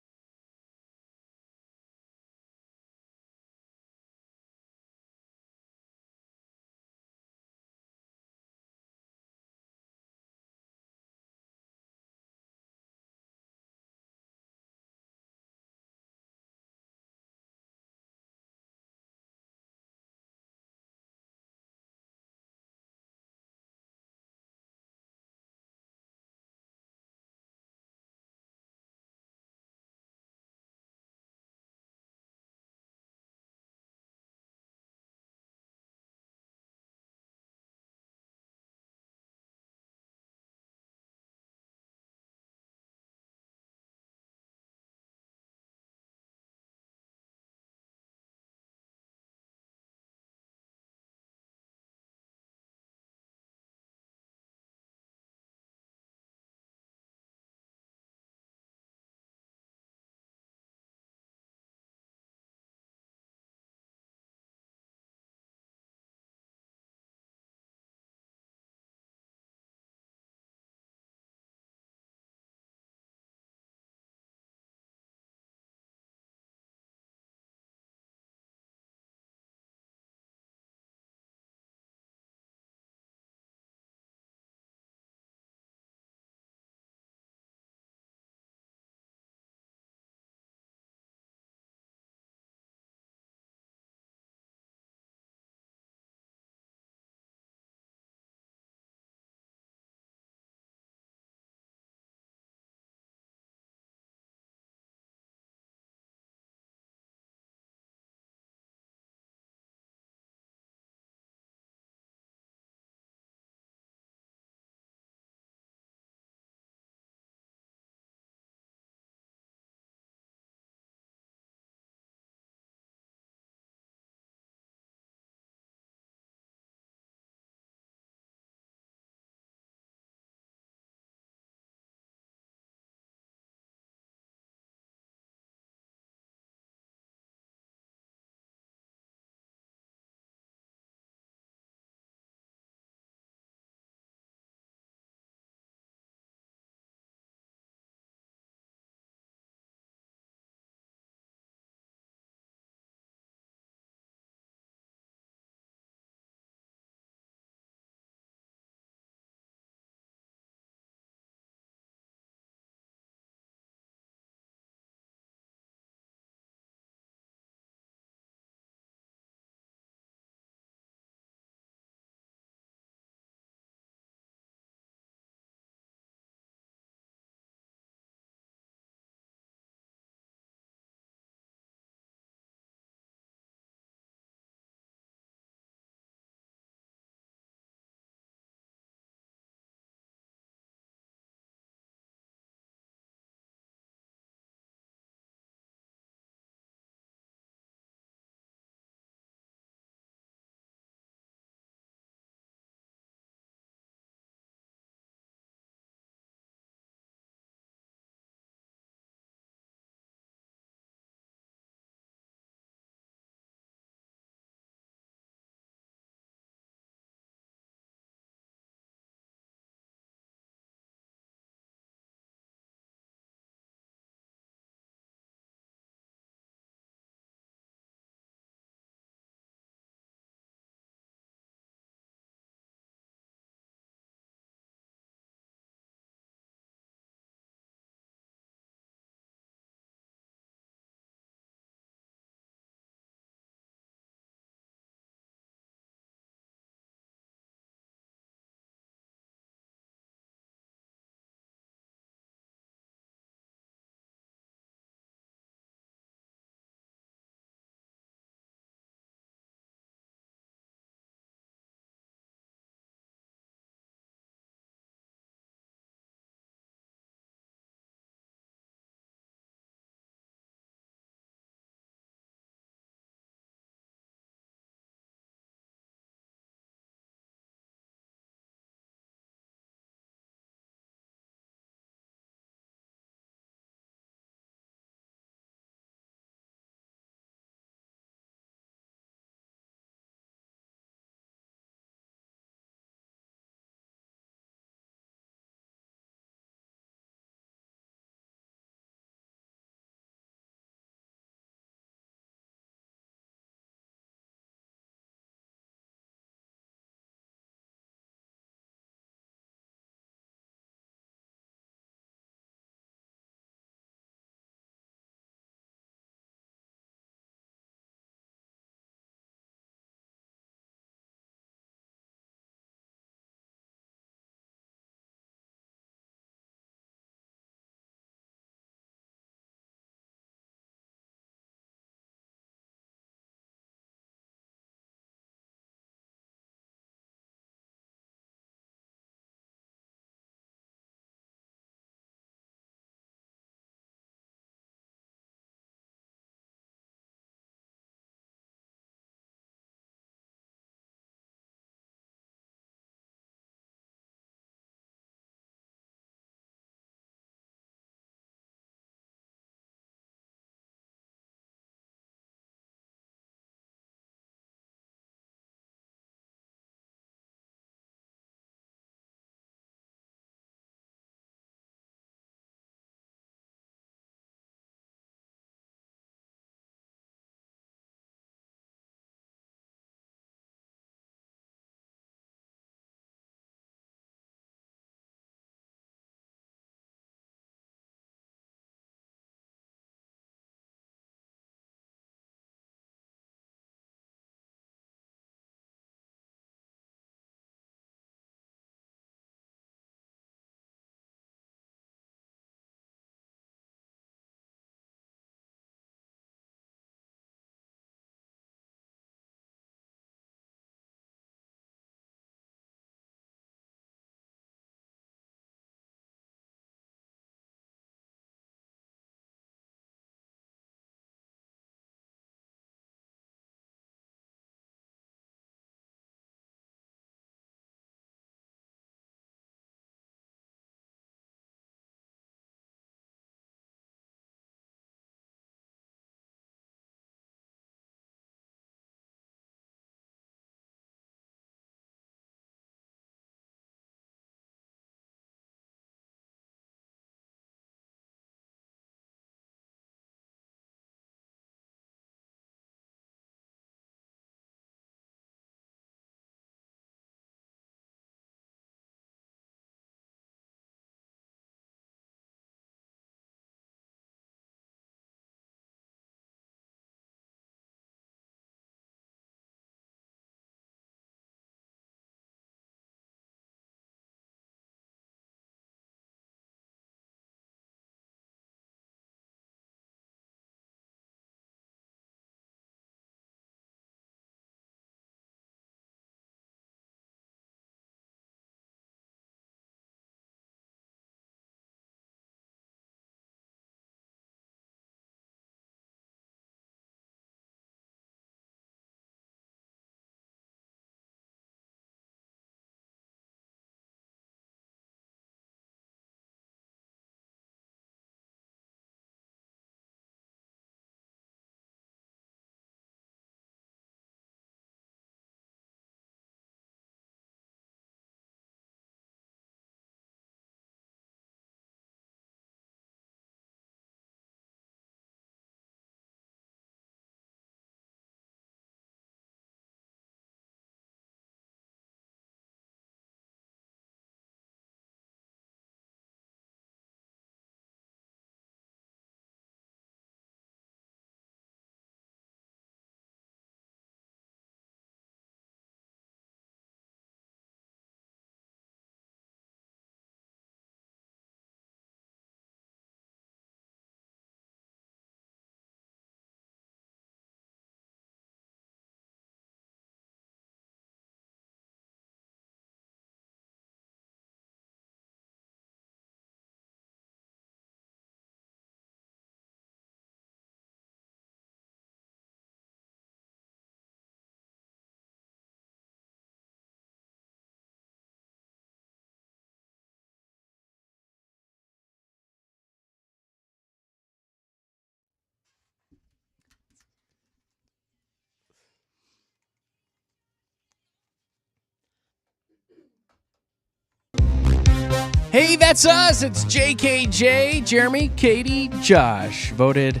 Hey, that's us. It's JKJ, Jeremy, Katy, Josh. Voted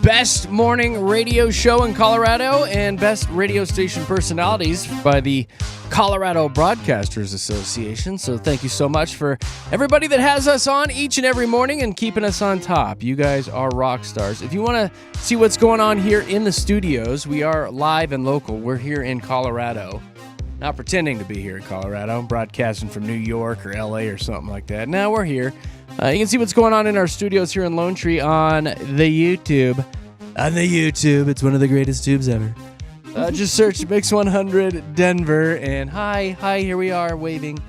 best morning radio show in Colorado and best radio station personalities by the Colorado Broadcasters Association. So thank you so much for everybody that has us on each and every morning and keeping us on top. You guys are rock stars. If you want to see what's going on here in the studios, we are live and local. We're here in Colorado. Not pretending to be here in Colorado, broadcasting from New York or LA or something like that. No, we're here. You can see what's going on in our studios here in Lone Tree on the YouTube. On the YouTube, it's one of the greatest tubes ever. Just search Mix 100 Denver, and hi, here we are waving.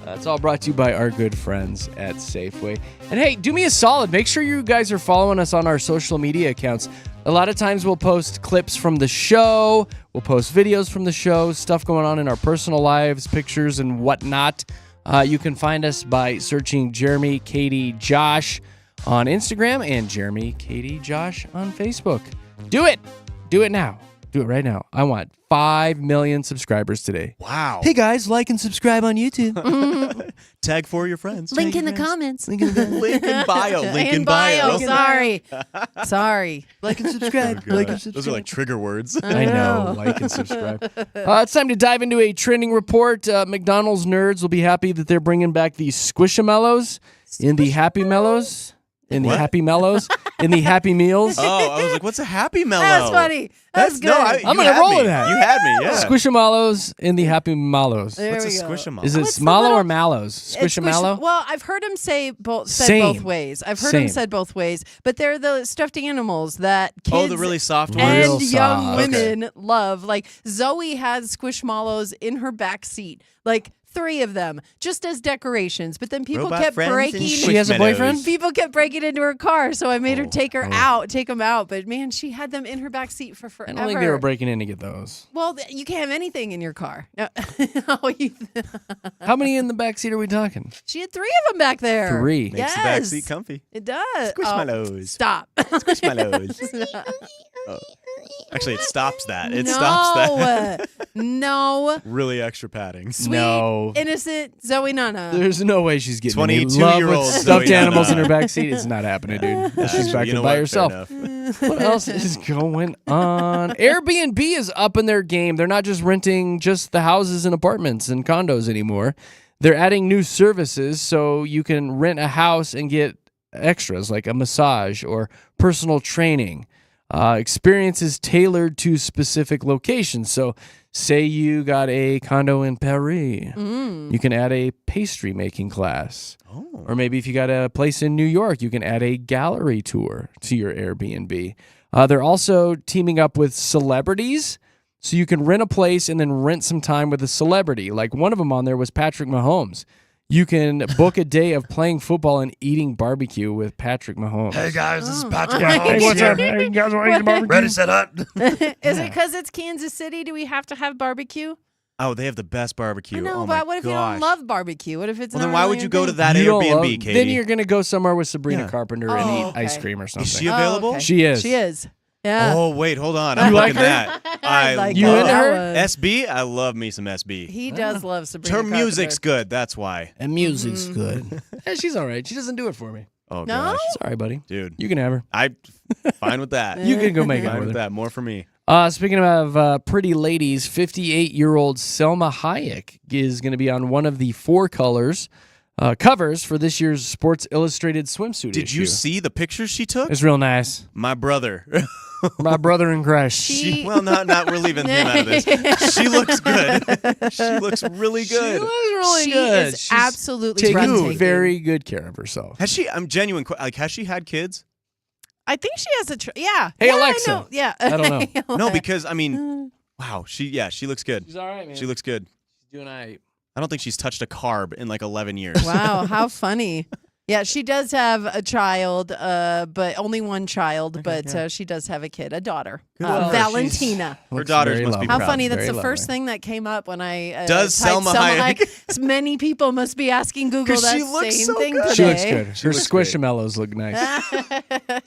It's all brought to you by our good friends at Safeway. And hey, do me a solid. Make sure you guys are following us on our social media accounts. A lot of times we'll post clips from the show. We'll post videos from the show, stuff going on in our personal lives, pictures and whatnot. You can find us by searching Jeremy, Katy, Josh on Instagram and Jeremy, Katy, Josh on Facebook. Do it. Do it now. Do it right now. I want 5 million subscribers today. Wow. Hey guys, like and subscribe on YouTube. Tag 4 of your friends. Link Tag in your the friends. comments. Link in bio. Link in bio. Sorry. Sorry. Like and subscribe. Oh, Like God. and subscribe. Those are like trigger words. I know. Like and subscribe. It's time to dive into a trending report. McDonald's nerds will be happy that they're bringing back the Squishamallows in the Happy Mellows. In the What? Happy Mellows. In the Happy Meals. Oh, I was like, what's a Happy Mellow? That's funny. That's good. No, I'm going to roll with that. You had me, yeah. Squishamallows in the Happy Mallows. There What's we a go. Squishamallow? Is it What's the Smallow little- or Mallows? It's Squishamallow? Well, I've heard him said both Same. ways. I've heard Same. him said both ways. But they're the stuffed animals that kids Oh, the really soft ones? and Real young soft. women love. Like Zoe has Squishmallows in her back seat. Like 3 of them, just as decorations. But then people Robot kept friends and breaking. She has a boyfriend? People kept breaking into her car, so I made her take her Oh. out, take them out. But man, she had them in her back seat for I forever. don't think they were breaking in to get those. Well, you can't have anything in your car. No. Oh, How many in the back seat are we talking? She had 3 of them back there. 3. Makes Yes. the back seat comfy. It does. Squishmallows. Stop. Squishmallows. Oh. Actually, it stops that. It No. stops that. No. Really extra padding. Sweet, No. innocent Zoe Nana. There's no way she's getting any 22-year-old love with stuffed Zoe animals in Nana. her backseat. It's not happening, dude. She's back You know by what? herself. Fair enough. What else is going on? Airbnb is up in their game. They're not just renting just the houses and apartments and condos anymore. They're adding new services so you can rent a house and get extras like a massage or personal training. Experiences tailored to specific locations. So say you got a condo in Paris, you can add a pastry making class. Oh. Or maybe if you got a place in New York, you can add a gallery tour to your Airbnb. They're also teaming up with celebrities, so you can rent a place and then rent some time with a celebrity. Like one of them on there was Patrick Mahomes. You can book a day of playing football and eating barbecue with Patrick Mahomes. Hey guys, this is Oh. Patrick Hey, Mahomes. what's here. up? Hey, you guys want to eat barbecue? Ready, set, up. Is it because it's Kansas City? Do we have to have barbecue? Oh, they have the best barbecue. I know, oh my but what if you gosh. don't love barbecue? What if it's Well, not then why really would you your go to thing? that You don't Airbnb, love- Katie? Then you're going to go somewhere with Sabrina Yeah. Carpenter and eat okay. ice cream or something. Is she available? okay. She is. She is. Yeah. Oh, wait, hold on. You I'm like looking her? at that. I like You love into her? SB? I love me some SB. He does love Sabrina Her Carpenter. music's good. That's why. And music's good. Yeah, she's all right. She doesn't do it for me. Oh, No? gosh. Sorry, buddy. Dude. You can have her. I fine with that. You can go make it Fine with with her. that. More for me. Speaking of pretty ladies, 58-year-old Selma Hayek is going to be on one of the 4 covers for this year's Sports Illustrated swimsuit Did issue. you see the pictures she took? It's real nice. My brother. My brother in crush. She- Well, not we're leaving him out of this. She looks good. She looks really She good. looks really She good. is She's absolutely taking breathtaking. very good care of herself. Has she? I'm genuine. Like, has she had kids? I think she has a. Yeah. Hey, yeah, Alexa. I know. Yeah. I don't know. No, because I mean, wow. She looks good. She's all right, man. She looks good. She's doing all right. I don't think she's touched a carb in like 11 years. Wow, how funny. Yeah, she does have a child, but only one child. But she does have a kid, a daughter, Valentina. Her daughters must be How proud. funny! That's Very the first lovely. thing that came up when I Does typed Selma Hayek. Many people must be asking Google 'Cause that she looks same so thing good. today. She looks good. Her looks great. squishamallows look nice.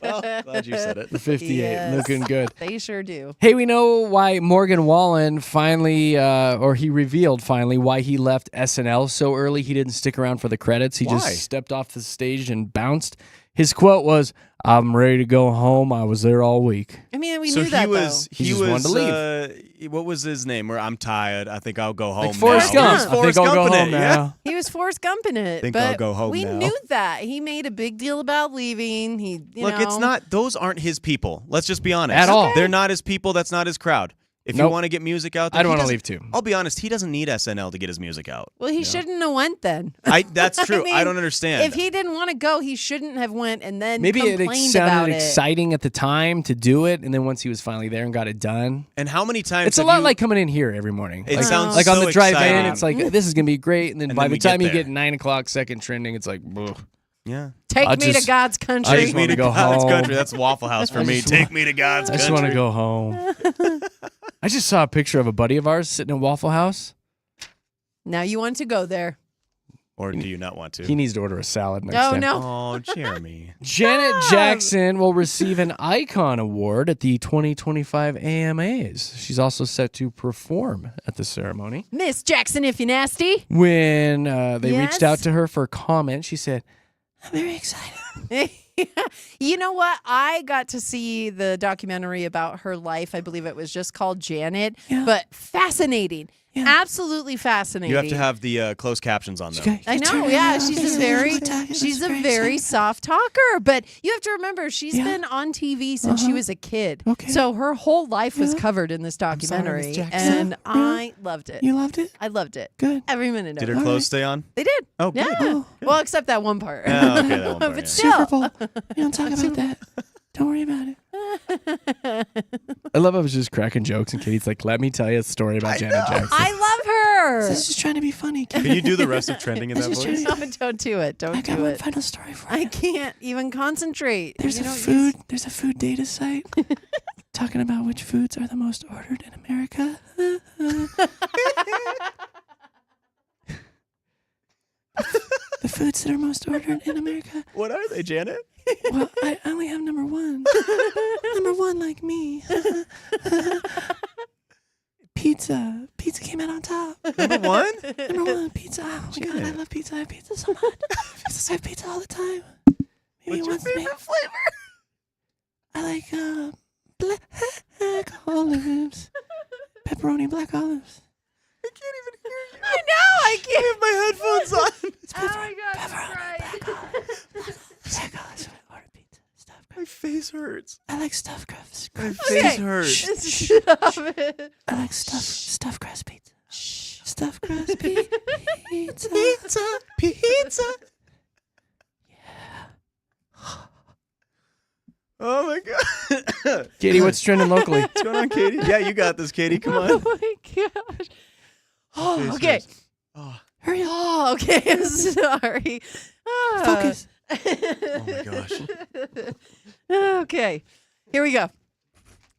Glad you said it. The 58 Yes. looking good. They sure do. Hey, we know why Morgan Wallen finally, or he revealed finally why he left SNL so early. He didn't stick around for the credits. He Why? just stepped off the stage and bounced. His quote was, "I'm ready to go home. I was there all week." I mean, we So knew that he was. He He just wanted was. What was his name? Where I'm tired. I think I'll go home. Like Forrest now. Gump. He was I think Forrest I'll go Gump in home it, now. yeah. though. He was Forrest Gump in it. Think but I'll go home we now. knew that. He made a big deal about leaving. He, you Look, know. it's not. Those aren't his people. Let's just be honest. At all. They're not his people. That's not his crowd. If you Nope. want to get music out there, I don't he want to doesn't- leave too. I'll be honest. He doesn't need SNL to get his music out. Well, he shouldn't have went then. That's true. I, mean, don't understand. If he didn't want to go, he shouldn't have went and then Maybe it complained about sounded it. exciting at the time to do it, and then once he was finally there and got it done. And how many times? It's a have lot you- like coming in here every morning. It like, sounds like on so the drive exciting. in, it's like this is gonna be great, and then And by then the we get time you there. get 9 o'clock, second trending, it's like, ugh. Yeah. Take I me to just- God's I country. just Take me wanna to go God's home. country. That's Waffle House for I me. just Take wa- me to God's I just country. want to go home. I just saw a picture of a buddy of ours sitting in Waffle House. Now you want to go there. Or do you not want to? He needs to order a salad next Oh, time. no. Oh, Jeremy. Janet Jackson will receive an Icon Award at the 2025 AMAs. She's also set to perform at the ceremony. Miss Jackson, if you're nasty. When they reached Yes? out to her for comment, she said, "I'm very excited." You know what? I got to see the documentary about her life. I believe it was just called Janet, but fascinating. Absolutely fascinating. You have to have the closed captions on them. I know, yeah. She's a very soft talker, but you have to remember she's been on TV since she was a kid. Okay. So her whole life was covered in this sorry, documentary, Miss Jackson. and I loved it. You loved it? I loved it. Good. Every minute Did of her it. clothes stay on? They did. Oh, good. Yeah. Oh, Well, except that one part. Oh, okay, that one part, but yeah. still. Super Bowl. You don't talk about that. Don't worry about it. I love I was just cracking jokes, and Katie's like, "Let me tell you a story about Janet Jackson." I love her. This is trying to be funny. Can you do the rest of trending in that voice? No, don't do it. Don't I got do one it. final story for I you. can't even concentrate. There's You a know, food. There's a food data site talking about which foods are the most ordered in America. The foods that are most ordered in America. What are they, Janet? Well, I only have number one. Number one, like me. Pizza. Pizza came out on top. Number one? Number one, pizza. Oh my god, I love pizza. I have pizza so much. I have pizza all the time. Maybe What's your once favorite flavor? I like black olives. Pepperoni black olives. I can't even hear you. I know. I can't. I have my headphones on. Oh my god, that's right. Black olives. I ordered pizza. Stuffed crust. My face hurts. I like stuffed crust. My Okay. face hurts. Stop it. I like stuffed crust pizza. Stuffed crust pizza. Pizza, pizza. Oh my god. Katie, what's trending locally? What's going on, Katie? Yeah, you got this, Katie. Come Oh on. my gosh. Oh, Face okay. hurts. Oh. Hurry up. Oh, okay. I'm sorry. Focus. Oh my gosh. Okay. Here we go.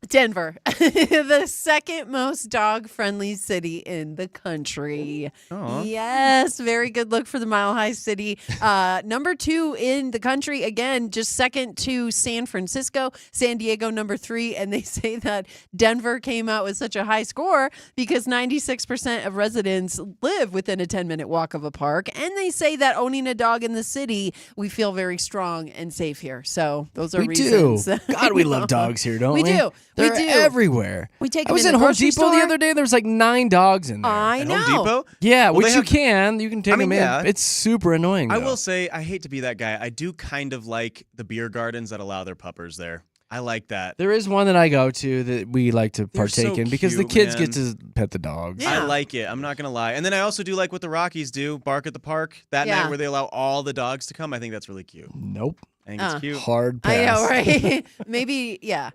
Denver, the second most dog-friendly city in the country. Aw. Yes, very good look for the Mile High City. Number 2 in the country, again, just second to San Francisco. San Diego, number 3. And they say that Denver came out with such a high score because 96% of residents live within a 10-minute walk of a park. And they say that owning a dog in the city, we feel very strong and safe here. So those are We reasons. do. God, we love dogs here, don't we? We do. They're We do. everywhere. We take I was them in the Home grocery Depot the store. other day. There was like 9 dogs in there. I At know. Home Depot? Yeah, Well, which they you have- can. You can take I mean, them in. yeah. It's super annoying. I though. will say, I hate to be that guy. I do kind of like the beer gardens that allow their puppers there. I like that. There is one that I go to that we like to They're partake so in because the cute, kids man. get to pet the dogs. Yeah. I like it. I'm not going to lie. And then I also do like what the Rockies do, bark at the park that Yeah. night where they allow all the dogs to come. I think that's really cute. Nope. I think it's cute. Hard pass. I know, right? Maybe, yeah.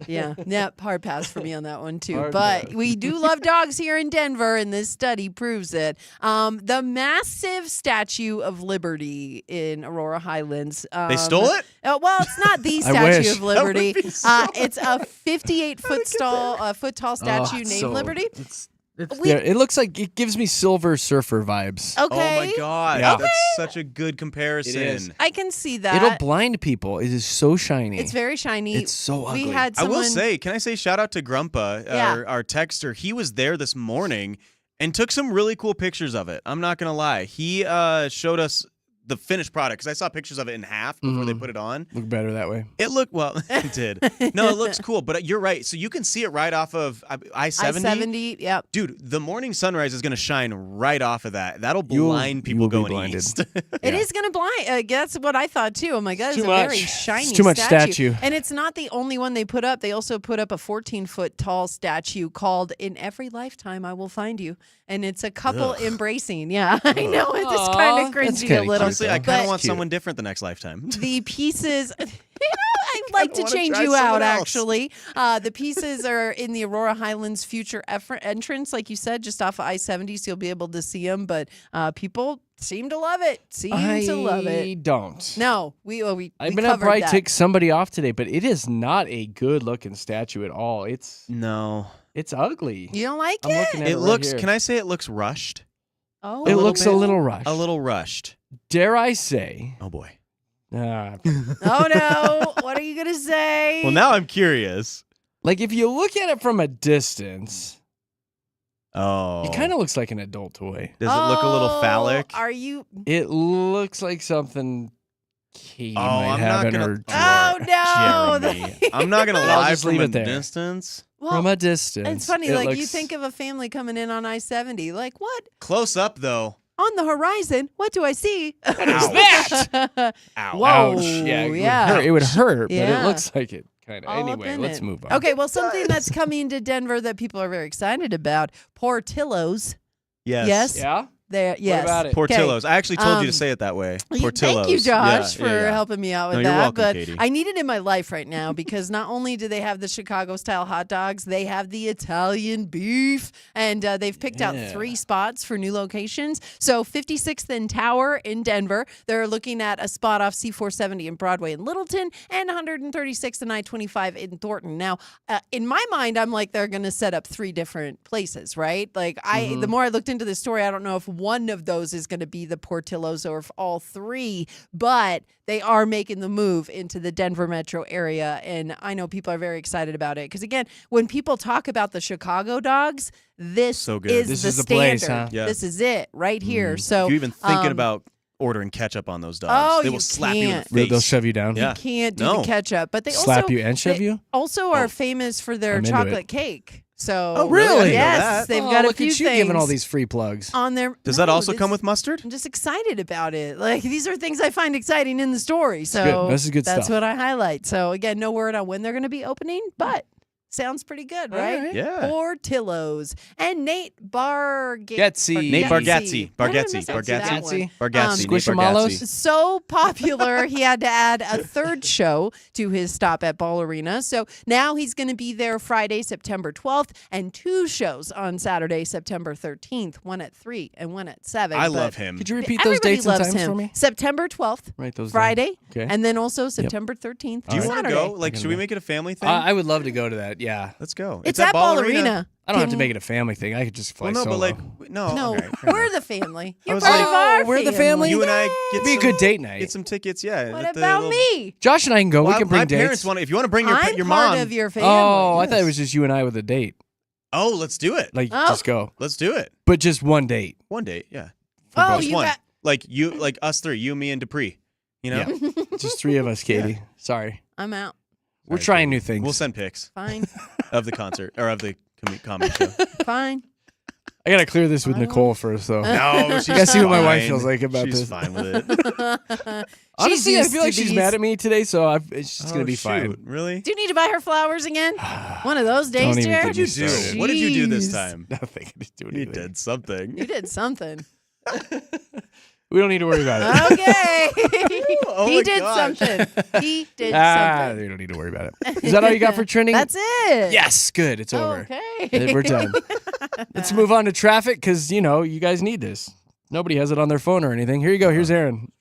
Hard pass for me on that one too. But we do love dogs here in Denver, and this study proves it. The massive Statue of Liberty in Aurora Highlands. They stole it? Well, it's not the I wish. Statue of Liberty. That would be so It's a 58-foot tall statue named so- Liberty. Yeah, it looks like it gives me Silver Surfer vibes. Okay. Oh my god, Yeah. that's such a good comparison. It is. I can see that. It'll blind people. It is so shiny. It's very shiny. It's so ugly. We had I someone, will say, can I say shout out to Grumpa, Yeah. our texter. He was there this morning and took some really cool pictures of it. I'm not gonna lie. He showed us the finished product because I saw pictures of it in half before they put it on. Look better that way. It looked it did. No, it looks cool, but you're right. So you can see it right off of I-70. I-70, yep. Dude, the morning sunrise is going to shine right off of that. That'll You blind people will be going blinded. east. It is going to blind. That's what I thought too. Oh my God, it's too a much. very shiny It's too much statue. And it's not the only one they put up. They also put up a 14-foot tall statue called "In Every Lifetime I Will Find You," and it's a couple embracing. Yeah, I know it's Aw, kind of that's cringy kinda a little. cute, Honestly, I though. kind of But want Cute. someone different the next lifetime. the pieces. I'd like to wanna change try you out, someone else. actually. The pieces are in the Aurora Highlands future entrance, like you said, just off of I-70, so you'll be able to see them. But people seem to love it. I don't. No, we I'm gonna covered probably that. take somebody off today, but it is not a good looking statue at all. It's ugly. You don't like I'm it? looking at it It right looks, here. can I say it looks rushed? Oh, It looks a bit. little rushed. A little rushed. Dare I say? Oh boy. Uh, Oh no! What are you gonna say? Well, now I'm curious. like if you look at it from a distance, Oh. it kind of looks like an adult toy. Does it look a little Oh, phallic? Are you? It looks like something Katie Oh, might I'm have not in gonna- her Oh drawer. no! Jeremy. I'm not gonna But I'll lie, just from leave a it there. distance. Well, From a distance. it's funny. it Like you looks- think of a family coming in on I-70. Like what? Close up though. On the horizon, what do I see? What is that? Ow. Whoa! Ouch. Yeah, it would hurt, but Yeah. it looks like it kind of. All up Anyway, in let's it. move on. Okay, well, something that's coming to Denver that people are very excited about: Portillo's. Yes. Yes. Yeah? There. Yes. about it? Portillo's. I actually told you to Um, say it that way. Thank Portillo's. you, Josh, Yeah, for yeah. helping me out with No, that. you're welcome, but Katie. I need it in my life right now because not only do they have the Chicago-style hot dogs, they have the Italian beef, and they've picked out 3 spots for new locations. So 56th and Tower in Denver, they're looking at a spot off C470 in Broadway in Littleton, and 136th and I-25 in Thornton. Now, in my mind, I'm like they're going to set up 3 different places, right? Like the more I looked into this story, I don't know if one of those is going to be the Portillo's or if all 3, but they are making the move into the Denver metro area, and I know people are very excited about it because again, when people talk about the Chicago dogs, this So good. is This the is the standard. place, huh? Yeah. This is it right here. So If you're even thinking um, about ordering ketchup on those dogs, Oh, they will you slap you in the can't. face. They'll shove you down. Yeah. you can't do No. the ketchup, but they Slap also you and shove they you? also are famous for their I'm into chocolate it. cake. So Oh, really? I didn't know Yes, that. they've Oh, got a look few at you things giving all these free plugs. on their. Does that No, also come this- with mustard? I'm just excited about it. Like these are things I find exciting in the story. So good. This is good that's stuff. what I highlight. So again, no word on when they're going to be opening, but sounds pretty good, right? right. Yeah. Portillo's and Nate Getsy. Nate Bargatze. Bargatze. Why did I Bargatze. miss out to that Bargatze. one? Bargatze. Nate Squishamalos? Bargatze. So popular, he had to add a 3rd show to his stop at Ball Arena. So now he's going to be there Friday, September 12th, and 2 shows on Saturday, September 13th, one at 3 and one at 7. I But love him. Could you repeat those everybody dates and loves times him. for me? September 12th, Write those down. Friday, Okay. and then also September 13th, Do you want to Saturday. go? Like, should we make it a family thing? I would love to go to that. Yeah. Let's go. It's at Ball Arena. I don't have to make it a family thing. I could just fly Well, no, solo. but like, no. No, okay, fair we're enough. the family. You're was part like, of our we're the family? You and I get It'd be a some, good date night. Get some tickets. Yeah. What at the about little- me? Josh and I can go. Well, we can bring my dates. parents want. If you want to bring your I'm your part mom. of your family. Oh, I thought yes. it was just you and I with a date. Oh, let's do it. Like, Oh. just go. Let's do it. But just one date. One date. Yeah. Oh, Just you one. got. Like you, like us 3. You, me, and Dupree. You know. Yeah. Just 3 of us, Katie. Sorry. I'm out. We're trying new things. We'll send pics Fine. of the concert or of the comedy show. Fine. I got to clear this with Nicole first, though. No, she's I gotta see what my wife fine. feels like about She's this. fine with it. Honestly, I used feel like to she's these. mad at me today, so it's just going to be fine. Really? Do you need to buy her flowers again? One of those days, Don't even Jared? get me What'd you do? started. What did you do this Jeez. time? Nothing. I didn't do You anything. did something. You did something. We don't need to worry about it. Okay. Oh He my did gosh. something. He did something. You don't need to worry about it. Is that all you got for trending? That's it. Yes, good. It's over. Okay. We're done. Let's move on to traffic because, you guys need this. Nobody has it on their phone or anything. Here you go. Here's Aaron.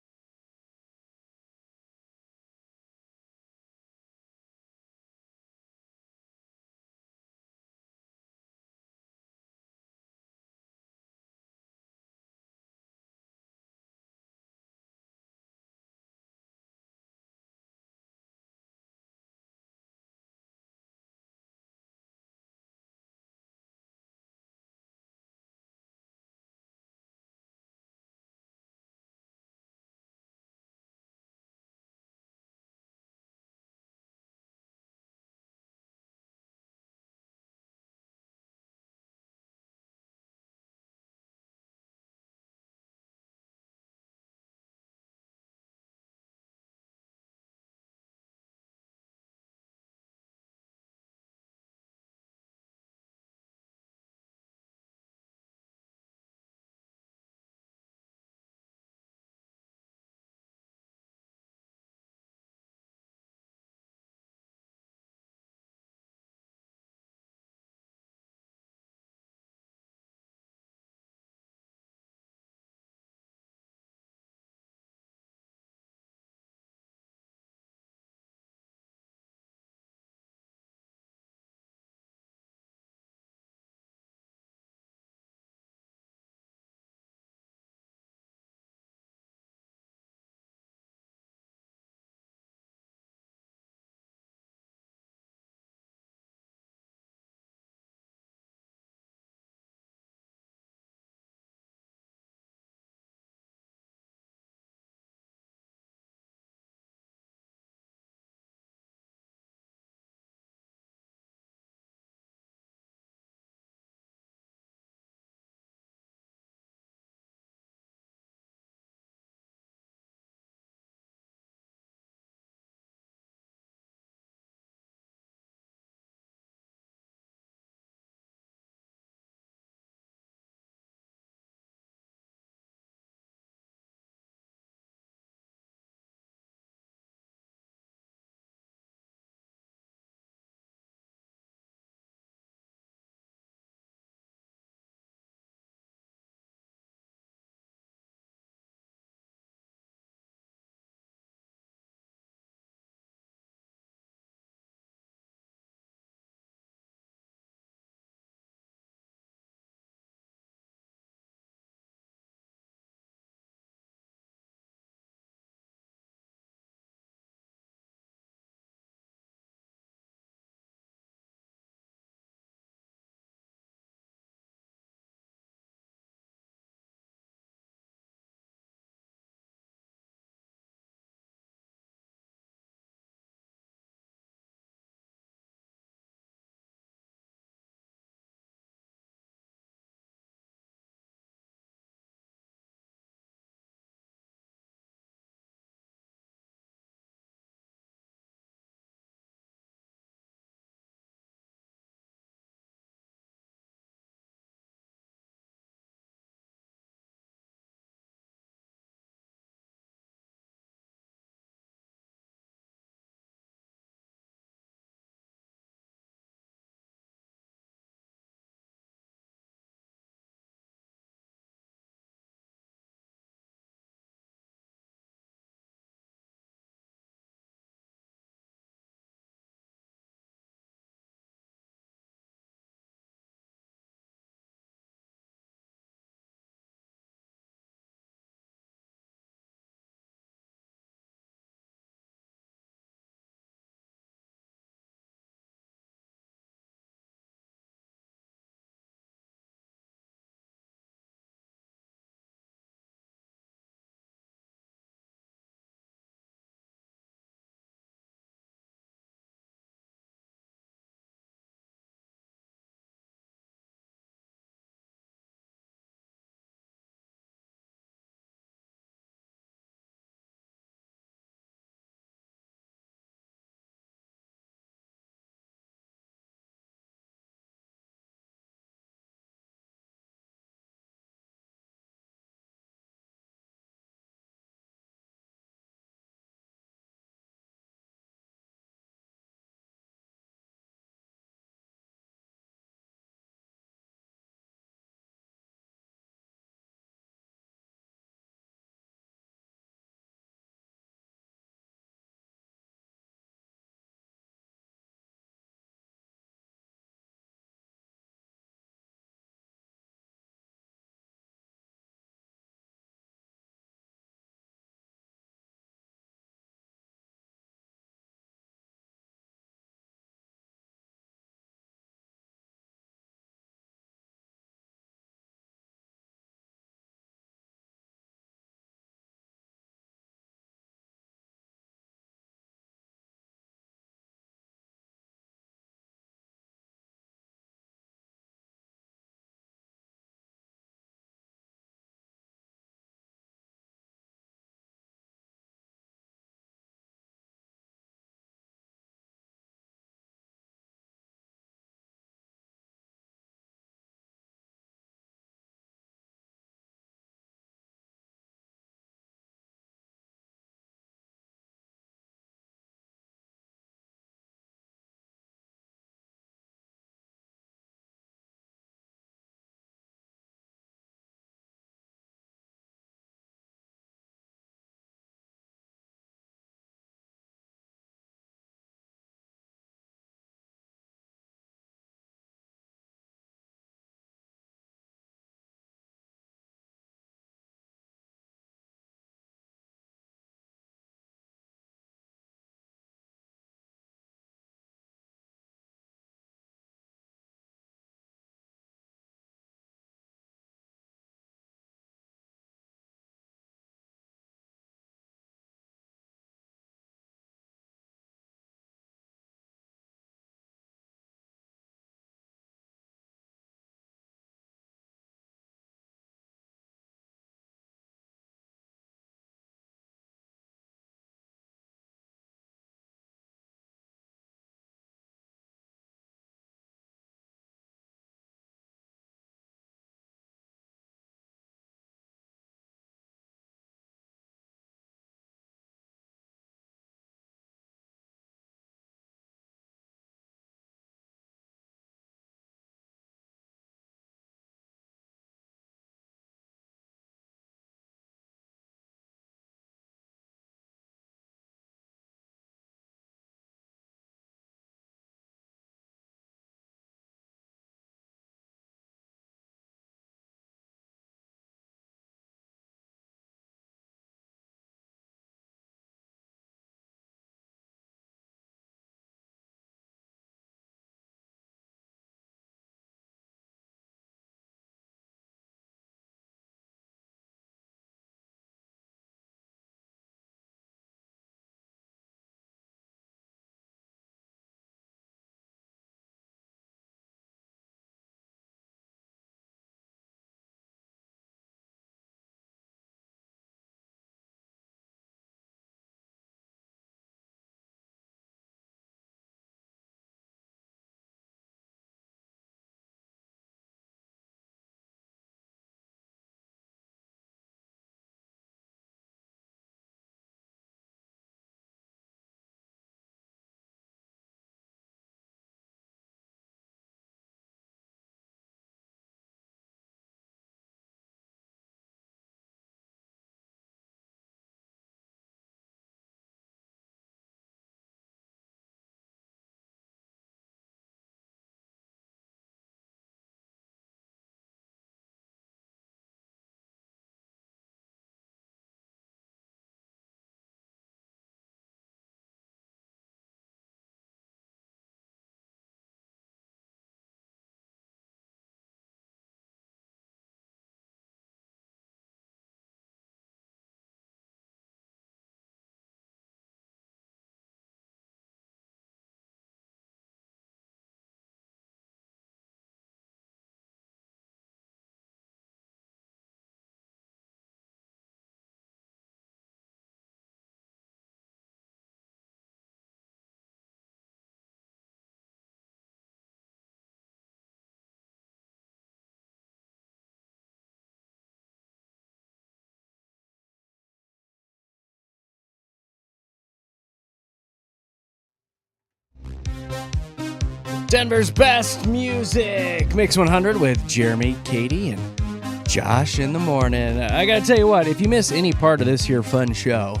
Denver's best music. Mix 100 with Jeremy, Katy, and Josh in the morning. I gotta tell you what, if you miss any part of this here fun show,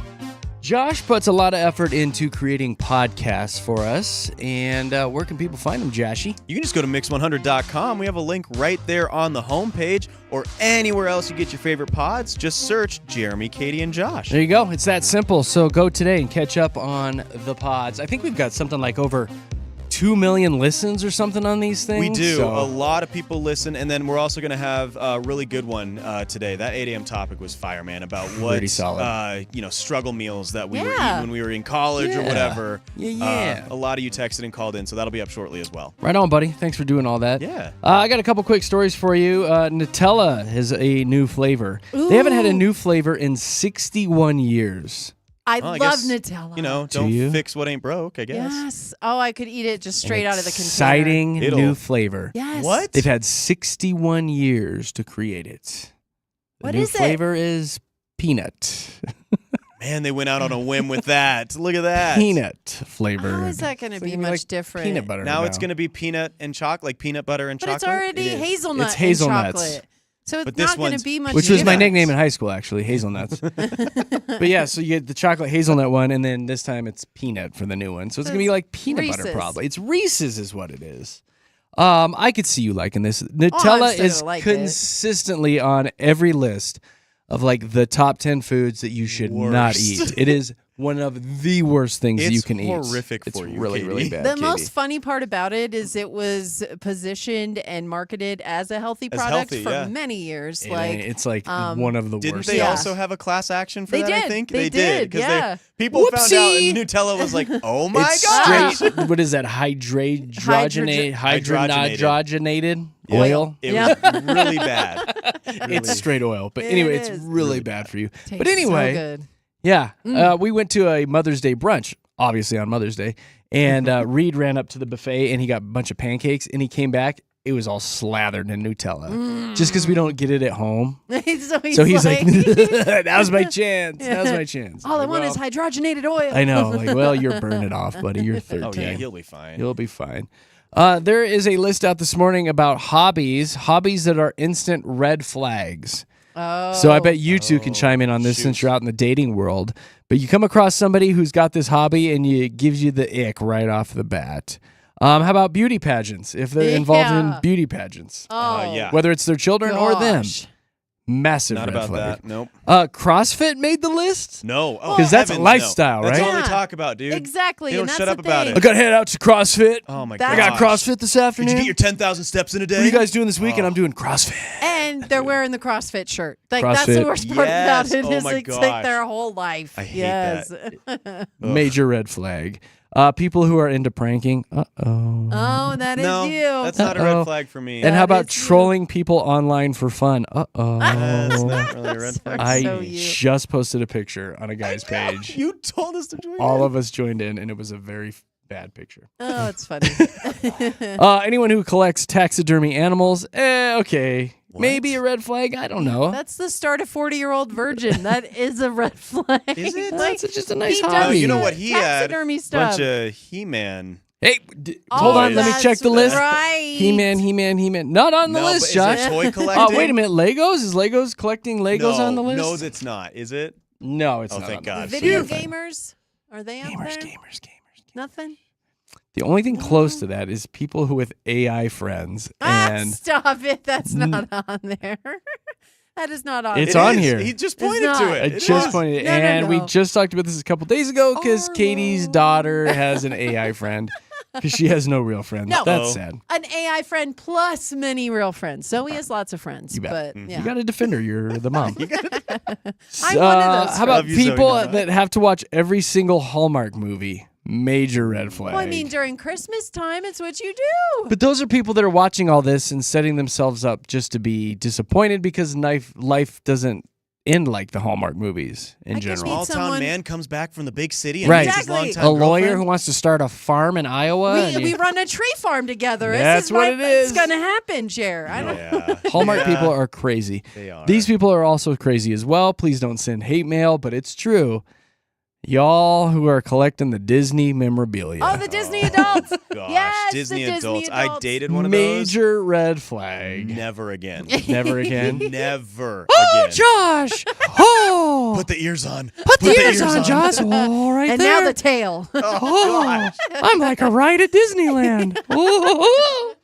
Josh puts a lot of effort into creating podcasts for us. And where can people find them, Joshy? You can just go to mix100.com. We have a link right there on the homepage, or anywhere else you get your favorite pods. Just search Jeremy, Katy, and Josh. There you go. It's that simple. So go today and catch up on the pods. I think we've got something like over 2 million listens or something on these things. We do. So. A lot of people listen, and then we're also going to have a really good one today. That 8 a.m. topic was fire, man, about what struggle meals that we were eating when we were in college or whatever. Yeah. A lot of you texted and called in, so that'll be up shortly as well. Right on, buddy. Thanks for doing all that. Yeah. I got a couple quick stories for you. Nutella has a new flavor. Ooh. They haven't had a new flavor in 61 years. I Well, love guess, Nutella. Don't fix what ain't broke, I guess. Yes. Oh, I could eat it just straight out of the container. Exciting new flavor. Yes. What? They've had 61 years to create it. The What new is it? flavor is peanut. Man, they went out on a whim with that. Look at that. Peanut flavor. How is that going to be much different? Peanut butter. Now it's going to be peanut and chocolate, like peanut butter and But chocolate. it's already hazelnut It's hazelnuts. and chocolate. So But it's this not going to one's- be much Which was my different. nickname in high school, actually, hazelnuts. But yeah, so you get the chocolate hazelnut one, and then this time it's peanut for the new one. So it's going to be like peanut butter, Reese's. probably. It's Reese's is what it is. I could see you liking this. Nutella still is gonna like it. consistently on every list of like the top 10 foods that you should not Worst. eat. It is one of the worst things It's you can eat. horrific It's for you, really, Katy. really bad. The Katy. most funny part about it is it was positioned and marketed as a healthy As product healthy, for yeah. many years. It's like um, one of the Didn't worst. they Yeah. also have a class action for They that, I did. think? They did, 'cause yeah. people found out Whoopsie. and Nutella was like, oh my It's gosh. straight, what is that? Hydrogenated oil? It was really bad. It's straight oil. But It anyway, it's is. really bad for you. Tastes But anyway, so good. yeah, we went to a Mother's Day brunch, obviously on Mother's Day, and Reed ran up to the buffet and he got a bunch of pancakes and he came back. It was all slathered in Nutella, just because we don't get it at home. so he's like, "Now's my chance. Now's my chance." All I Like, want well, is hydrogenated oil. I know. Like, well, you're burning it off, buddy. You're 13. Oh, yeah, you'll be fine. You'll be fine. There is a list out this morning about hobbies that are instant red flags. Oh. So I bet you two can chime in on this since you're out in the dating world. But you come across somebody who's got this hobby and it gives you the ick right off the bat. How about beauty pageants? If they're involved in Yeah. beauty pageants, Oh. yeah. whether it's their children or them, Gosh. massive Not red about flag. that. Nope. CrossFit made the list. No. Oh, 'Cause that's a heavens, lifestyle, no. That's right? all they Yeah. talk about, dude. Exactly. They don't and that's shut up the about thing. I got to head out to CrossFit. Oh, my That's- I god. got CrossFit this Did afternoon. you get your 10,000 steps in a day? What are you guys doing this weekend? I'm doing CrossFit. And they're wearing the CrossFit shirt. Like that's the CrossFit. worst part Yes. about it. Oh Is my it's like gosh. their whole life. I hate yes. Major red flag. People who are into pranking. Uh-oh. Oh, that is No, you. that's not a Uh-oh. red flag for me. And how That about is you. trolling people online for fun? Uh-oh. That's not really a red flag. I So you. just posted a picture on a guy's page. You told us to join All of us joined in, and it was a very bad picture. Oh, it's funny. Anyone who collects taxidermy animals, okay. Maybe a red flag. I don't know. That's the start of 40-year-old virgin. That is a red flag. Is it? Like, That's just a nice he hobby. does Oh, you know what he had? taxidermy stuff. Bunch of He-Man. Hey, hold on. Let me check the list. Right. He-Man. Not on the No, list, but is Josh. it toy collecting? Wait a minute. Legos? Is Legos collecting Legos no, on the list? No, that's not. Is it? No, it's Oh, not. thank on the God. list. Video You're fine. gamers? Are they up Gamers, there? gamers. Nothing? The only thing close to that is people who with AI friends. And Stop it. That's not on there. That is not on It's there. on is. here. He just It's pointed not. to it. I It just is. pointed, No, and we no. just talked about this a couple days ago because Katie's Arlo. daughter has an AI friend because she has no real friends. No. That's Uh-oh. sad. An AI friend plus many real friends. So he has lots of friends. You bet. But Mm-hmm. yeah. You got to defend her. You're the mom. I'm one of those How about friends. Love you, Zoe people Donna. that have to watch every single Hallmark movie? Major red flag. Well, I mean, during Christmas time, it's what you do. But those are people that are watching all this and setting themselves up just to be disappointed because life doesn't end like the Hallmark movies in I guess general. we- Small someone- town man comes back from the big city and Right. meets his Exactly. longtime A lawyer girlfriend. who wants to start a farm in Iowa. and We you- run a tree farm together. That's This is what what it is. It's going to happen, Jer. I don't Yeah. Hallmark Yeah. people are crazy. They are. These people are also crazy as well. Please don't send hate mail, but it's true. Y'all who are collecting the Disney memorabilia. Oh, the Disney adults. Gosh, Yes, Disney the adults. Disney I adults. dated one of those. Major red flag. Never again. Never again. Never Oh, again. Josh! Oh! Put the ears on. Put the ears on, Josh. All right And there. now the tail. Oh, I'm like a ride at Disneyland. Oh.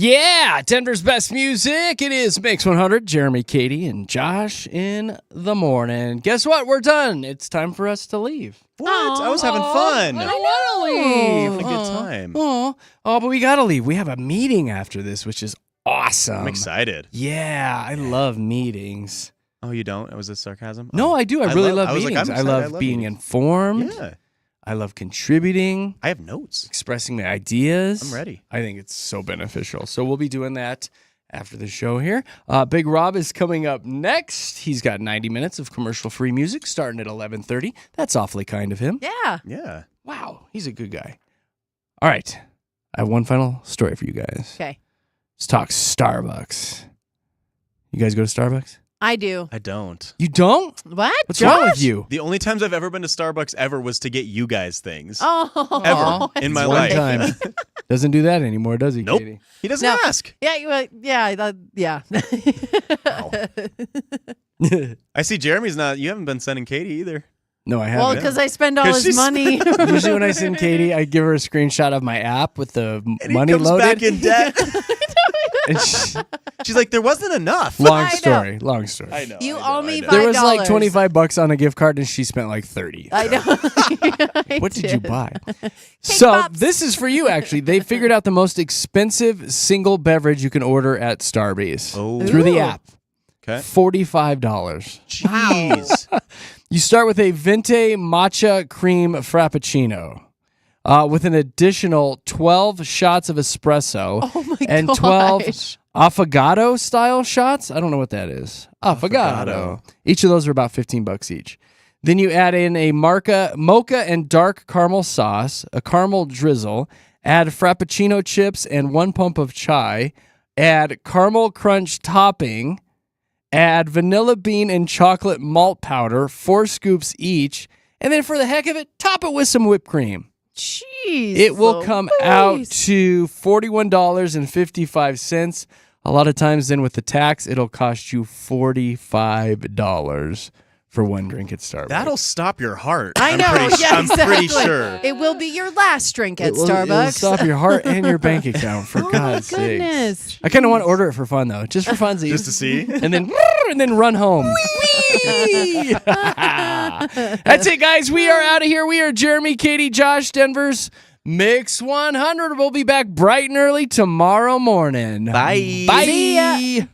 Yeah, Denver's best music. It is Mix 100. Jeremy, Katy, and Josh in the morning. Guess what? We're done. It's time for us to leave. What? I was having fun. I don't want to leave. Having a good time. Oh, but we got to leave. We have a meeting after this, which is awesome. I'm excited. Yeah, I love meetings. Oh, you don't? Was this sarcasm? No, I do. I really love meetings. Like, I love being informed. Yeah. I love contributing. I have notes. Expressing my ideas. I'm ready. I think it's so beneficial. So we'll be doing that after the show here. Big Rob is coming up next. He's got 90 minutes of commercial-free music starting at 11:30. That's awfully kind of him. Yeah. Yeah. Wow, he's a good guy. All right. I have one final story for you guys. Okay. Let's talk Starbucks. You guys go to Starbucks? I do. I don't. You don't? What? What's wrong with you? The only times I've ever been to Starbucks ever was to get you guys things. Oh. Ever in my One life. time. Doesn't do that anymore, does he, Nope. Katy? He doesn't ask. Yeah, yeah. I see Jeremy's not. You haven't been sending Katy either. No, I haven't. Well, because I spend all 'Cause his she's- money. Usually when I send Katy, I give her a screenshot of my app with the And money he comes loaded. back in debt. And She's like, there wasn't enough. long I know. story. Long story. I know. You I owe know, me I know. There was like $5. $25 on a gift card, and she spent like 30. I know. What did you buy? So this is for you, actually. They figured out the most expensive single beverage you can order at Starbucks through the Ooh. app. Okay. $45. Jeez. You start with a Venti matcha cream frappuccino with an additional 12 shots of espresso Oh my and gosh. 12 affogato style shots. I don't know what that is. Affogato. Each of those are about $15 each. Then you add in a mocha and dark caramel sauce, a caramel drizzle, add frappuccino chips and 1 pump of chai, add caramel crunch topping, add vanilla bean and chocolate malt powder, 4 scoops each, and then for the heck of it, top it with some whipped cream. Jeez. It will come out to $41.55. A lot of times then with the tax, it'll cost you $45 for one drink at Starbucks. That'll stop your heart. I know. I'm pretty sure. It will be your last drink at It'll Starbucks. stop your heart and your bank account, for God's sake. Goodness. I kind of want to order it for fun, though. Just for funsies. Just to see. And then run home. Whee! That's it, guys. We are out of here. We are Jeremy, Katy, Josh, Denver's Mix 100. We'll be back bright and early tomorrow morning. Bye. Bye. See ya.